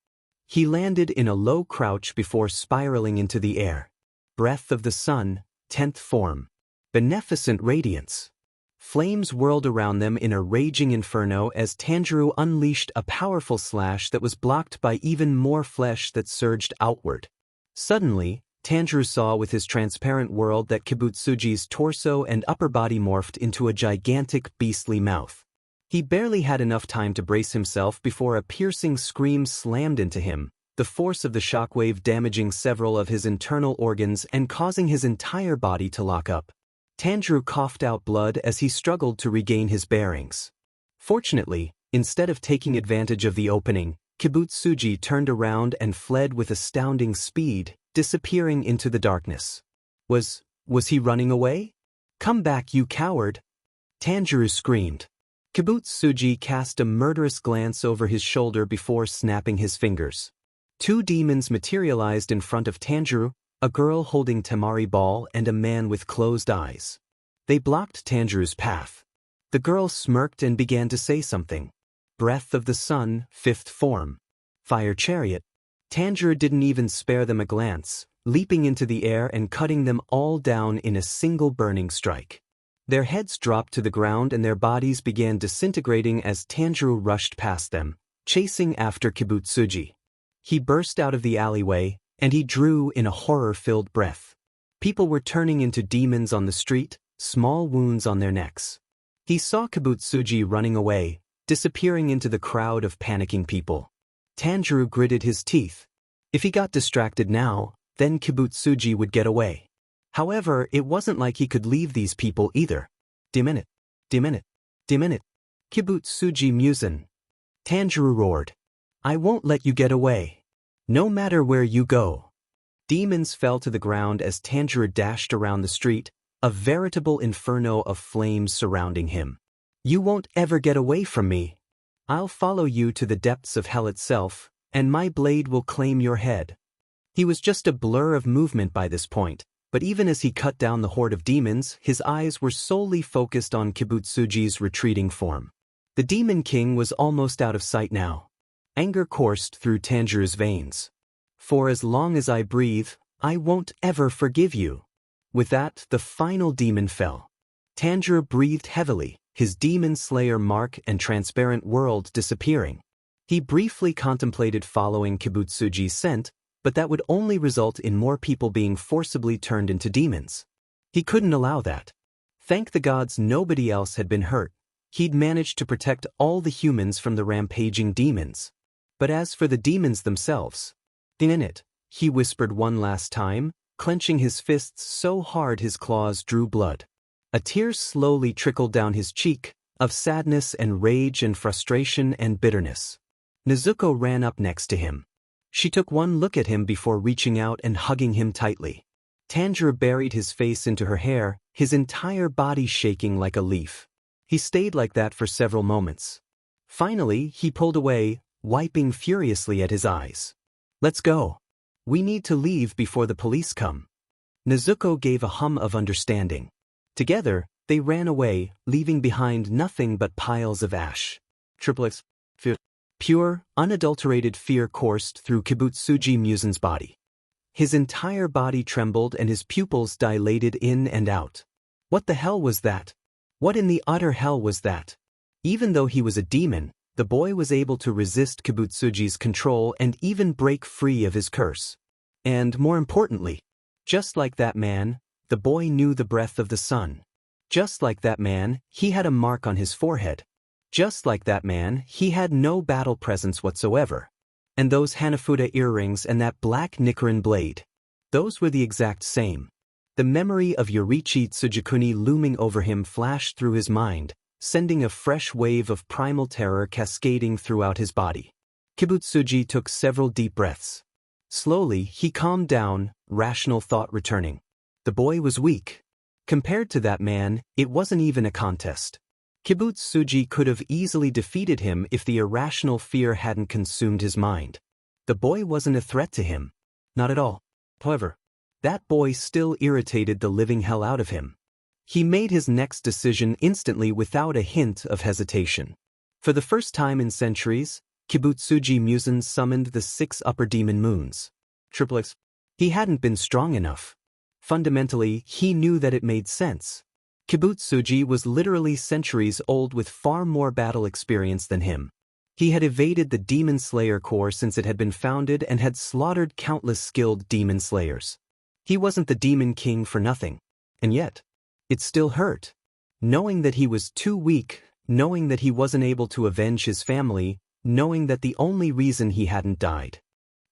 He landed in a low crouch before spiraling into the air. Breath of the sun, 10th form. Beneficent radiance. Flames whirled around them in a raging inferno as Tanjirou unleashed a powerful slash that was blocked by even more flesh that surged outward. Suddenly, Tanjirou saw with his transparent world that Kibutsuji's torso and upper body morphed into a gigantic beastly mouth. He barely had enough time to brace himself before a piercing scream slammed into him, the force of the shockwave damaging several of his internal organs and causing his entire body to lock up. Tanjirou coughed out blood as he struggled to regain his bearings. Fortunately, instead of taking advantage of the opening, Kibutsuji turned around and fled with astounding speed, disappearing into the darkness. Was he running away? "Come back, you coward!" Tanjirou screamed. Kibutsuji cast a murderous glance over his shoulder before snapping his fingers. 2 demons materialized in front of Tanjirou, a girl holding Temari ball and a man with closed eyes. They blocked Tanjirou's path. The girl smirked and began to say something. Breath of the sun, 5th form. Fire chariot. Tanjirou didn't even spare them a glance, leaping into the air and cutting them all down in a single burning strike. Their heads dropped to the ground and their bodies began disintegrating as Tanjirou rushed past them, chasing after Kibutsuji. He burst out of the alleyway, and he drew in a horror-filled breath. People were turning into demons on the street, small wounds on their necks. He saw Kibutsuji running away, disappearing into the crowd of panicking people. Tanjirou gritted his teeth. If he got distracted now, then Kibutsuji would get away. However, it wasn't like he could leave these people either. Diminute, diminute, diminute. Kibutsuji Musen. Tanjirou roared. I won't let you get away. No matter where you go. Demons fell to the ground as Tanjirou dashed around the street, a veritable inferno of flames surrounding him. You won't ever get away from me. I'll follow you to the depths of hell itself, and my blade will claim your head. He was just a blur of movement by this point, but even as he cut down the horde of demons, his eyes were solely focused on Kibutsuji's retreating form. The Demon King was almost out of sight now. Anger coursed through Tanjirou's veins. For as long as I breathe, I won't ever forgive you. With that, the final demon fell. Tanjirou breathed heavily, his demon slayer mark and transparent world disappearing. He briefly contemplated following Kibutsuji's scent, but that would only result in more people being forcibly turned into demons. He couldn't allow that. Thank the gods nobody else had been hurt. He'd managed to protect all the humans from the rampaging demons. But as for the demons themselves, in it, he whispered one last time, clenching his fists so hard his claws drew blood. A tear slowly trickled down his cheek, of sadness and rage and frustration and bitterness. Nezuko ran up next to him. She took one look at him before reaching out and hugging him tightly. Tanjiro buried his face into her hair, his entire body shaking like a leaf. He stayed like that for several moments. Finally, he pulled away, wiping furiously at his eyes. Let's go. We need to leave before the police come. Nezuko gave a hum of understanding. Together, they ran away, leaving behind nothing but piles of ash. Triplets. Fear. Pure, unadulterated fear coursed through Kibutsuji Musen's body. His entire body trembled and his pupils dilated in and out. What the hell was that? What in the utter hell was that? Even though he was a demon, the boy was able to resist Kibutsuji's control and even break free of his curse. And more importantly, just like that man, the boy knew the breath of the sun. Just like that man, he had a mark on his forehead. Just like that man, he had no battle presence whatsoever. And those Hanafuda earrings and that black Nichiren blade, those were the exact same. The memory of Yorichi Tsujikuni looming over him flashed through his mind, sending a fresh wave of primal terror cascading throughout his body. Kibutsuji took several deep breaths. Slowly, he calmed down, rational thought returning. The boy was weak. Compared to that man, it wasn't even a contest. Kibutsuji could have easily defeated him if the irrational fear hadn't consumed his mind. The boy wasn't a threat to him. Not at all. However, that boy still irritated the living hell out of him. He made his next decision instantly without a hint of hesitation. For the first time in centuries, Kibutsuji Musen summoned the 6 upper demon moons. Triplets. He hadn't been strong enough. Fundamentally, he knew that it made sense. Kibutsuji was literally centuries old with far more battle experience than him. He had evaded the Demon Slayer Corps since it had been founded and had slaughtered countless skilled demon slayers. He wasn't the Demon King for nothing. And yet, it still hurt. Knowing that he was too weak, knowing that he wasn't able to avenge his family, knowing that the only reason he hadn't died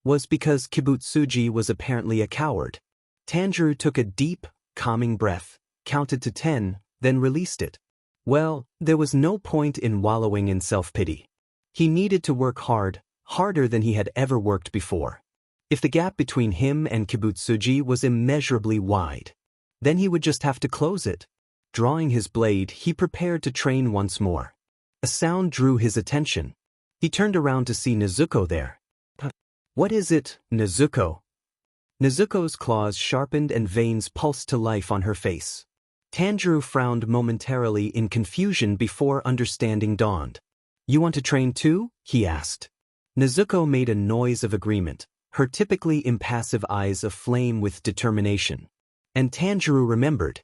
was because Kibutsuji was apparently a coward. Tanjirou took a deep, calming breath, counted to 10, then released it. Well, there was no point in wallowing in self-pity. He needed to work hard, harder than he had ever worked before. If the gap between him and Kibutsuji was immeasurably wide, then he would just have to close it. Drawing his blade, he prepared to train once more. A sound drew his attention. He turned around to see Nezuko there. What is it, Nezuko? Nezuko's claws sharpened and veins pulsed to life on her face. Tanjirou frowned momentarily in confusion before understanding dawned. You want to train too? He asked. Nezuko made a noise of agreement, her typically impassive eyes aflame with determination. And Tanjirou remembered.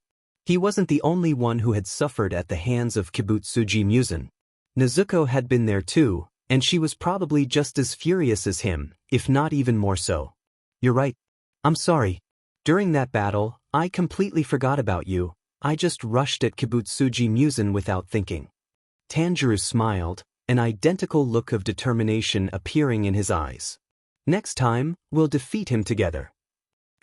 He wasn't the only one who had suffered at the hands of Kibutsuji Musen. Nezuko had been there too, and she was probably just as furious as him, if not even more so. You're right. I'm sorry. During that battle, I completely forgot about you. I just rushed at Kibutsuji Musen without thinking. Tanjirou smiled, an identical look of determination appearing in his eyes. Next time, we'll defeat him together.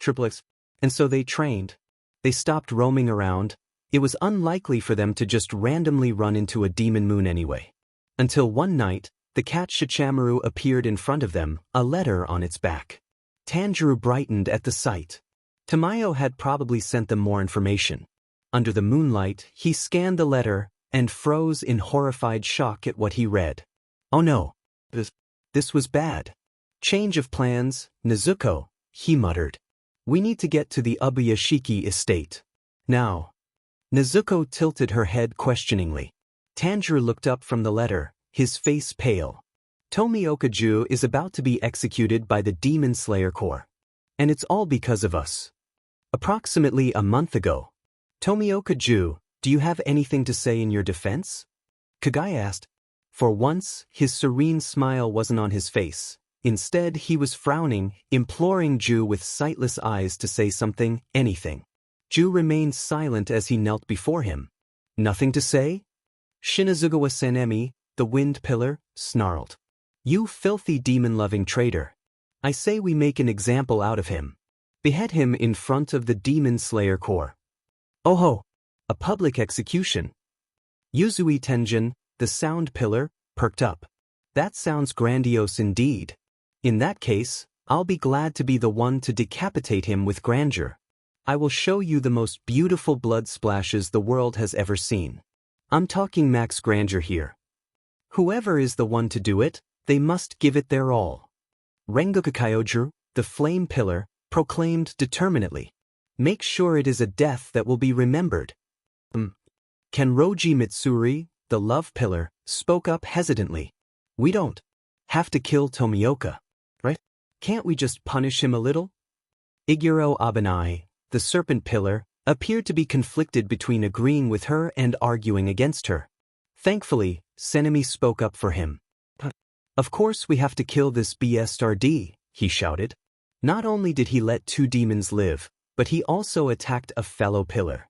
X. And so they trained. They stopped roaming around. It was unlikely for them to just randomly run into a demon moon anyway. Until one night, the cat Shichamaru appeared in front of them, a letter on its back. Tanjirou brightened at the sight. Tamayo had probably sent them more information. Under the moonlight, he scanned the letter and froze in horrified shock at what he read. Oh no. This was bad. Change of plans, Nezuko, he muttered. We need to get to the Ubuyashiki estate. Now. Nezuko tilted her head questioningly. Tanjiro looked up from the letter, his face pale. Tomioka-ju is about to be executed by the Demon Slayer Corps. And it's all because of us. Approximately a month ago. Tomioka-ju, do you have anything to say in your defense? Kagai asked. For once, his serene smile wasn't on his face. Instead, he was frowning, imploring Ju with sightless eyes to say something, anything. Ju remained silent as he knelt before him. Nothing to say? Shinazugawa Sanemi, the wind pillar, snarled. You filthy demon-loving traitor. I say we make an example out of him. Behead him in front of the Demon Slayer Corps. Oh ho! A public execution. Yuzui Tenjin, the sound pillar, perked up. That sounds grandiose indeed. In that case, I'll be glad to be the one to decapitate him with grandeur. I will show you the most beautiful blood splashes the world has ever seen. I'm talking max grandeur here. Whoever is the one to do it, they must give it their all. Rengoku Kyojuru, the flame pillar, proclaimed determinedly. Make sure it is a death that will be remembered. Kenroji Mitsuri, the love pillar, spoke up hesitantly. We don't have to kill Tomioka, right? Can't we just punish him a little? Iguro Abanai, the serpent pillar, appeared to be conflicted between agreeing with her and arguing against her. Thankfully, Senemi spoke up for him. Of course we have to kill this BSRD, he shouted. Not only did he let two demons live, but he also attacked a fellow pillar.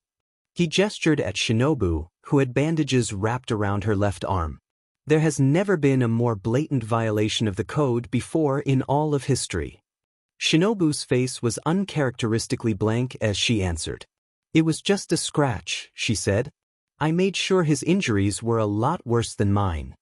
He gestured at Shinobu, who had bandages wrapped around her left arm. There has never been a more blatant violation of the code before in all of history. Shinobu's face was uncharacteristically blank as she answered. It was just a scratch, she said. I made sure his injuries were a lot worse than mine.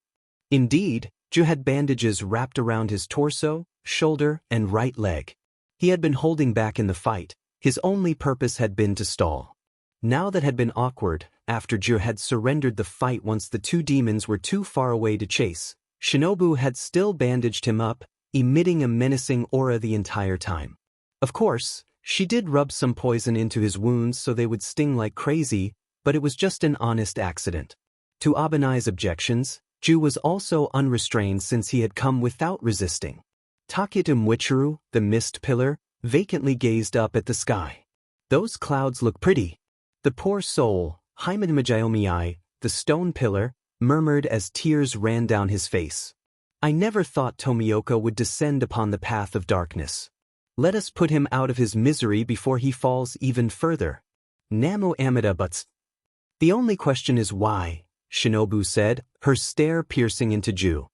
Indeed, Ju had bandages wrapped around his torso, shoulder, and right leg. He had been holding back in the fight. His only purpose had been to stall. Now that had been awkward, after Ju had surrendered the fight once the two demons were too far away to chase, Shinobu had still bandaged him up, emitting a menacing aura the entire time. Of course, she did rub some poison into his wounds so they would sting like crazy, but it was just an honest accident. To Abanai's objections, Ju was also unrestrained since he had come without resisting. Takeda Mwichuru, the mist pillar, vacantly gazed up at the sky. Those clouds look pretty. The poor soul, Haimanmajiomii, the stone pillar, murmured as tears ran down his face. I never thought Tomioka would descend upon the path of darkness. Let us put him out of his misery before he falls even further. Namu Amida Butts. The only question is why, Shinobu said, her stare piercing into Ju.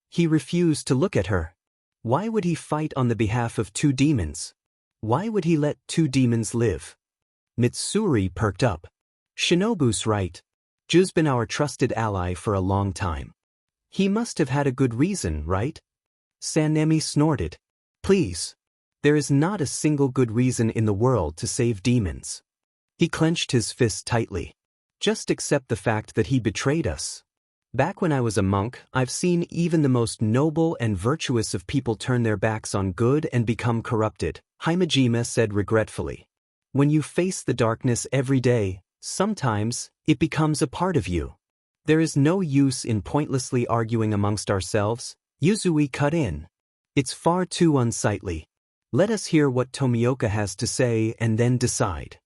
He refused to look at her. Why would he fight on the behalf of two demons? Why would he let two demons live? Mitsuri perked up. Shinobu's right. Ju's been our trusted ally for a long time. He must have had a good reason, right? Sanemi snorted. Please. There is not a single good reason in the world to save demons. He clenched his fist tightly. Just accept the fact that he betrayed us. Back when I was a monk, I've seen even the most noble and virtuous of people turn their backs on good and become corrupted, Himejima said regretfully. When you face the darkness every day, sometimes it becomes a part of you. There is no use in pointlessly arguing amongst ourselves, Yuzui cut in. It's far too unsightly. Let us hear what Tomioka has to say and then decide.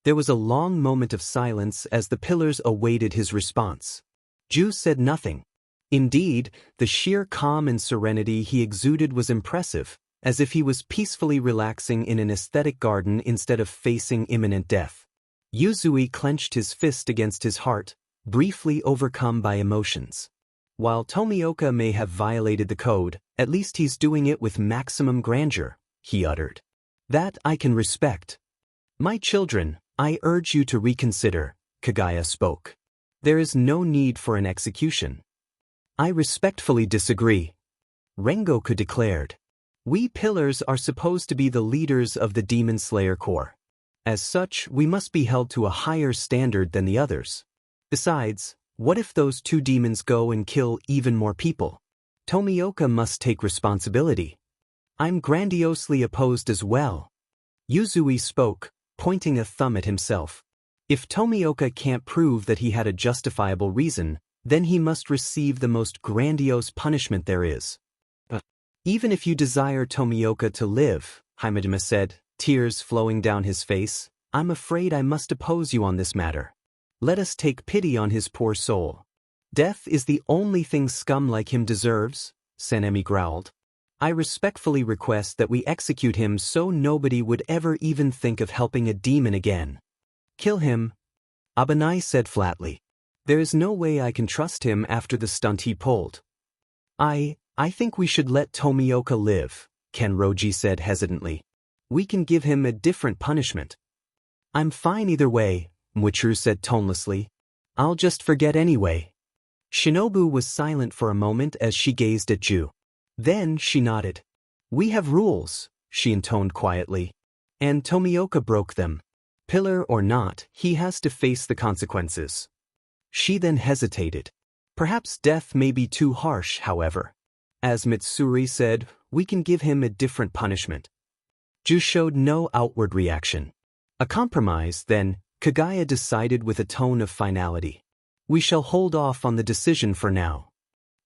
There was a long moment of silence as the pillars awaited his response. Ju said nothing. Indeed, the sheer calm and serenity he exuded was impressive, as if he was peacefully relaxing in an aesthetic garden instead of facing imminent death. Yuzui clenched his fist against his heart, briefly overcome by emotions. While Tomioka may have violated the code, at least he's doing it with maximum grandeur, he uttered. That I can respect. My children, I urge you to reconsider, Kagaya spoke. There is no need for an execution. I respectfully disagree. Rengoku declared. We pillars are supposed to be the leaders of the Demon Slayer Corps. As such, we must be held to a higher standard than the others. Besides, what if those two demons go and kill even more people? Tomioka must take responsibility. I'm grandiosely opposed as well. Yuzui spoke, pointing a thumb at himself. If Tomioka can't prove that he had a justifiable reason, then he must receive the most grandiose punishment there is. Even if you desire Tomioka to live, Himejima said, tears flowing down his face, I'm afraid I must oppose you on this matter. Let us take pity on his poor soul. Death is the only thing scum like him deserves, Sanemi growled. I respectfully request that we execute him so nobody would ever even think of helping a demon again. Kill him, Abanai said flatly. There is no way I can trust him after the stunt he pulled. I think we should let Tomioka live, Kenroji said hesitantly. We can give him a different punishment. I'm fine either way, Muichiro said tonelessly. I'll just forget anyway. Shinobu was silent for a moment as she gazed at Ju. Then she nodded. We have rules, she intoned quietly. And Tomioka broke them. Pillar or not, he has to face the consequences. She then hesitated. Perhaps death may be too harsh, however. As Mitsuri said, we can give him a different punishment. Ju showed no outward reaction. A compromise, then, Kagaya decided with a tone of finality. We shall hold off on the decision for now.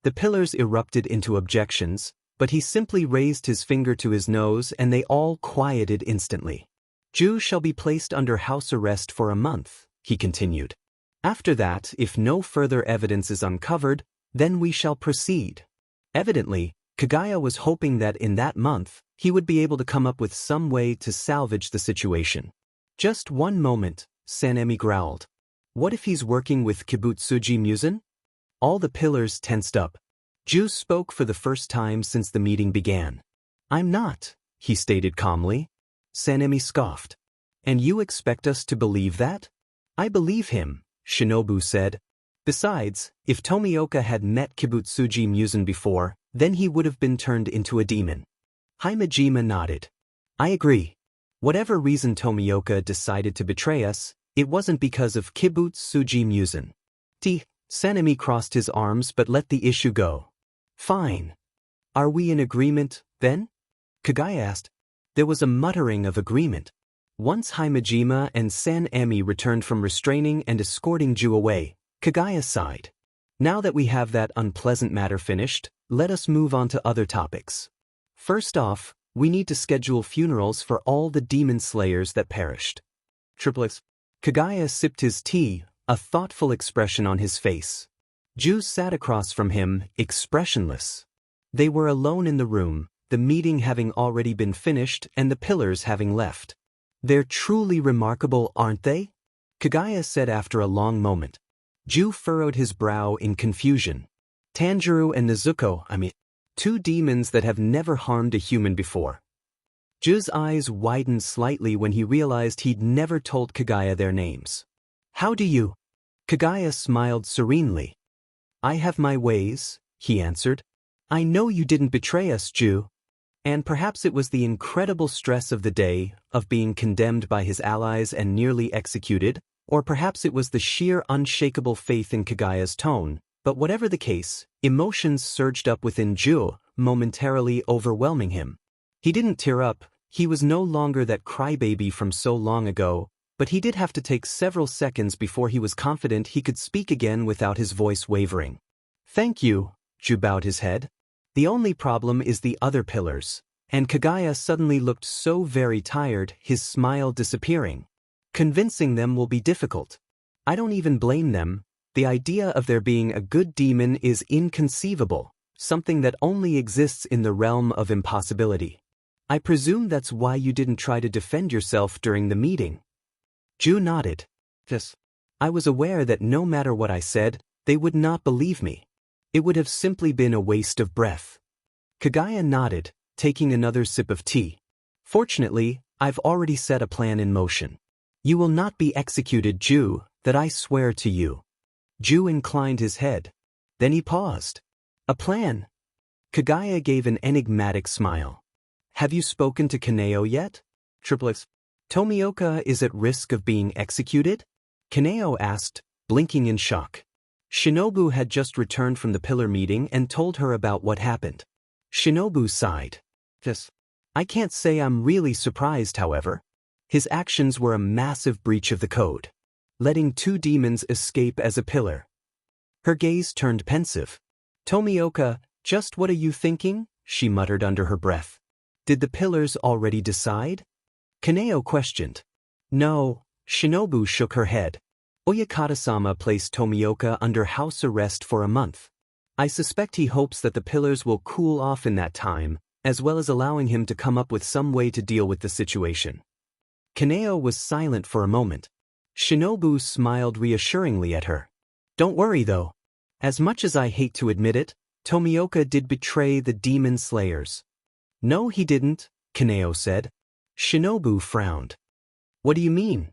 The pillars erupted into objections, but he simply raised his finger to his nose and they all quieted instantly. Ju shall be placed under house arrest for a month, he continued. After that, if no further evidence is uncovered, then we shall proceed. Evidently, Kagaya was hoping that in that month, he would be able to come up with some way to salvage the situation. Just one moment, Sanemi growled. What if he's working with Kibutsuji Musen? All the pillars tensed up. Ju spoke for the first time since the meeting began. I'm not, he stated calmly. Sanemi scoffed. And you expect us to believe that? I believe him, Shinobu said. Besides, if Tomioka had met Kibutsuji Musen before, then he would have been turned into a demon. Himejima nodded. I agree. Whatever reason Tomioka decided to betray us, it wasn't because of Kibutsuji Musen. Sanemi crossed his arms but let the issue go. Fine. Are we in agreement, then? Kagaya asked. There was a muttering of agreement. Once Himejima and Sanemi returned from restraining and escorting Ju away, Kagaya sighed. Now that we have that unpleasant matter finished, let us move on to other topics. First off, we need to schedule funerals for all the demon slayers that perished. Triplets. Kagaya sipped his tea, a thoughtful expression on his face. Ju sat across from him, expressionless. They were alone in the room, the meeting having already been finished and the pillars having left. They're truly remarkable, aren't they? Kagaya said after a long moment. Ju furrowed his brow in confusion. Tanjirou and Nezuko, two demons that have never harmed a human before. Ju's eyes widened slightly when he realized he'd never told Kagaya their names. How do you? Kagaya smiled serenely. I have my ways, he answered. I know you didn't betray us, Ju. And perhaps it was the incredible stress of the day, of being condemned by his allies and nearly executed, or perhaps it was the sheer unshakable faith in Kagaya's tone, but whatever the case, emotions surged up within Ju, momentarily overwhelming him. He didn't tear up, he was no longer that crybaby from so long ago, but he did have to take several seconds before he was confident he could speak again without his voice wavering. Thank you, Ju bowed his head. The only problem is the other pillars, and Kagaya suddenly looked so very tired, his smile disappearing. Convincing them will be difficult. I don't even blame them. The idea of there being a good demon is inconceivable, something that only exists in the realm of impossibility. I presume that's why you didn't try to defend yourself during the meeting. Ju nodded. Yes. I was aware that no matter what I said, they would not believe me. It would have simply been a waste of breath. Kagaya nodded, taking another sip of tea. Fortunately, I've already set a plan in motion. You will not be executed, Ju, that I swear to you. Ju inclined his head. Then he paused. A plan? Kagaya gave an enigmatic smile. Have you spoken to Kaneo yet? Triplets. Tomioka is at risk of being executed? Kaneo asked, blinking in shock. Shinobu had just returned from the pillar meeting and told her about what happened. Shinobu sighed. Yes. I can't say I'm really surprised, however. His actions were a massive breach of the code. Letting two demons escape as a pillar. Her gaze turned pensive. Tomioka, just what are you thinking? She muttered under her breath. Did the pillars already decide? Kaneo questioned. No, Shinobu shook her head. Oyakata-sama placed Tomioka under house arrest for a month. I suspect he hopes that the pillars will cool off in that time, as well as allowing him to come up with some way to deal with the situation. Kaneo was silent for a moment. Shinobu smiled reassuringly at her. Don't worry though. As much as I hate to admit it, Tomioka did betray the demon slayers. No, he didn't, Kaneo said. Shinobu frowned. What do you mean?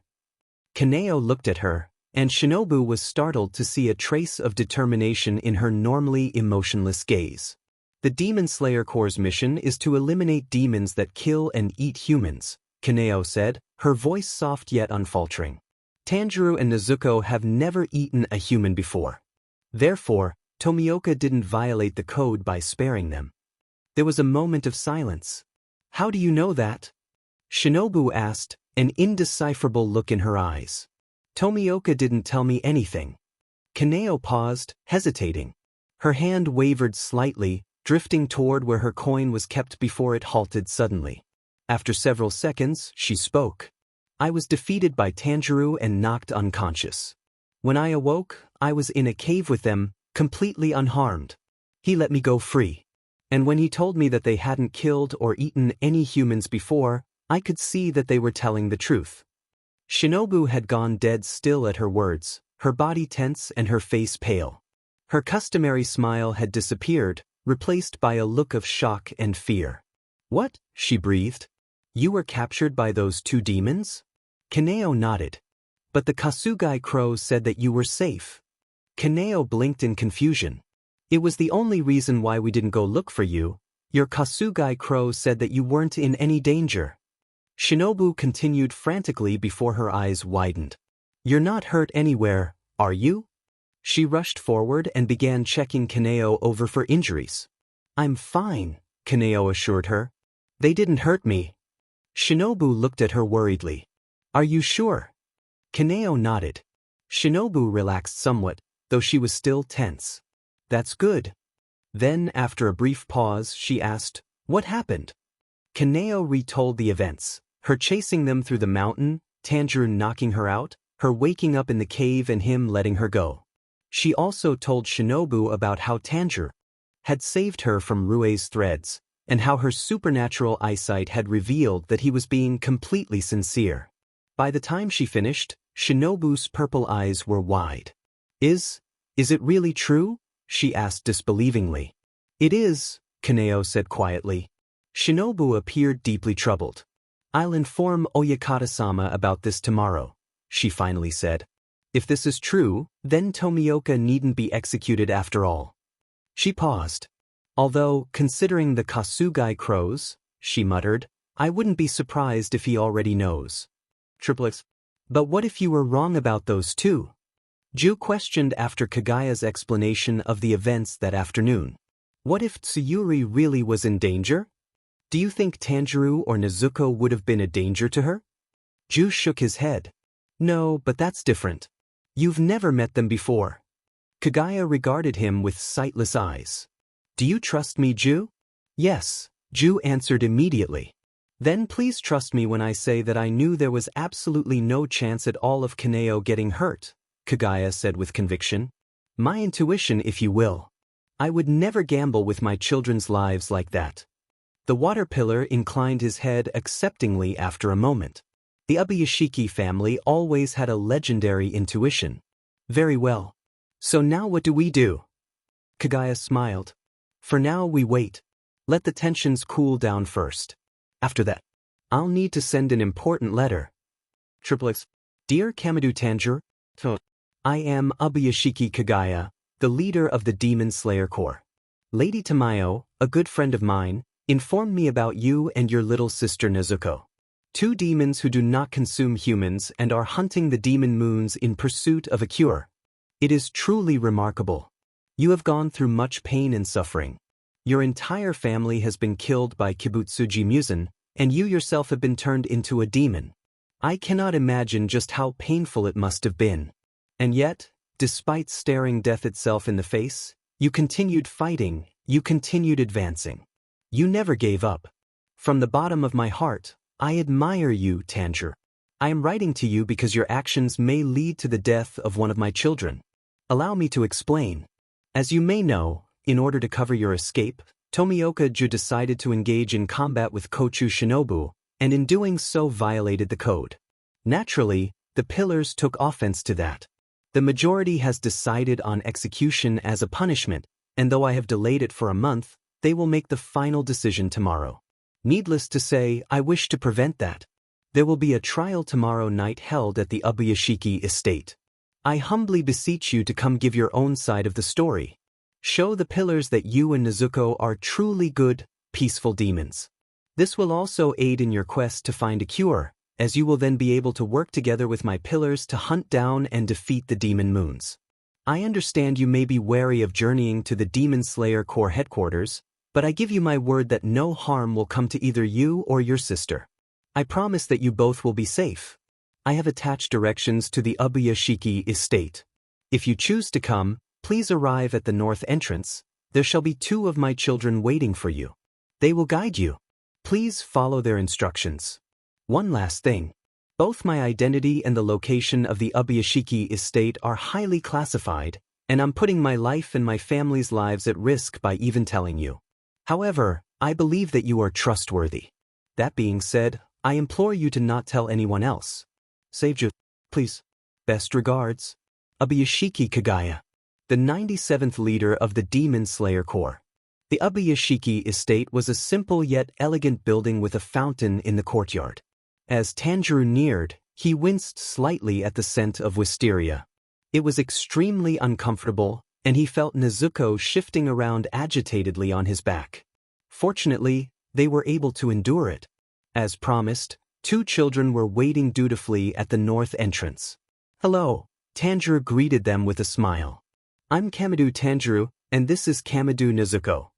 Kaneo looked at her, and Shinobu was startled to see a trace of determination in her normally emotionless gaze. The Demon Slayer Corps' mission is to eliminate demons that kill and eat humans, Kaneo said, her voice soft yet unfaltering. Tanjirou and Nezuko have never eaten a human before. Therefore, Tomioka didn't violate the code by sparing them. There was a moment of silence. How do you know that? Shinobu asked, an indecipherable look in her eyes. Tomioka didn't tell me anything. Kaneo paused, hesitating. Her hand wavered slightly, drifting toward where her coin was kept before it halted suddenly. After several seconds, she spoke. I was defeated by Tanjirou and knocked unconscious. When I awoke, I was in a cave with them, completely unharmed. He let me go free. And when he told me that they hadn't killed or eaten any humans before, I could see that they were telling the truth. Shinobu had gone dead still at her words, her body tense and her face pale. Her customary smile had disappeared, replaced by a look of shock and fear. What? She breathed. You were captured by those two demons? Kaneo nodded. But the Kasugai crow said that you were safe. Kaneo blinked in confusion. It was the only reason why we didn't go look for you. Your Kasugai crow said that you weren't in any danger. Shinobu continued frantically before her eyes widened. You're not hurt anywhere, are you? She rushed forward and began checking Kaneo over for injuries. I'm fine, Kaneo assured her. They didn't hurt me. Shinobu looked at her worriedly. Are you sure? Kaneo nodded. Shinobu relaxed somewhat, though she was still tense. That's good. Then, after a brief pause, she asked, what happened? Kaneo retold the events, her chasing them through the mountain, Tanjirou knocking her out, her waking up in the cave and him letting her go. She also told Shinobu about how Tanjirou had saved her from Rue's threads, and how her supernatural eyesight had revealed that he was being completely sincere. By the time she finished, Shinobu's purple eyes were wide. Is it really true? She asked disbelievingly. It is, Kaneo said quietly. Shinobu appeared deeply troubled. I'll inform Oyakata-sama about this tomorrow, she finally said. If this is true, then Tomioka needn't be executed after all. She paused. Although, considering the Kasugai crows, she muttered, I wouldn't be surprised if he already knows. Triplets. But what if you were wrong about those two? Ju questioned after Kagaya's explanation of the events that afternoon. What if Tsuyuri really was in danger? Do you think Tanjirou or Nezuko would have been a danger to her? Ju shook his head. No, but that's different. You've never met them before. Kagaya regarded him with sightless eyes. Do you trust me, Ju? Yes, Ju answered immediately. Then please trust me when I say that I knew there was absolutely no chance at all of Kaneo getting hurt, Kagaya said with conviction. My intuition, if you will. I would never gamble with my children's lives like that. The water pillar inclined his head acceptingly after a moment. The Ubuyashiki family always had a legendary intuition. Very well. So now what do we do? Kagaya smiled. For now we wait. Let the tensions cool down first. After that, I'll need to send an important letter. X. Dear Kamado Tanjirou, I am Ubuyashiki Kagaya, the leader of the Demon Slayer Corps. Lady Tamayo, a good friend of mine, informed me about you and your little sister Nezuko. Two demons who do not consume humans and are hunting the demon moons in pursuit of a cure. It is truly remarkable. You have gone through much pain and suffering. Your entire family has been killed by Kibutsuji Musen, and you yourself have been turned into a demon. I cannot imagine just how painful it must have been. And yet, despite staring death itself in the face, you continued fighting, you continued advancing. You never gave up. From the bottom of my heart, I admire you, Tanjirou. I am writing to you because your actions may lead to the death of one of my children. Allow me to explain. As you may know, in order to cover your escape, Tomioka-ju decided to engage in combat with Kochu Shinobu, and in doing so violated the code. Naturally, the pillars took offense to that. The majority has decided on execution as a punishment, and though I have delayed it for a month, they will make the final decision tomorrow. Needless to say, I wish to prevent that. There will be a trial tomorrow night held at the Ubuyashiki estate. I humbly beseech you to come give your own side of the story. Show the pillars that you and Nezuko are truly good, peaceful demons. This will also aid in your quest to find a cure, as you will then be able to work together with my pillars to hunt down and defeat the demon moons. I understand you may be wary of journeying to the Demon Slayer Corps headquarters, but I give you my word that no harm will come to either you or your sister. I promise that you both will be safe. I have attached directions to the Ubuyashiki estate. If you choose to come, please arrive at the north entrance. There shall be 2 of my children waiting for you. They will guide you. Please follow their instructions. One last thing. Both my identity and the location of the Ubuyashiki estate are highly classified, and I'm putting my life and my family's lives at risk by even telling you. However, I believe that you are trustworthy. That being said, I implore you to not tell anyone else. Save you, please. Best regards. Ubuyashiki Kagaya, the 97th leader of the Demon Slayer Corps. The Ubuyashiki estate was a simple yet elegant building with a fountain in the courtyard. As Tanjirou neared, he winced slightly at the scent of wisteria. It was extremely uncomfortable, and he felt Nezuko shifting around agitatedly on his back. Fortunately, they were able to endure it. As promised, 2 children were waiting dutifully at the north entrance. Hello, Tanjirou greeted them with a smile. I'm Kamado Tanjirou, and this is Kamado Nezuko.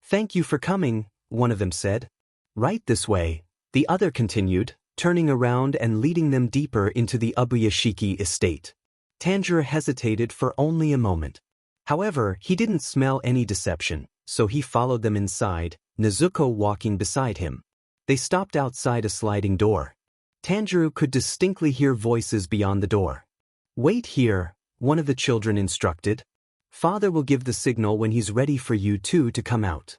Thank you for coming, one of them said. Right this way, the other continued, turning around and leading them deeper into the Ubuyashiki estate. Tanjirou hesitated for only a moment. However, he didn't smell any deception, so he followed them inside, Nezuko walking beside him. They stopped outside a sliding door. Tanjirou could distinctly hear voices beyond the door. Wait here, one of the children instructed. Father will give the signal when he's ready for you 2 to come out.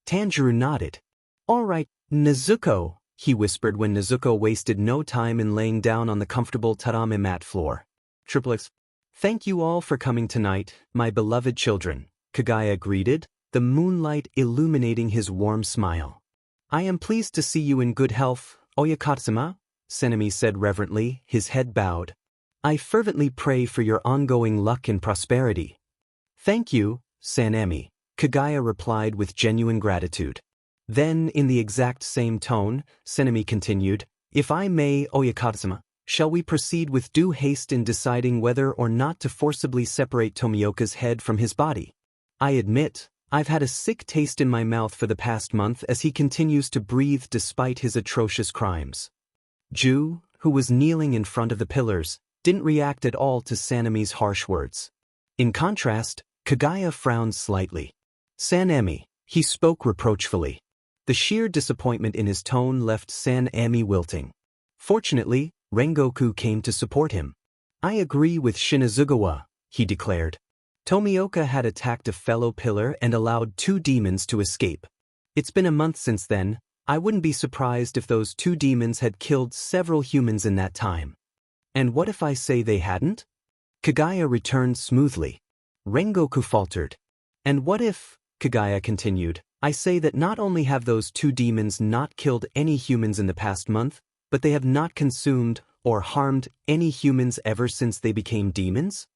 Tanjirou nodded. All right, Nezuko, he whispered when Nezuko wasted no time in laying down on the comfortable tatami mat floor. X. Thank you all for coming tonight, my beloved children, Kagaya greeted, the moonlight illuminating his warm smile. I am pleased to see you in good health, Oyakatsu-sama, Senemi said reverently, his head bowed. I fervently pray for your ongoing luck and prosperity. Thank you, Sanemi, Kagaya replied with genuine gratitude. Then, in the exact same tone, Senemi continued, If I may, Oyakatsu-sama, shall we proceed with due haste in deciding whether or not to forcibly separate Tomioka's head from his body? I admit, I've had a sick taste in my mouth for the past month as he continues to breathe despite his atrocious crimes. Ju, who was kneeling in front of the pillars, didn't react at all to Sanemi's harsh words. In contrast, Kagaya frowned slightly. Sanemi, he spoke reproachfully. The sheer disappointment in his tone left Sanemi wilting. Fortunately, Rengoku came to support him. I agree with Shinazugawa, he declared. Tomioka had attacked a fellow pillar and allowed 2 demons to escape. It's been a month since then. I wouldn't be surprised if those 2 demons had killed several humans in that time. And what if I say they hadn't? Kagaya returned smoothly. Rengoku faltered. And what if, Kagaya continued, I say that not only have those 2 demons not killed any humans in the past month, but they have not consumed or harmed any humans ever since they became demons?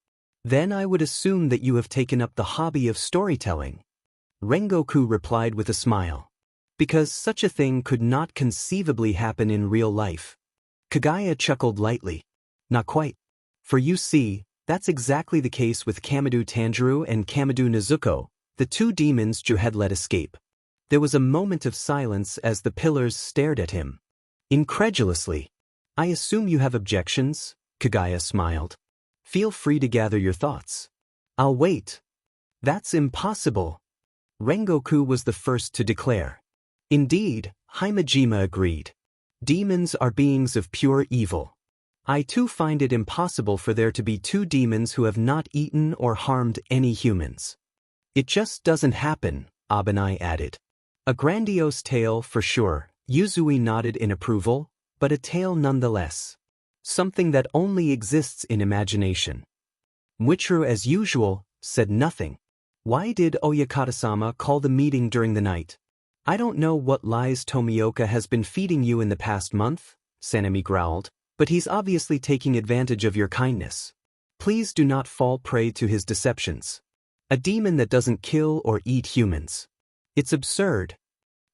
Then I would assume that you have taken up the hobby of storytelling. Rengoku replied with a smile. Because such a thing could not conceivably happen in real life. Kagaya chuckled lightly. Not quite. For you see, that's exactly the case with Kamado Tanjirou and Kamado Nezuko, the 2 demons Ju had let escape. There was a moment of silence as the pillars stared at him. Incredulously. I assume you have objections, Kagaya smiled. Feel free to gather your thoughts. I'll wait. That's impossible. Rengoku was the first to declare. Indeed, Himejima agreed. Demons are beings of pure evil. I too find it impossible for there to be 2 demons who have not eaten or harmed any humans. It just doesn't happen, Abanai added. A grandiose tale for sure, Yuzui nodded in approval, but a tale nonetheless. Something that only exists in imagination. Muichiro, as usual, said nothing. Why did Oyakata-sama call the meeting during the night? I don't know what lies Tomioka has been feeding you in the past month, Sanemi growled, but he's obviously taking advantage of your kindness. Please do not fall prey to his deceptions. A demon that doesn't kill or eat humans. It's absurd.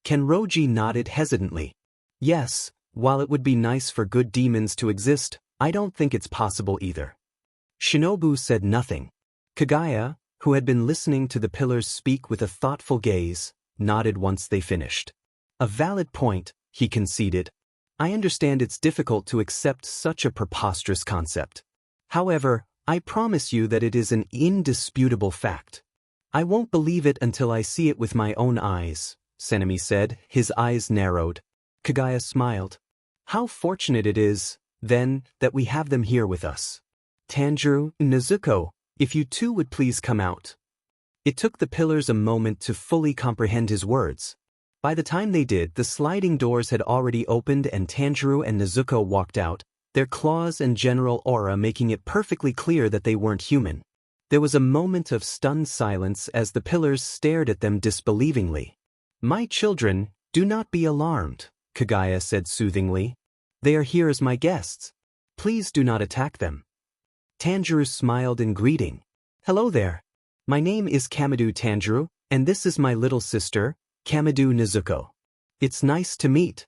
Kenroji nodded hesitantly. Yes, while it would be nice for good demons to exist, I don't think it's possible either. Shinobu said nothing. Kagaya, who had been listening to the pillars speak with a thoughtful gaze, nodded once they finished. A valid point, he conceded. I understand it's difficult to accept such a preposterous concept. However, I promise you that it is an indisputable fact. I won't believe it until I see it with my own eyes, Sanemi said, his eyes narrowed. Kagaya smiled. How fortunate it is, then, that we have them here with us. Tanjirou, Nezuko, if you 2 would please come out. It took the pillars a moment to fully comprehend his words. By the time they did, the sliding doors had already opened and Tanjirou and Nezuko walked out, their claws and general aura making it perfectly clear that they weren't human. There was a moment of stunned silence as the pillars stared at them disbelievingly. My children, do not be alarmed, Kagaya said soothingly. They are here as my guests. Please do not attack them. Tanjirou smiled in greeting. Hello there. My name is Kamado Tanjirou, and this is my little sister, Kamado Nezuko. It's nice to meet.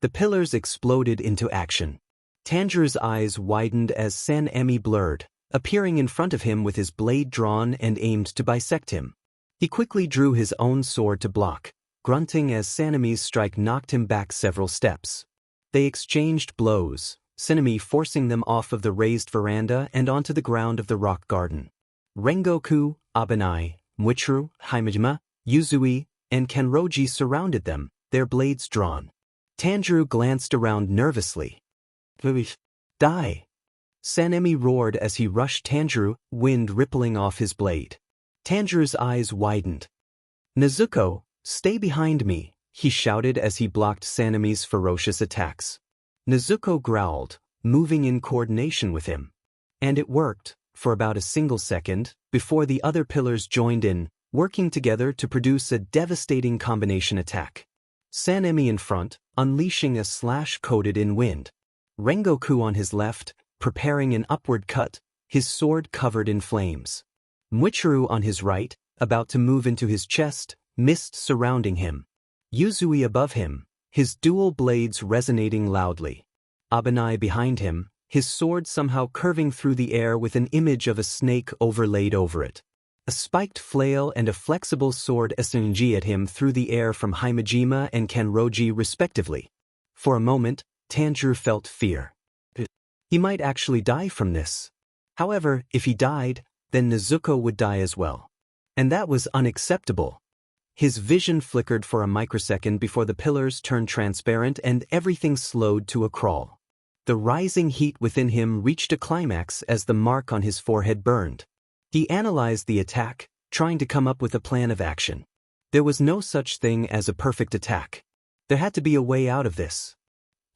The pillars exploded into action. Tanjirou's eyes widened as Sanemi blurred, appearing in front of him with his blade drawn and aimed to bisect him. He quickly drew his own sword to block, grunting as Sanemi's strike knocked him back several steps. They exchanged blows, Sanemi forcing them off of the raised veranda and onto the ground of the rock garden. Rengoku, Abanai, Muichiro, Himejima, Yuzui, and Kenroji surrounded them, their blades drawn. Tanjirou glanced around nervously. Die! Sanemi roared as he rushed Tanjirou, wind rippling off his blade. Tanjirou's eyes widened. Nezuko, stay behind me, he shouted as he blocked Sanemi's ferocious attacks. Nezuko growled, moving in coordination with him. And it worked, for about a single second, before the other pillars joined in, working together to produce a devastating combination attack. Sanemi in front, unleashing a slash coated in wind. Rengoku on his left, preparing an upward cut, his sword covered in flames. Muichiro on his right, about to move into his chest, mist surrounding him. Yuzui above him, his dual blades resonating loudly. Abanai behind him, his sword somehow curving through the air with an image of a snake overlaid over it. A spiked flail and a flexible sword SNG at him through the air from Himejima and Kenroji respectively. For a moment, Tanjirou felt fear. He might actually die from this. However, if he died, then Nezuko would die as well. And that was unacceptable. His vision flickered for a microsecond before the pillars turned transparent and everything slowed to a crawl. The rising heat within him reached a climax as the mark on his forehead burned. He analyzed the attack, trying to come up with a plan of action. There was no such thing as a perfect attack. There had to be a way out of this.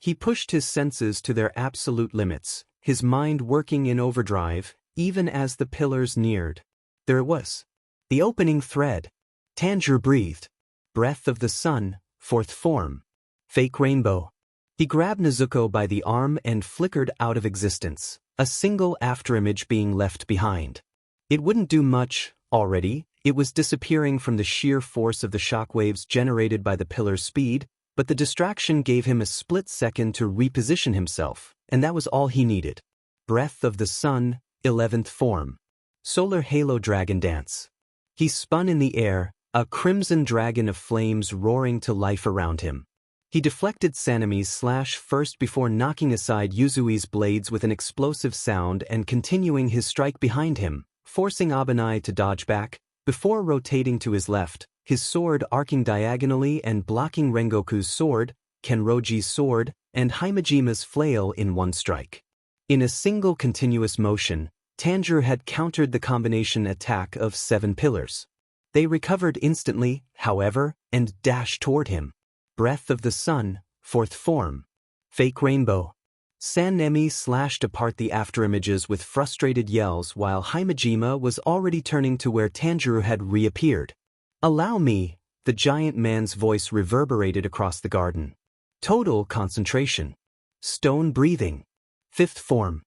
He pushed his senses to their absolute limits, his mind working in overdrive, even as the pillars neared. There it was. The opening thread. Tanjirou breathed. Breath of the sun, fourth form. Fake rainbow. He grabbed Nezuko by the arm and flickered out of existence, a single afterimage being left behind. It wouldn't do much, already, it was disappearing from the sheer force of the shockwaves generated by the pillar's speed, but the distraction gave him a split second to reposition himself, and that was all he needed. Breath of the sun, 11th form. Solar halo dragon dance. He spun in the air, a crimson dragon of flames roaring to life around him. He deflected Sanemi's slash first before knocking aside Yuzui's blades with an explosive sound and continuing his strike behind him, forcing Abanai to dodge back, before rotating to his left, his sword arcing diagonally and blocking Rengoku's sword, Kenroji's sword, and Himejima's flail in one strike. In a single continuous motion, Tanjirou had countered the combination attack of 7 pillars. They recovered instantly, however, and dashed toward him. Breath of the sun, fourth form. Fake rainbow. Sanemi slashed apart the afterimages with frustrated yells while Himejima was already turning to where Tanjirou had reappeared. "Allow me," the giant man's voice reverberated across the garden. Total concentration. Stone breathing. Fifth form.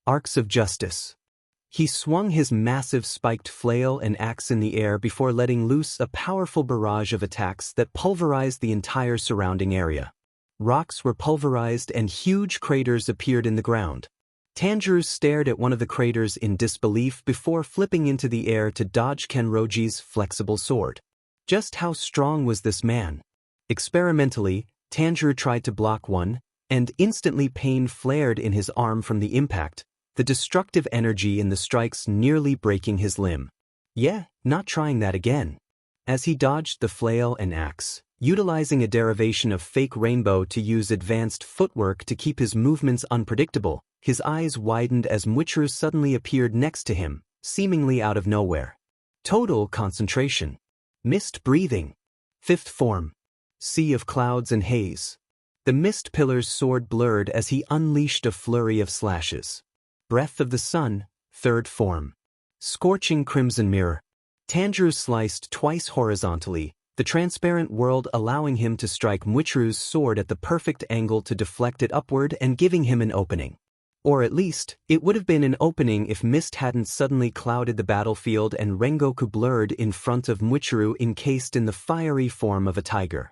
Arcs of justice. He swung his massive spiked flail and axe in the air before letting loose a powerful barrage of attacks that pulverized the entire surrounding area. Rocks were pulverized and huge craters appeared in the ground. Tanjirou stared at one of the craters in disbelief before flipping into the air to dodge Kenroji's flexible sword. Just how strong was this man? Experimentally, Tanjirou tried to block one, and instantly pain flared in his arm from the impact, the destructive energy in the strikes nearly breaking his limb. Yeah, not trying that again. As he dodged the flail and axe, utilizing a derivation of fake rainbow to use advanced footwork to keep his movements unpredictable, his eyes widened as Muichiro suddenly appeared next to him, seemingly out of nowhere. Total concentration. Mist breathing. Fifth form. Sea of clouds and haze. The mist pillar's sword blurred as he unleashed a flurry of slashes. Breath of the sun, third form. Scorching crimson mirror. Tanjirou sliced twice horizontally, the transparent world allowing him to strike Muichiro's sword at the perfect angle to deflect it upward and giving him an opening. Or at least, it would have been an opening if mist hadn't suddenly clouded the battlefield and Rengoku blurred in front of Muichiro encased in the fiery form of a tiger.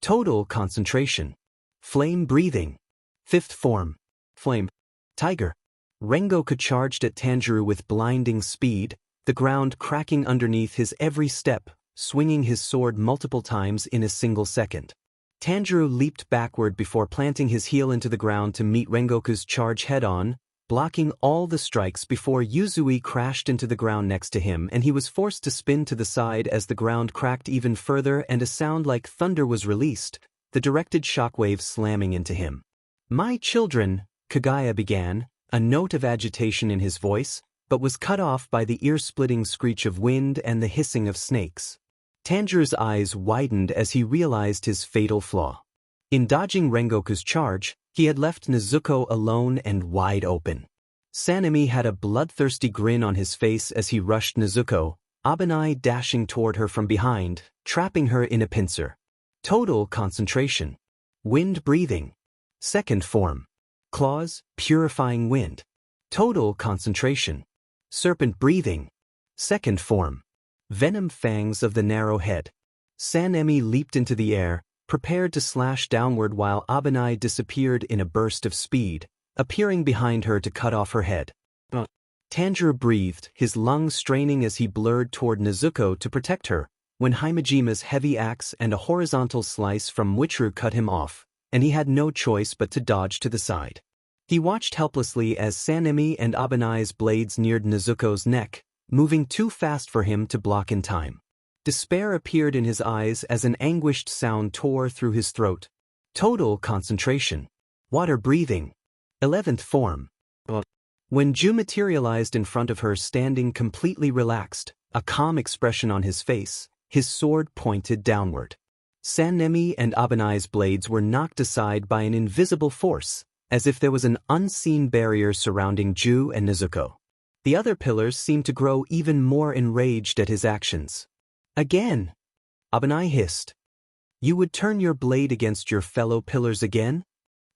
Total concentration. Flame breathing. Fifth form. Flame. Tiger. Rengoku charged at Tanjirou with blinding speed, the ground cracking underneath his every step, swinging his sword multiple times in a single second. Tanjirou leaped backward before planting his heel into the ground to meet Rengoku's charge head-on, blocking all the strikes before Yuzui crashed into the ground next to him and he was forced to spin to the side as the ground cracked even further and a sound like thunder was released, the directed shockwave slamming into him. "My children," Kagaya began, a note of agitation in his voice, but was cut off by the ear-splitting screech of wind and the hissing of snakes. Tanjirou's eyes widened as he realized his fatal flaw. In dodging Rengoku's charge, he had left Nezuko alone and wide open. Sanemi had a bloodthirsty grin on his face as he rushed Nezuko, Abanai dashing toward her from behind, trapping her in a pincer. Total concentration. Wind breathing. Second form. Claws, purifying wind. Total concentration. Serpent breathing. Second form. Venom fangs of the narrow head. Sanemi leaped into the air, prepared to slash downward while Abanai disappeared in a burst of speed, appearing behind her to cut off her head. Tanjirou breathed, his lungs straining as he blurred toward Nezuko to protect her, when Himejima's heavy axe and a horizontal slice from Muichiro cut him off, and he had no choice but to dodge to the side. He watched helplessly as Sanemi and Abanai's blades neared Nezuko's neck, moving too fast for him to block in time. Despair appeared in his eyes as an anguished sound tore through his throat. Total concentration. Water breathing. 11th form. When Ju materialized in front of her standing completely relaxed, a calm expression on his face, his sword pointed downward. Sanemi and Abanai's blades were knocked aside by an invisible force, as if there was an unseen barrier surrounding Ju and Nezuko. The other pillars seemed to grow even more enraged at his actions. Again! Abanai hissed. You would turn your blade against your fellow pillars again?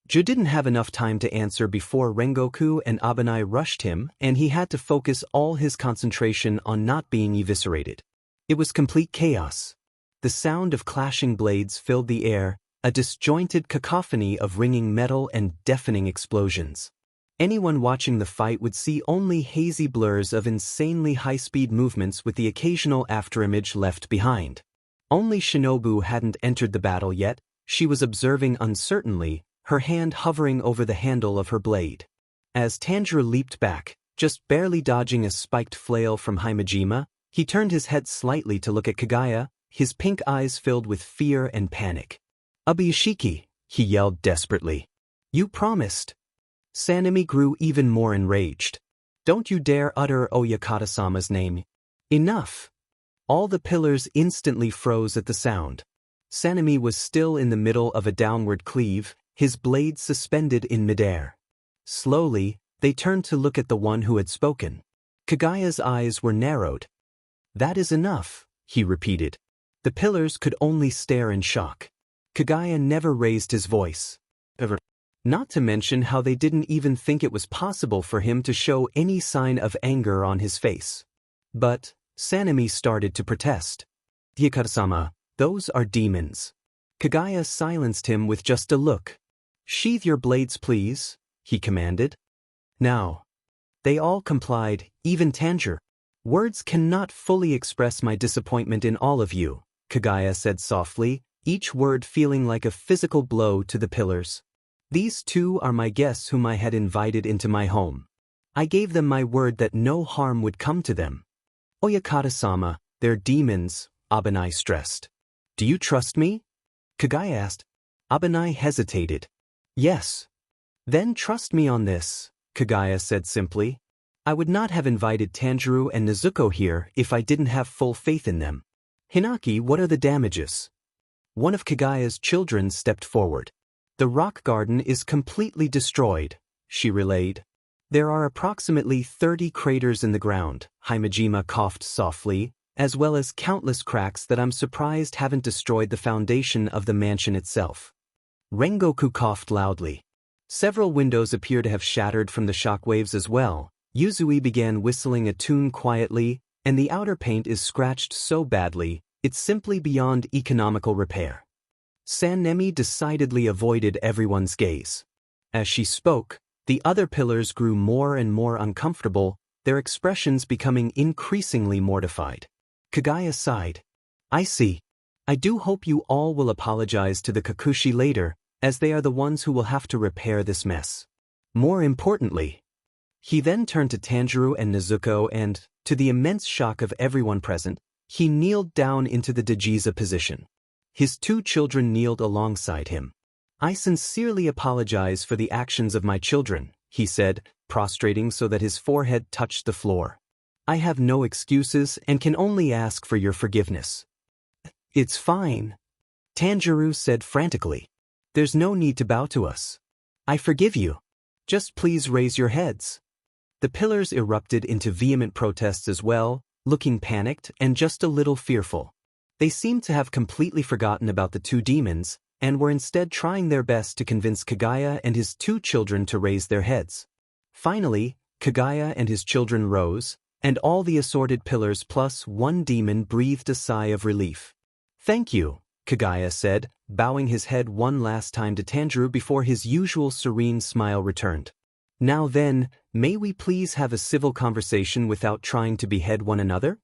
Ju didn't have enough time to answer before Rengoku and Abanai rushed him, and he had to focus all his concentration on not being eviscerated. It was complete chaos. The sound of clashing blades filled the air, a disjointed cacophony of ringing metal and deafening explosions. Anyone watching the fight would see only hazy blurs of insanely high-speed movements with the occasional afterimage left behind. Only Shinobu hadn't entered the battle yet. She was observing uncertainly, her hand hovering over the handle of her blade. As Tanjirou leaped back, just barely dodging a spiked flail from Himejima, he turned his head slightly to look at Kagaya, his pink eyes filled with fear and panic. Abuyashiki, he yelled desperately. You promised. Sanemi grew even more enraged. Don't you dare utter Oyakata-sama's name. Enough. All the pillars instantly froze at the sound. Sanemi was still in the middle of a downward cleave, his blade suspended in midair. Slowly, they turned to look at the one who had spoken. Kagaya's eyes were narrowed. That is enough, he repeated. The pillars could only stare in shock. Kagaya never raised his voice. Ever. Not to mention how they didn't even think it was possible for him to show any sign of anger on his face. But Sanemi started to protest. Oyakata-sama, those are demons. Kagaya silenced him with just a look. Sheathe your blades, please, he commanded. Now. They all complied, even Tanjirou. Words cannot fully express my disappointment in all of you, Kagaya said softly, each word feeling like a physical blow to the pillars. These two are my guests whom I had invited into my home. I gave them my word that no harm would come to them. Oyakata-sama, they're demons, Abanai stressed. Do you trust me? Kagaya asked. Abanai hesitated. Yes. Then trust me on this, Kagaya said simply. I would not have invited Tanjirou and Nezuko here if I didn't have full faith in them. Hinaki, what are the damages? One of Kagaya's children stepped forward. The rock garden is completely destroyed, she relayed. There are approximately 30 craters in the ground, Himejima coughed softly, as well as countless cracks that I'm surprised haven't destroyed the foundation of the mansion itself. Rengoku coughed loudly. Several windows appear to have shattered from the shockwaves as well. Yuzui began whistling a tune quietly, and the outer paint is scratched so badly, it's simply beyond economical repair. Sanemi decidedly avoided everyone's gaze. As she spoke, the other pillars grew more and more uncomfortable, their expressions becoming increasingly mortified. Kagaya sighed. I see. I do hope you all will apologize to the Kakushi later, as they are the ones who will have to repair this mess. More importantly, he then turned to Tanjirou and Nezuko and, to the immense shock of everyone present, he kneeled down into the Dajiza position. His two children kneeled alongside him. I sincerely apologize for the actions of my children, he said, prostrating so that his forehead touched the floor. I have no excuses and can only ask for your forgiveness. It's fine, Tanjirou said frantically. There's no need to bow to us. I forgive you. Just please raise your heads. The pillars erupted into vehement protests as well, looking panicked and just a little fearful. They seemed to have completely forgotten about the two demons, and were instead trying their best to convince Kagaya and his two children to raise their heads. Finally, Kagaya and his children rose, and all the assorted pillars plus one demon breathed a sigh of relief. Thank you, Kagaya said, bowing his head one last time to Tanjirou before his usual serene smile returned. Now then, may we please have a civil conversation without trying to behead one another?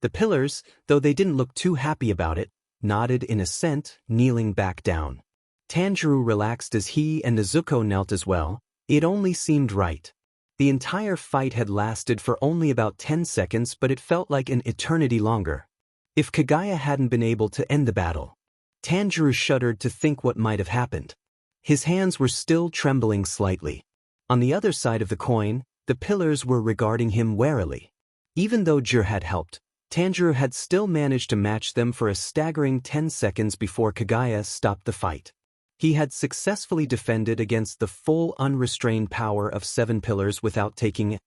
The pillars, though they didn't look too happy about it, nodded in assent, kneeling back down. Tanjirou relaxed as he and Nezuko knelt as well. It only seemed right. The entire fight had lasted for only about 10 seconds, but it felt like an eternity longer. If Kagaya hadn't been able to end the battle, Tanjirou shuddered to think what might have happened. His hands were still trembling slightly. On the other side of the coin, the pillars were regarding him warily. Even though Jir had helped, Tanjirou had still managed to match them for a staggering 10 seconds before Kagaya stopped the fight. He had successfully defended against the full unrestrained power of 7 pillars without taking a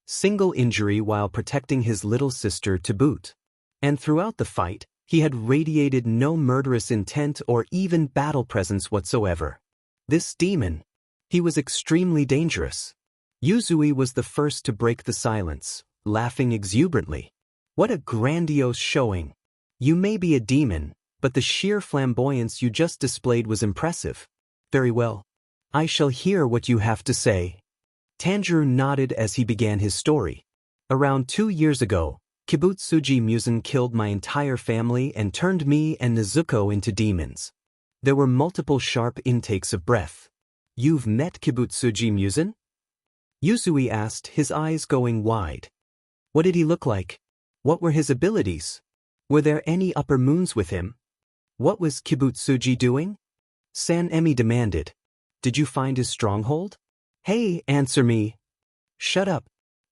single injury while protecting his little sister to boot. And throughout the fight, he had radiated no murderous intent or even battle presence whatsoever. This demon. He was extremely dangerous. Yuzui was the first to break the silence, laughing exuberantly. What a grandiose showing. You may be a demon, but the sheer flamboyance you just displayed was impressive. Very well. I shall hear what you have to say. Tanjirou nodded as he began his story. Around 2 years ago, Kibutsuji Musen killed my entire family and turned me and Nezuko into demons. There were multiple sharp intakes of breath. You've met Kibutsuji Musen? Yuzui asked, his eyes going wide. What did he look like? What were his abilities? Were there any upper moons with him? What was Kibutsuji doing? Sanemi demanded. Did you find his stronghold? Hey, answer me. Shut up.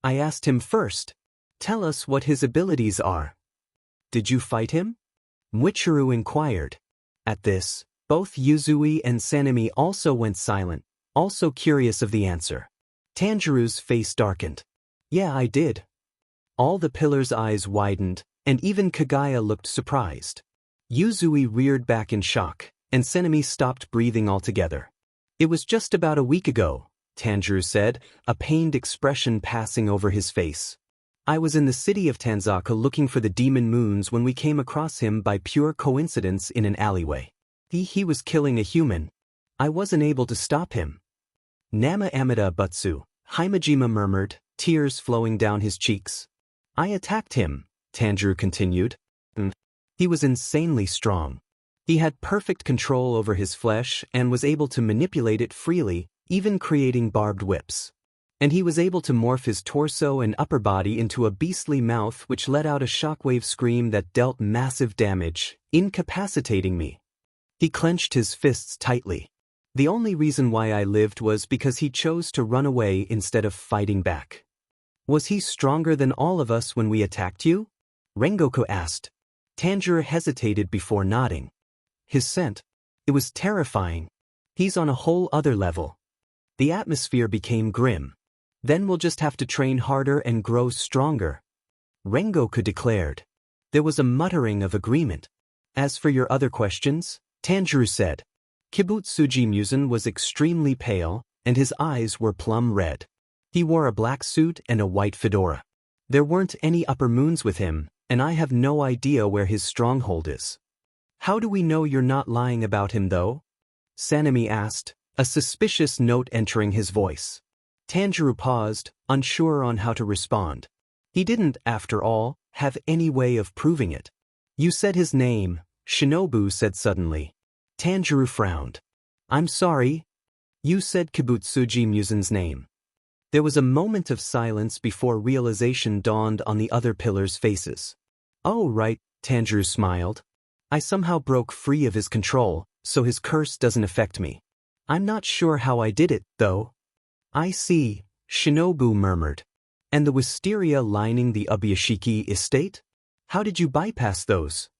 I asked him first. Tell us what his abilities are. Did you fight him? Michiru inquired. At this, both Yuzui and Sanemi also went silent, also curious of the answer. Tanjirou's face darkened. Yeah, I did. All the pillars' eyes widened, and even Kagaya looked surprised. Yuzui reared back in shock, and Sanemi stopped breathing altogether. It was just about a week ago, Tanjirou said, a pained expression passing over his face. I was in the city of Tanzaka looking for the demon moons when we came across him by pure coincidence in an alleyway. He was killing a human. I wasn't able to stop him. Nama Amida Butsu, Himejima murmured, tears flowing down his cheeks. I attacked him, Tanjirou continued. He was insanely strong. He had perfect control over his flesh and was able to manipulate it freely, even creating barbed whips. And he was able to morph his torso and upper body into a beastly mouth which let out a shockwave scream that dealt massive damage, incapacitating me. He clenched his fists tightly. The only reason why I lived was because he chose to run away instead of fighting back. Was he stronger than all of us when we attacked you? Rengoku asked. Tanjiro hesitated before nodding. His scent. It was terrifying. He's on a whole other level. The atmosphere became grim. Then we'll just have to train harder and grow stronger. Rengoku declared. There was a muttering of agreement. As for your other questions, Tanjiro said. Kibutsuji Musen was extremely pale, and his eyes were plum red. He wore a black suit and a white fedora. There weren't any upper moons with him, and I have no idea where his stronghold is. How do we know you're not lying about him, though? Sanemi asked, a suspicious note entering his voice. Tanjiro paused, unsure on how to respond. He didn't, after all, have any way of proving it. You said his name, Shinobu said suddenly. Tanjiro frowned. I'm sorry. You said Kibutsuji Musen's name. There was a moment of silence before realization dawned on the other pillars' faces. Oh right, Tanjiro smiled. I somehow broke free of his control, so his curse doesn't affect me. I'm not sure how I did it, though. I see, Shinobu murmured. And the wisteria lining the Ubuyashiki estate? How did you bypass those?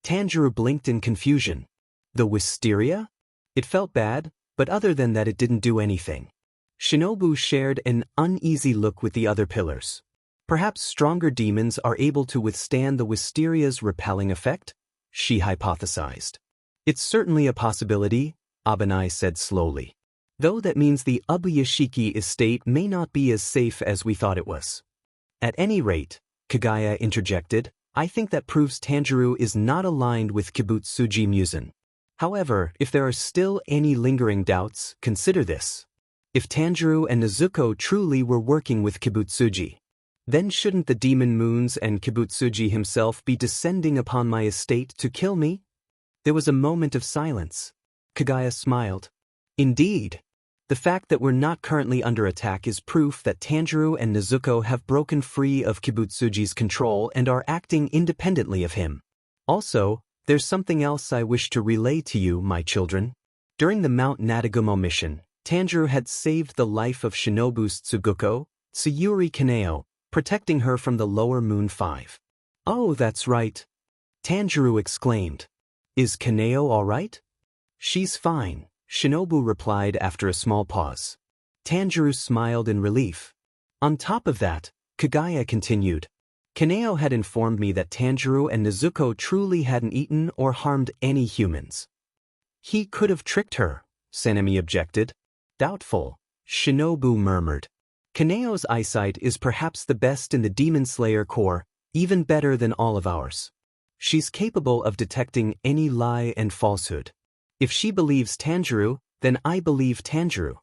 Tanjiro blinked in confusion. The wisteria? It felt bad, but other than that it didn't do anything. Shinobu shared an uneasy look with the other pillars. Perhaps stronger demons are able to withstand the wisteria's repelling effect? She hypothesized. It's certainly a possibility, Abanai said slowly. Though that means the Ubuyashiki estate may not be as safe as we thought it was. At any rate, Kagaya interjected, I think that proves Tanjiro is not aligned with Kibutsuji Musen. However, if there are still any lingering doubts, consider this. If Tanjiro and Nezuko truly were working with Kibutsuji, then shouldn't the demon moons and Kibutsuji himself be descending upon my estate to kill me? There was a moment of silence. Kagaya smiled. Indeed. The fact that we're not currently under attack is proof that Tanjiro and Nezuko have broken free of Kibutsuji's control and are acting independently of him. Also, there's something else I wish to relay to you, my children. During the Mount Nadagumo mission, Tanjirou had saved the life of Shinobu Tsuguko, Tsuyuri Kaneo, protecting her from the lower Moon 5. Oh, that's right. Tanjirou exclaimed. Is Kaneo all right? She's fine, Shinobu replied after a small pause. Tanjirou smiled in relief. On top of that, Kagaya continued. Kaneo had informed me that Tanjirou and Nezuko truly hadn't eaten or harmed any humans. He could have tricked her, Sanemi objected. Doubtful, Shinobu murmured. Kaneo's eyesight is perhaps the best in the Demon Slayer Corps, even better than all of ours. She's capable of detecting any lie and falsehood. If she believes Tanjirou, then I believe Tanjirou.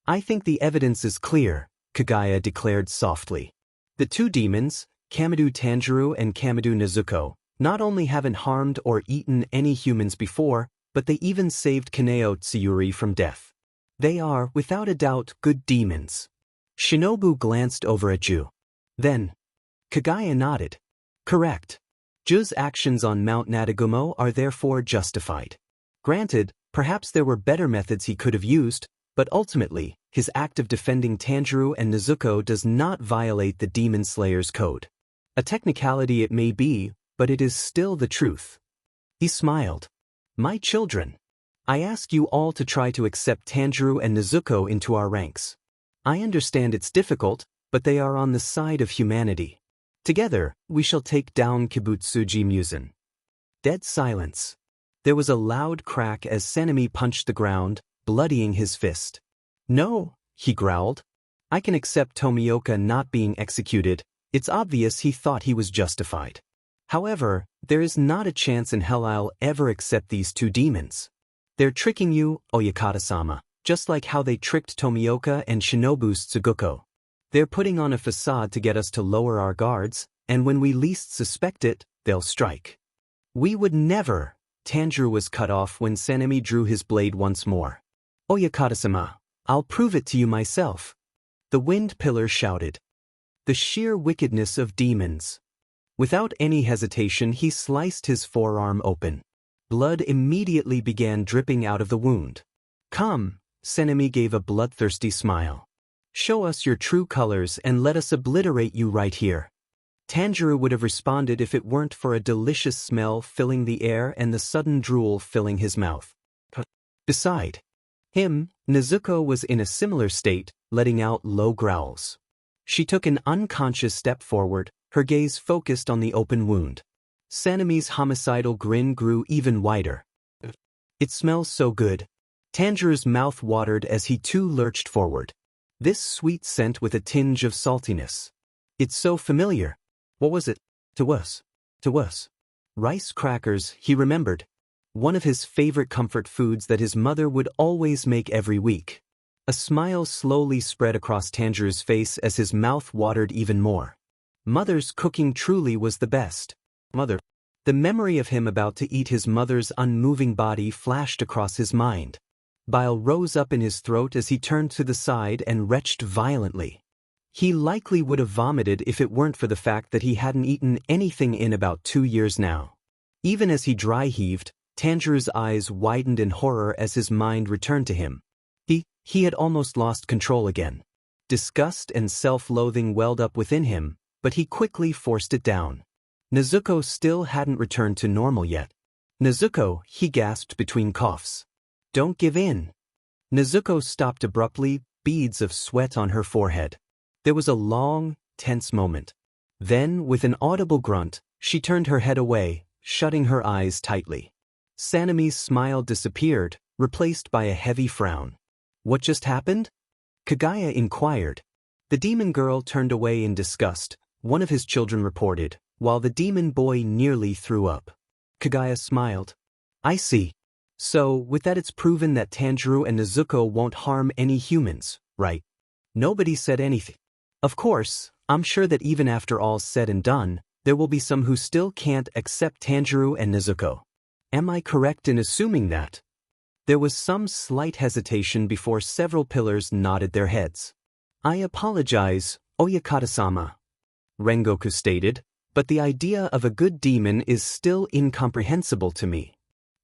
I think the evidence is clear, Kagaya declared softly. The two demons, Kamado Tanjirou and Kamado Nezuko, not only haven't harmed or eaten any humans before, but they even saved Kaneo Tsuyuri from death. They are, without a doubt, good demons. Shinobu glanced over at Ju. Then, Kagaya nodded. Correct. Ju's actions on Mount Nadagumo are therefore justified. Granted, perhaps there were better methods he could have used, but ultimately, his act of defending Tanjirou and Nezuko does not violate the Demon Slayer's code. A technicality it may be, but it is still the truth. He smiled. My children, I ask you all to try to accept Tanjirou and Nezuko into our ranks. I understand it's difficult, but they are on the side of humanity. Together, we shall take down Kibutsuji Musen. Dead silence. There was a loud crack as Sanemi punched the ground, bloodying his fist. No, he growled. I can accept Tomioka not being executed. It's obvious he thought he was justified. However, there is not a chance in hell I'll ever accept these two demons. They're tricking you, Oyakata-sama, just like how they tricked Tomioka and Shinobu's Tsuguko. They're putting on a facade to get us to lower our guards, and when we least suspect it, they'll strike. We would never. Tanjirou was cut off when Sanemi drew his blade once more. Oyakata-sama, I'll prove it to you myself. The Wind Pillar shouted. The sheer wickedness of demons. Without any hesitation, he sliced his forearm open. Blood immediately began dripping out of the wound. Come, Sanemi gave a bloodthirsty smile. Show us your true colors and let us obliterate you right here. Tanjirou would have responded if it weren't for a delicious smell filling the air and the sudden drool filling his mouth. Beside him, Nezuko was in a similar state, letting out low growls. She took an unconscious step forward, her gaze focused on the open wound. Sanemi's homicidal grin grew even wider. It smells so good. Tanjirou's mouth watered as he too lurched forward. This sweet scent with a tinge of saltiness. It's so familiar. What was it? To us. Rice crackers, he remembered. One of his favorite comfort foods that his mother would always make every week. A smile slowly spread across Tanjirou's face as his mouth watered even more. Mother's cooking truly was the best. Mother. The memory of him about to eat his mother's unmoving body flashed across his mind. Bile rose up in his throat as he turned to the side and retched violently. He likely would have vomited if it weren't for the fact that he hadn't eaten anything in about 2 years now. Even as he dry-heaved, Tanjirou's eyes widened in horror as his mind returned to him. He had almost lost control again. Disgust and self-loathing welled up within him, but he quickly forced it down. Nezuko still hadn't returned to normal yet. Nezuko, he gasped between coughs. Don't give in. Nezuko stopped abruptly, beads of sweat on her forehead. There was a long, tense moment. Then, with an audible grunt, she turned her head away, shutting her eyes tightly. Sanemi's smile disappeared, replaced by a heavy frown. What just happened? Kagaya inquired. The demon girl turned away in disgust, one of his children reported, while the demon boy nearly threw up. Kagaya smiled. I see. So, with that it's proven that Tanjirou and Nezuko won't harm any humans, right? Nobody said anything. Of course, I'm sure that even after all's said and done, there will be some who still can't accept Tanjirou and Nezuko. Am I correct in assuming that? There was some slight hesitation before several pillars nodded their heads. I apologize, Oyakata-sama, Rengoku stated, But the idea of a good demon is still incomprehensible to me.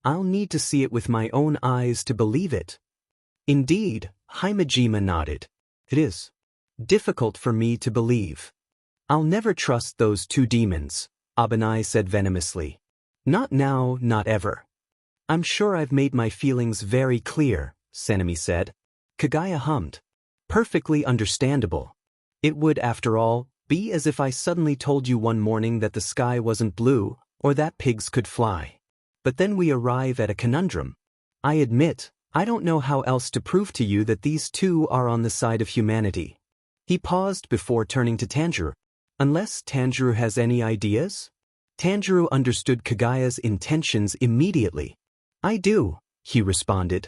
I'll need to see it with my own eyes to believe it. Indeed, Himejima nodded. It is difficult for me to believe. I'll never trust those two demons, Abanai said venomously. Not now, not ever. I'm sure I've made my feelings very clear, Sanemi said. Kagaya hummed. Perfectly understandable. It would, after all, be as if I suddenly told you one morning that the sky wasn't blue, or that pigs could fly. But then we arrive at a conundrum. I admit, I don't know how else to prove to you that these two are on the side of humanity. He paused before turning to Tanjirou. Unless Tanjirou has any ideas? Tanjirou understood Kagaya's intentions immediately. I do, he responded.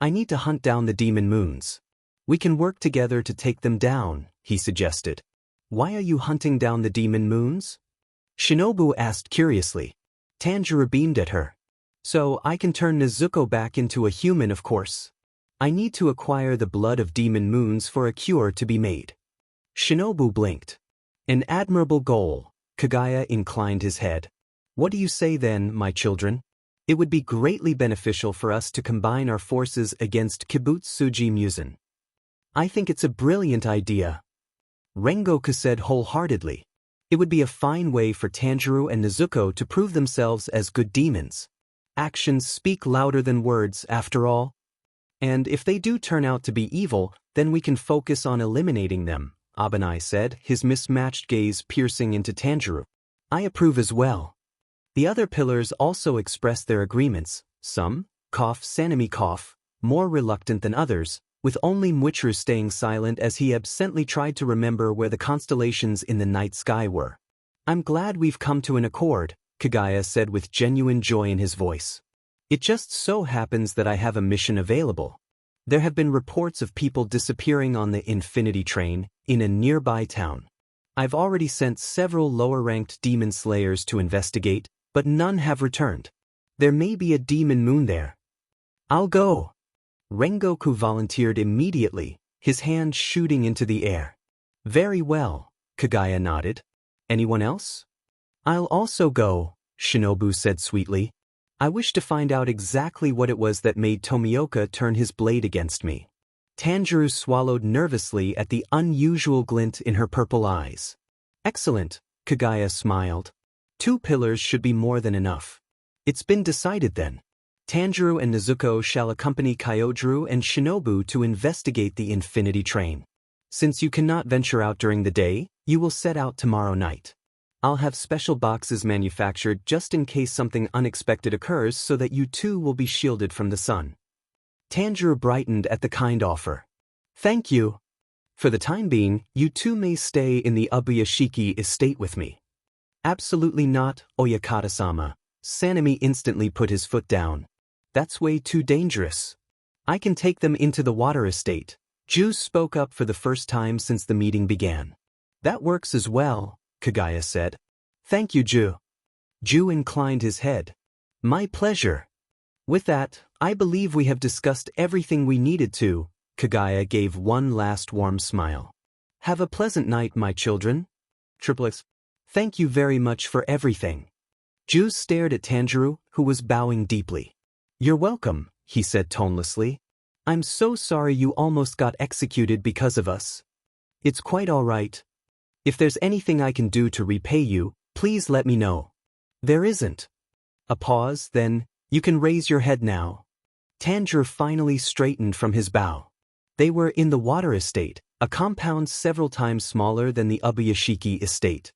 I need to hunt down the demon moons. We can work together to take them down, he suggested. Why are you hunting down the demon moons? Shinobu asked curiously. Tanjirou beamed at her. So I can turn Nezuko back into a human, of course. I need to acquire the blood of demon moons for a cure to be made. Shinobu blinked. An admirable goal, Kagaya inclined his head. What do you say then, my children? It would be greatly beneficial for us to combine our forces against Kibutsuji Musen. I think it's a brilliant idea. Rengoku said wholeheartedly. It would be a fine way for Tanjirou and Nezuko to prove themselves as good demons. Actions speak louder than words, after all. And if they do turn out to be evil, then we can focus on eliminating them, Abanai said, his mismatched gaze piercing into Tanjirou. I approve as well. The other pillars also expressed their agreements, some, Sanemi, more reluctant than others, with only Muichiro staying silent as he absently tried to remember where the constellations in the night sky were. I'm glad we've come to an accord, Kagaya said with genuine joy in his voice. It just so happens that I have a mission available. There have been reports of people disappearing on the Infinity Train in a nearby town. I've already sent several lower-ranked demon slayers to investigate, but none have returned. There may be a demon moon there. I'll go. Rengoku volunteered immediately, his hand shooting into the air. Very well, Kagaya nodded. Anyone else? I'll also go, Shinobu said sweetly. I wish to find out exactly what it was that made Tomioka turn his blade against me. Tanjirou swallowed nervously at the unusual glint in her purple eyes. Excellent, Kagaya smiled. 2 pillars should be more than enough. It's been decided then. Tanjirou and Nezuko shall accompany Kyojuru and Shinobu to investigate the Infinity Train. Since you cannot venture out during the day, you will set out tomorrow night. I'll have special boxes manufactured just in case something unexpected occurs so that you too will be shielded from the sun. Tanjirou brightened at the kind offer. Thank you. For the time being, you two may stay in the Ubuyashiki estate with me. Absolutely not, Oyakata-sama. Sanemi instantly put his foot down. That's way too dangerous. I can take them into the water estate. Ju spoke up for the first time since the meeting began. That works as well, Kagaya said. Thank you, Ju. Ju inclined his head. My pleasure. With that, I believe we have discussed everything we needed to. Kagaya gave one last warm smile. Have a pleasant night, my children. Triplets. Thank you very much for everything. Ju stared at Tanjirou, who was bowing deeply. You're welcome, he said tonelessly. I'm so sorry you almost got executed because of us. It's quite all right. If there's anything I can do to repay you, please let me know. There isn't. A pause, then, you can raise your head now. Tanjirou finally straightened from his bow. They were in the water estate, a compound several times smaller than the Ubuyashiki estate.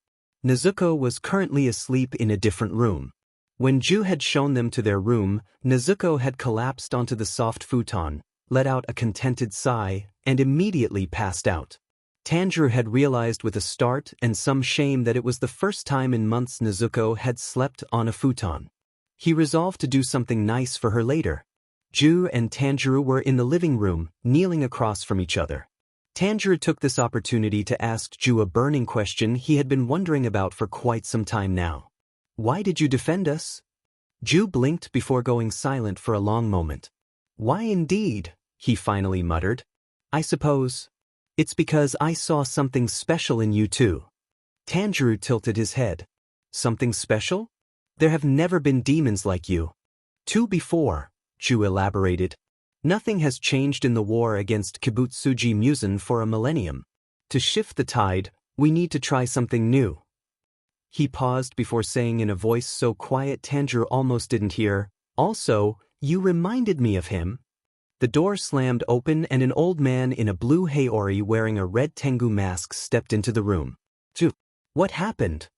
Nezuko was currently asleep in a different room. When Ju had shown them to their room, Nezuko had collapsed onto the soft futon, let out a contented sigh, and immediately passed out. Tanjirou had realized with a start and some shame that it was the first time in months Nezuko had slept on a futon. He resolved to do something nice for her later. Ju and Tanjirou were in the living room, kneeling across from each other. Tanjirou took this opportunity to ask Ju a burning question he had been wondering about for quite some time now. Why did you defend us? Ju blinked before going silent for a long moment. Why indeed, he finally muttered. I suppose it's because I saw something special in you too. Tanjirou tilted his head. Something special? There have never been demons like you. Two before, Ju elaborated. Nothing has changed in the war against Kibutsuji Musen for a millennium. To shift the tide, we need to try something new. He paused before saying in a voice so quiet Tanjirou almost didn't hear, also, you reminded me of him. The door slammed open and an old man in a blue haori wearing a red Tengu mask stepped into the room. Ju, what happened?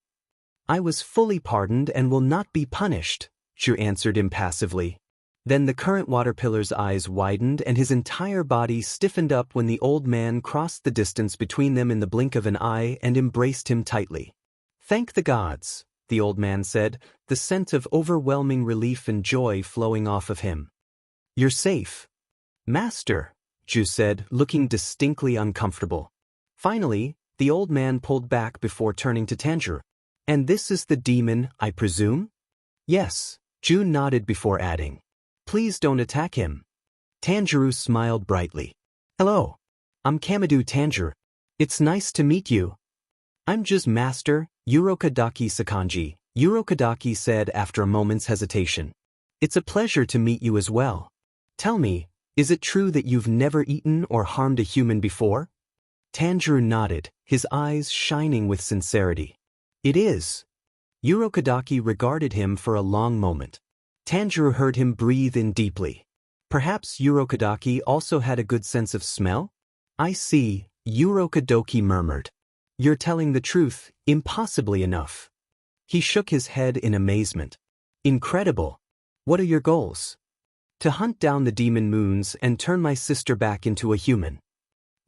I was fully pardoned and will not be punished, Ju answered impassively. Then the current water pillar's eyes widened and his entire body stiffened up when the old man crossed the distance between them in the blink of an eye and embraced him tightly. Thank the gods, the old man said, the scent of overwhelming relief and joy flowing off of him. You're safe. Master, Ju said, looking distinctly uncomfortable. Finally, the old man pulled back before turning to Tanjirou. And this is the demon, I presume? Yes, Ju nodded before adding. Please don't attack him. Tanjirou smiled brightly. Hello. I'm Kamadu Tanjirou. It's nice to meet you. I'm just Master, Urokadaki Sakanji, Urokadaki said after a moment's hesitation. It's a pleasure to meet you as well. Tell me, is it true that you've never eaten or harmed a human before? Tanjirou nodded, his eyes shining with sincerity. It is. Urokadaki regarded him for a long moment. Tanjirou heard him breathe in deeply. Perhaps Urokadaki also had a good sense of smell? I see, Urokadoki murmured. You're telling the truth, impossibly enough. He shook his head in amazement. Incredible. What are your goals? To hunt down the demon moons and turn my sister back into a human.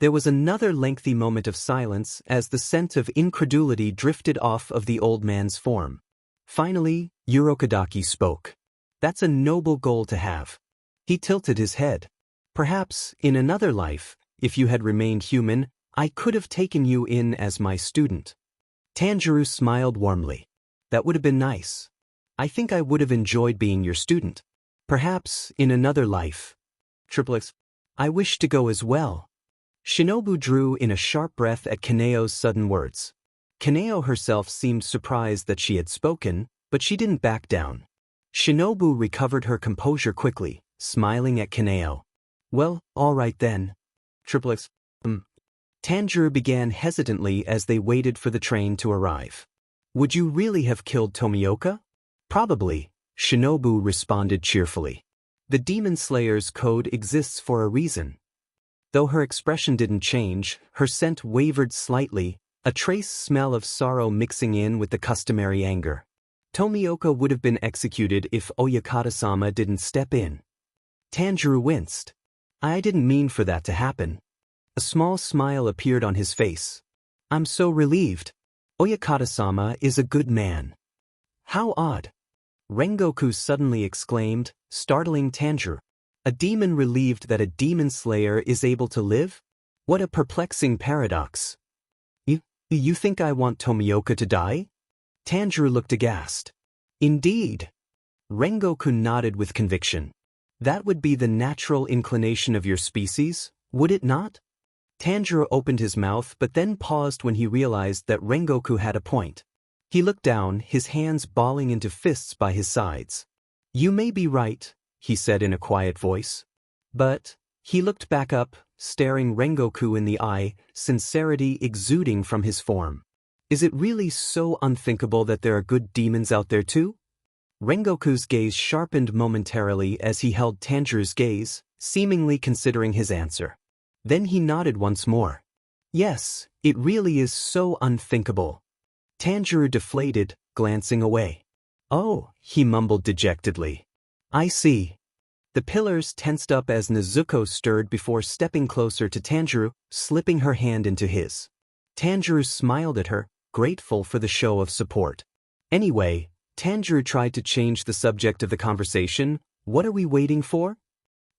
There was another lengthy moment of silence as the scent of incredulity drifted off of the old man's form. Finally, Urokadaki spoke. That's a noble goal to have. He tilted his head. Perhaps, in another life, if you had remained human, I could have taken you in as my student. Tanjirou smiled warmly. That would have been nice. I think I would have enjoyed being your student. Perhaps, in another life. Triplets. I wish to go as well. Shinobu drew in a sharp breath at Kaneo's sudden words. Kaneo herself seemed surprised that she had spoken, but she didn't back down. Shinobu recovered her composure quickly, smiling at Kaneo. Well, all right then. Triplets. Tanjirou began hesitantly as they waited for the train to arrive. Would you really have killed Tomioka? Probably, Shinobu responded cheerfully. The Demon Slayer's code exists for a reason. Though her expression didn't change, her scent wavered slightly, a trace smell of sorrow mixing in with the customary anger. Tomioka would have been executed if Oyakata-sama didn't step in. Tanjirou winced. I didn't mean for that to happen. A small smile appeared on his face. I'm so relieved. Oyakata-sama is a good man. How odd. Rengoku suddenly exclaimed, startling Tanjirou. A demon relieved that a demon slayer is able to live? What a perplexing paradox. You think I want Tomioka to die? Tanjirou looked aghast. Indeed. Rengoku nodded with conviction. That would be the natural inclination of your species, would it not? Tanjirou opened his mouth but then paused when he realized that Rengoku had a point. He looked down, his hands balling into fists by his sides. You may be right, he said in a quiet voice. But, he looked back up, staring Rengoku in the eye, sincerity exuding from his form. Is it really so unthinkable that there are good demons out there too? Rengoku's gaze sharpened momentarily as he held Tanjirou's gaze, seemingly considering his answer. Then he nodded once more. Yes, it really is so unthinkable. Tanjirou deflated, glancing away. Oh, he mumbled dejectedly. I see. The pillars tensed up as Nezuko stirred before stepping closer to Tanjirou, slipping her hand into his. Tanjirou smiled at her, grateful for the show of support. Anyway, Tanjirou tried to change the subject of the conversation. What are we waiting for?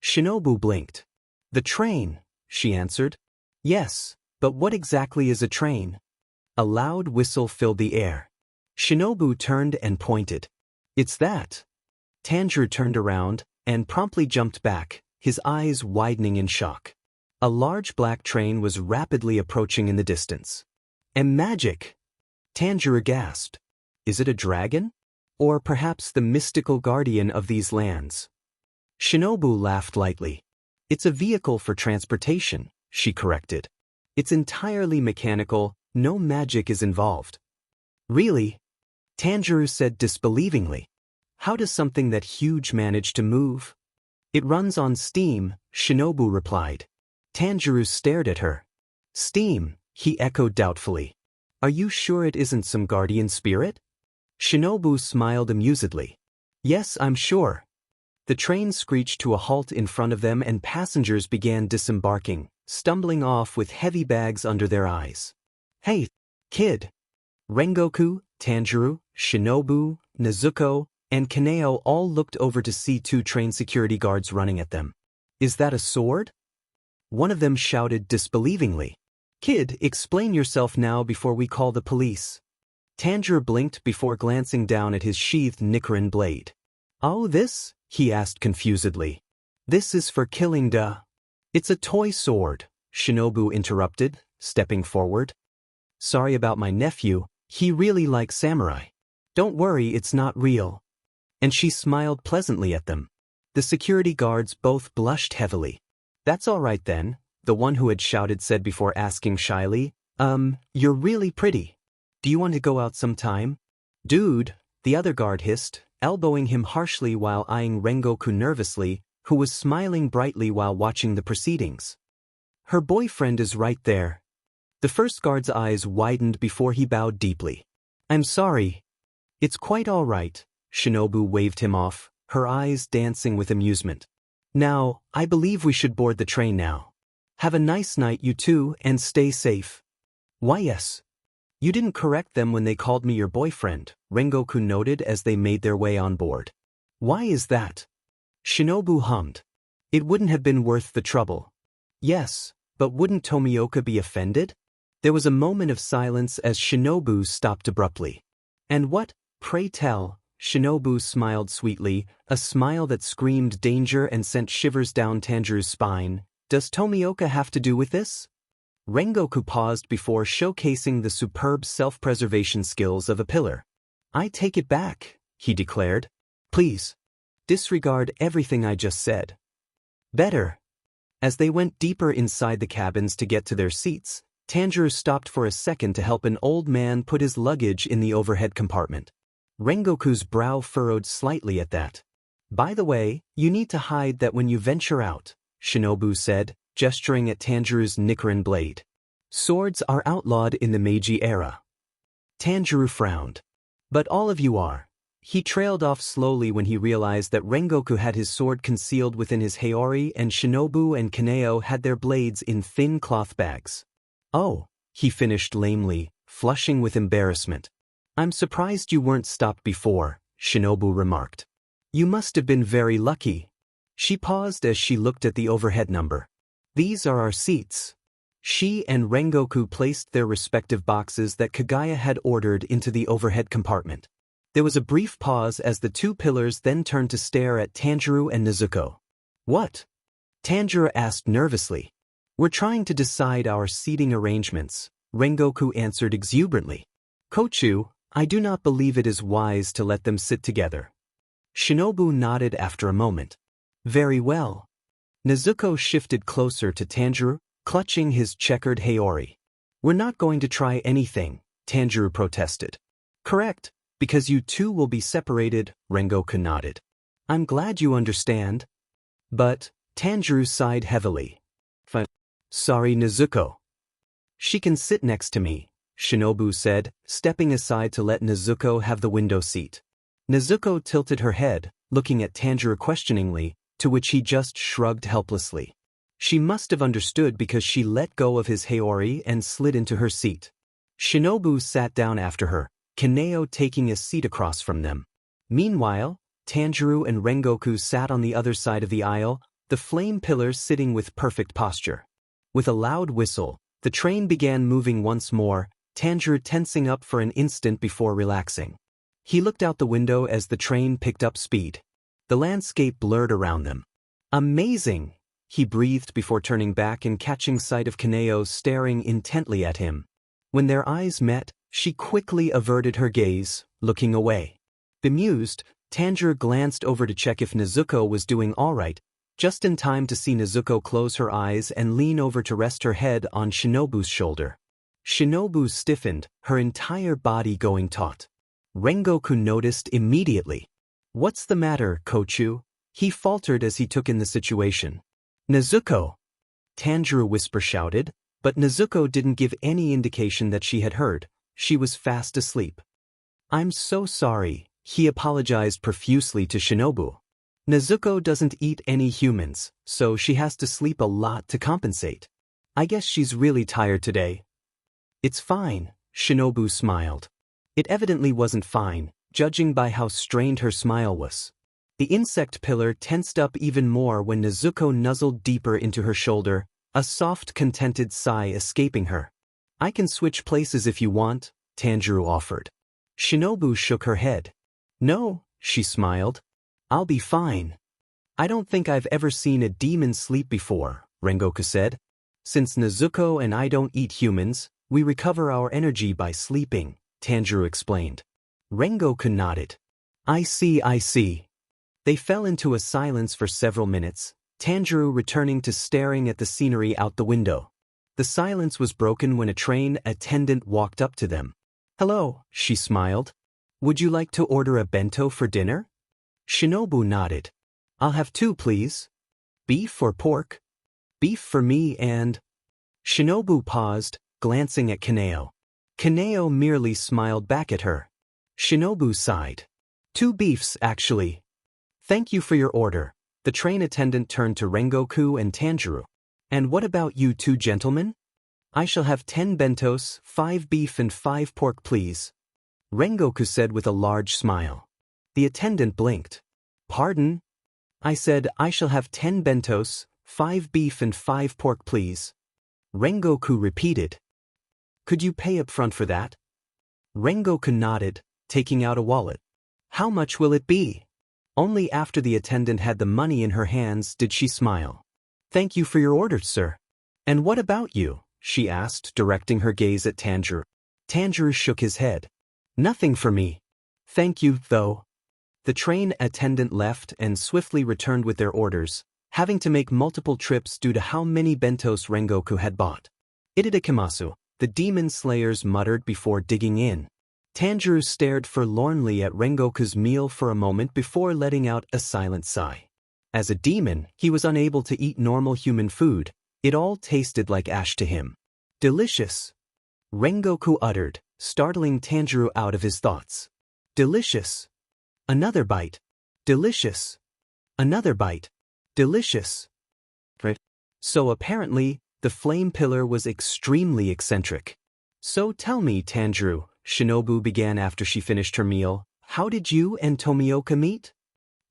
Shinobu blinked. The train, she answered. Yes, but what exactly is a train? A loud whistle filled the air. Shinobu turned and pointed. It's that. Tanjirou turned around and promptly jumped back, his eyes widening in shock. A large black train was rapidly approaching in the distance. And magic! Tanjirou gasped. Is it a dragon? Or perhaps the mystical guardian of these lands? Shinobu laughed lightly. It's a vehicle for transportation, she corrected. It's entirely mechanical, no magic is involved. Really? Tanjirou said disbelievingly. How does something that huge manage to move? It runs on steam, Shinobu replied. Tanjirou stared at her. Steam, he echoed doubtfully. Are you sure it isn't some guardian spirit? Shinobu smiled amusedly. Yes, I'm sure. The train screeched to a halt in front of them and passengers began disembarking, stumbling off with heavy bags under their eyes. Hey, kid! Rengoku, Tanjirou, Shinobu, Nezuko, and Kaneo all looked over to see two train security guards running at them. Is that a sword? One of them shouted disbelievingly. Kid, explain yourself now before we call the police. Tanjirou blinked before glancing down at his sheathed Nichiren blade. Oh, this? He asked confusedly. This is for killing duh. It's a toy sword, Shinobu interrupted, stepping forward. Sorry about my nephew, he really likes samurai. Don't worry, it's not real. And she smiled pleasantly at them. The security guards both blushed heavily. That's all right then, the one who had shouted said before asking shyly, you're really pretty. Do you want to go out sometime? Dude, the other guard hissed, elbowing him harshly while eyeing Rengoku nervously, who was smiling brightly while watching the proceedings. Her boyfriend is right there. The first guard's eyes widened before he bowed deeply. I'm sorry. It's quite all right, Shinobu waved him off, her eyes dancing with amusement. Now, I believe we should board the train now. Have a nice night you two and stay safe. Why yes. You didn't correct them when they called me your boyfriend, Rengoku noted as they made their way on board. Why is that? Shinobu hummed. It wouldn't have been worth the trouble. Yes, but wouldn't Tomioka be offended? There was a moment of silence as Shinobu stopped abruptly. And what, pray tell, Shinobu smiled sweetly, a smile that screamed danger and sent shivers down Tanjirou's spine. Does Tomioka have to do with this? Rengoku paused before showcasing the superb self-preservation skills of a pillar. I take it back, he declared. Please. Disregard everything I just said. Better. As they went deeper inside the cabins to get to their seats, Tanjirou stopped for a second to help an old man put his luggage in the overhead compartment. Rengoku's brow furrowed slightly at that. By the way, you need to hide that when you venture out, Shinobu said, gesturing at Tanjirou's Nichiren blade. Swords are outlawed in the Meiji era. Tanjirou frowned. But all of you are. He trailed off slowly when he realized that Rengoku had his sword concealed within his haori and Shinobu and Kaneo had their blades in thin cloth bags. Oh, he finished lamely, flushing with embarrassment. I'm surprised you weren't stopped before, Shinobu remarked. You must have been very lucky. She paused as she looked at the overhead number. These are our seats. She and Rengoku placed their respective boxes that Kagaya had ordered into the overhead compartment. There was a brief pause as the two pillars then turned to stare at Tanjirou and Nezuko. What? Tanjiro asked nervously. We're trying to decide our seating arrangements, Rengoku answered exuberantly. Kochu, I do not believe it is wise to let them sit together. Shinobu nodded after a moment. Very well. Nezuko shifted closer to Tanjiro, clutching his checkered haori. We're not going to try anything, Tanjiro protested. Correct, because you two will be separated, Rengoku nodded. I'm glad you understand. But, Tanjiro sighed heavily. Sorry, Nezuko. She can sit next to me, Shinobu said, stepping aside to let Nezuko have the window seat. Nezuko tilted her head, looking at Tanjiro questioningly, to which he just shrugged helplessly. She must have understood because she let go of his haori and slid into her seat. Shinobu sat down after her, Kaneo taking a seat across from them. Meanwhile, Tanjiro and Rengoku sat on the other side of the aisle, the flame pillars sitting with perfect posture. With a loud whistle, the train began moving once more, Tanjiro tensing up for an instant before relaxing. He looked out the window as the train picked up speed. The landscape blurred around them. Amazing! He breathed before turning back and catching sight of Kaneo staring intently at him. When their eyes met, She quickly averted her gaze, looking away. Bemused, Tanjiro glanced over to check if Nezuko was doing all right, just in time to see Nezuko close her eyes and lean over to rest her head on Shinobu's shoulder. Shinobu stiffened, her entire body going taut. Rengoku noticed immediately. "What's the matter, Kochu?" he faltered as he took in the situation. "Nezuko!" Tanjiro whisper shouted, but Nezuko didn't give any indication that she had heard. She was fast asleep. "I'm so sorry," he apologized profusely to Shinobu. "Nezuko doesn't eat any humans, so she has to sleep a lot to compensate. I guess she's really tired today." "It's fine," Shinobu smiled. It evidently wasn't fine, judging by how strained her smile was. The insect pillar tensed up even more when Nezuko nuzzled deeper into her shoulder, a soft, contented sigh escaping her. "I can switch places if you want," Tanjiro offered. Shinobu shook her head. "No," she smiled. "I'll be fine." "I don't think I've ever seen a demon sleep before," Rengoku said. "Since Nezuko and I don't eat humans, we recover our energy by sleeping," Tanjiro explained. Rengoku nodded. I see. They fell into a silence for several minutes, Tanjiro returning to staring at the scenery out the window. The silence was broken when a train attendant walked up to them. "Hello," she smiled. "Would you like to order a bento for dinner?" Shinobu nodded. "I'll have 2, please. Beef or pork?" "Beef for me and—" Shinobu paused, glancing at Kaneo. Kaneo merely smiled back at her. Shinobu sighed. "2 beefs, actually." "Thank you for your order." The train attendant turned to Rengoku and Tanjiro. "And what about you 2 gentlemen?" "I shall have 10 bentos, 5 beef and 5 pork, please," Rengoku said with a large smile. The attendant blinked. "Pardon?" "I said I shall have 10 bentos, 5 beef and 5 pork, please," Rengoku repeated. "Could you pay up front for that?" Rengoku nodded, taking out a wallet. "How much will it be?" Only after the attendant had the money in her hands did she smile. "Thank you for your order, sir." "And what about you?" she asked, directing her gaze at Tanjiro. Tanjiro shook his head. "Nothing for me. Thank you, though." The train attendant left and swiftly returned with their orders, having to make multiple trips due to how many bentos Rengoku had bought. "Itadakimasu," the demon slayers muttered before digging in. Tanjiro stared forlornly at Rengoku's meal for a moment before letting out a silent sigh. As a demon, he was unable to eat normal human food. It all tasted like ash to him. "Delicious," Rengoku uttered, startling Tanjiro out of his thoughts. "Delicious." Another bite. "Delicious." Another bite. "Delicious." Right. So apparently, the flame pillar was extremely eccentric. "So tell me, Tanjiro," Shinobu began after she finished her meal, "how did you and Tomioka meet?"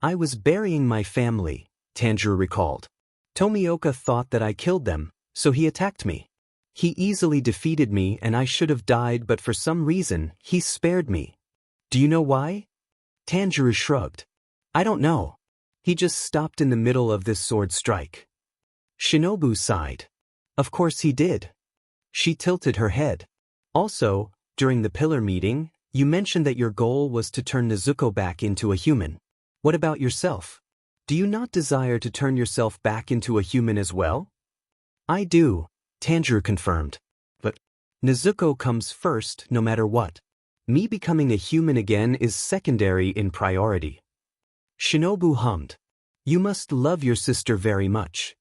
"I was burying my family," Tanjiro recalled. "Tomioka thought that I killed them, so he attacked me. He easily defeated me and I should have died, but for some reason, he spared me." "Do you know why?" Tanjiro shrugged. "I don't know. He just stopped in the middle of this sword strike." Shinobu sighed. "Of course he did." She tilted her head. "Also, during the pillar meeting, you mentioned that your goal was to turn Nezuko back into a human. What about yourself? Do you not desire to turn yourself back into a human as well?" "I do," Tanjiro confirmed. "But Nezuko comes first no matter what. Me becoming a human again is secondary in priority." Shinobu hummed. "You must love your sister very much."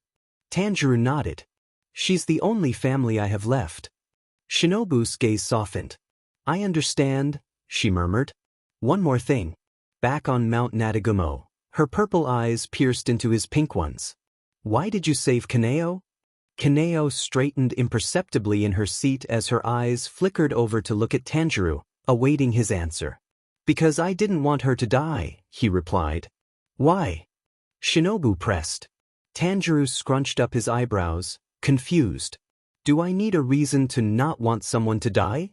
Tanjiro nodded. "She's the only family I have left." Shinobu's gaze softened. "I understand," she murmured. "One more thing." Back on Mount Natagumo, her purple eyes pierced into his pink ones. "Why did you save Kaneo?" Kaneo straightened imperceptibly in her seat as her eyes flickered over to look at Tanjiro, awaiting his answer. "Because I didn't want her to die," he replied. "Why?" Shinobu pressed. Tanjiro scrunched up his eyebrows, confused. "Do I need a reason to not want someone to die?"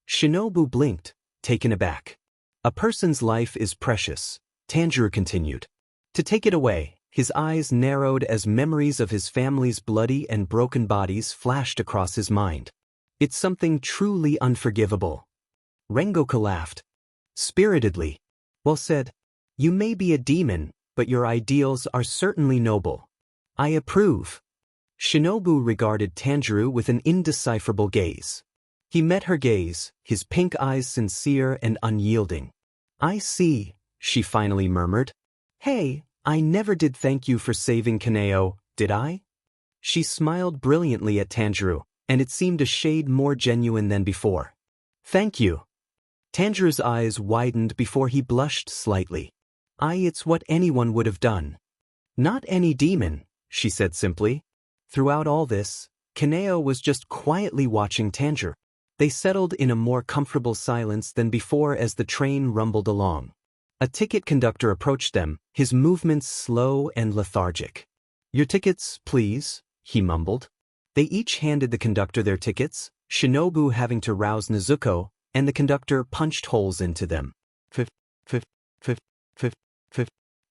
Shinobu blinked, taken aback. "A person's life is precious," Tanjiro continued. "To take it away," his eyes narrowed as memories of his family's bloody and broken bodies flashed across his mind. "It's something truly unforgivable." Rengoku laughed. Spiritedly. Well said. You may be a demon, but your ideals are certainly noble. I approve. Shinobu regarded Tanjirou with an indecipherable gaze. He met her gaze, his pink eyes sincere and unyielding. I see, she finally murmured. Hey, I never did thank you for saving Kaneo, did I? She smiled brilliantly at Tanjirou, and it seemed a shade more genuine than before. Thank you. Tanjirou's eyes widened before he blushed slightly. It's what anyone would have done. Not any demon, she said simply. Throughout all this, Kaneo was just quietly watching Tanjirou. They settled in a more comfortable silence than before as the train rumbled along. A ticket conductor approached them, his movements slow and lethargic. Your tickets, please, he mumbled. They each handed the conductor their tickets, Shinobu having to rouse Nezuko, and the conductor punched holes into them.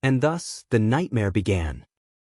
And thus, the nightmare began.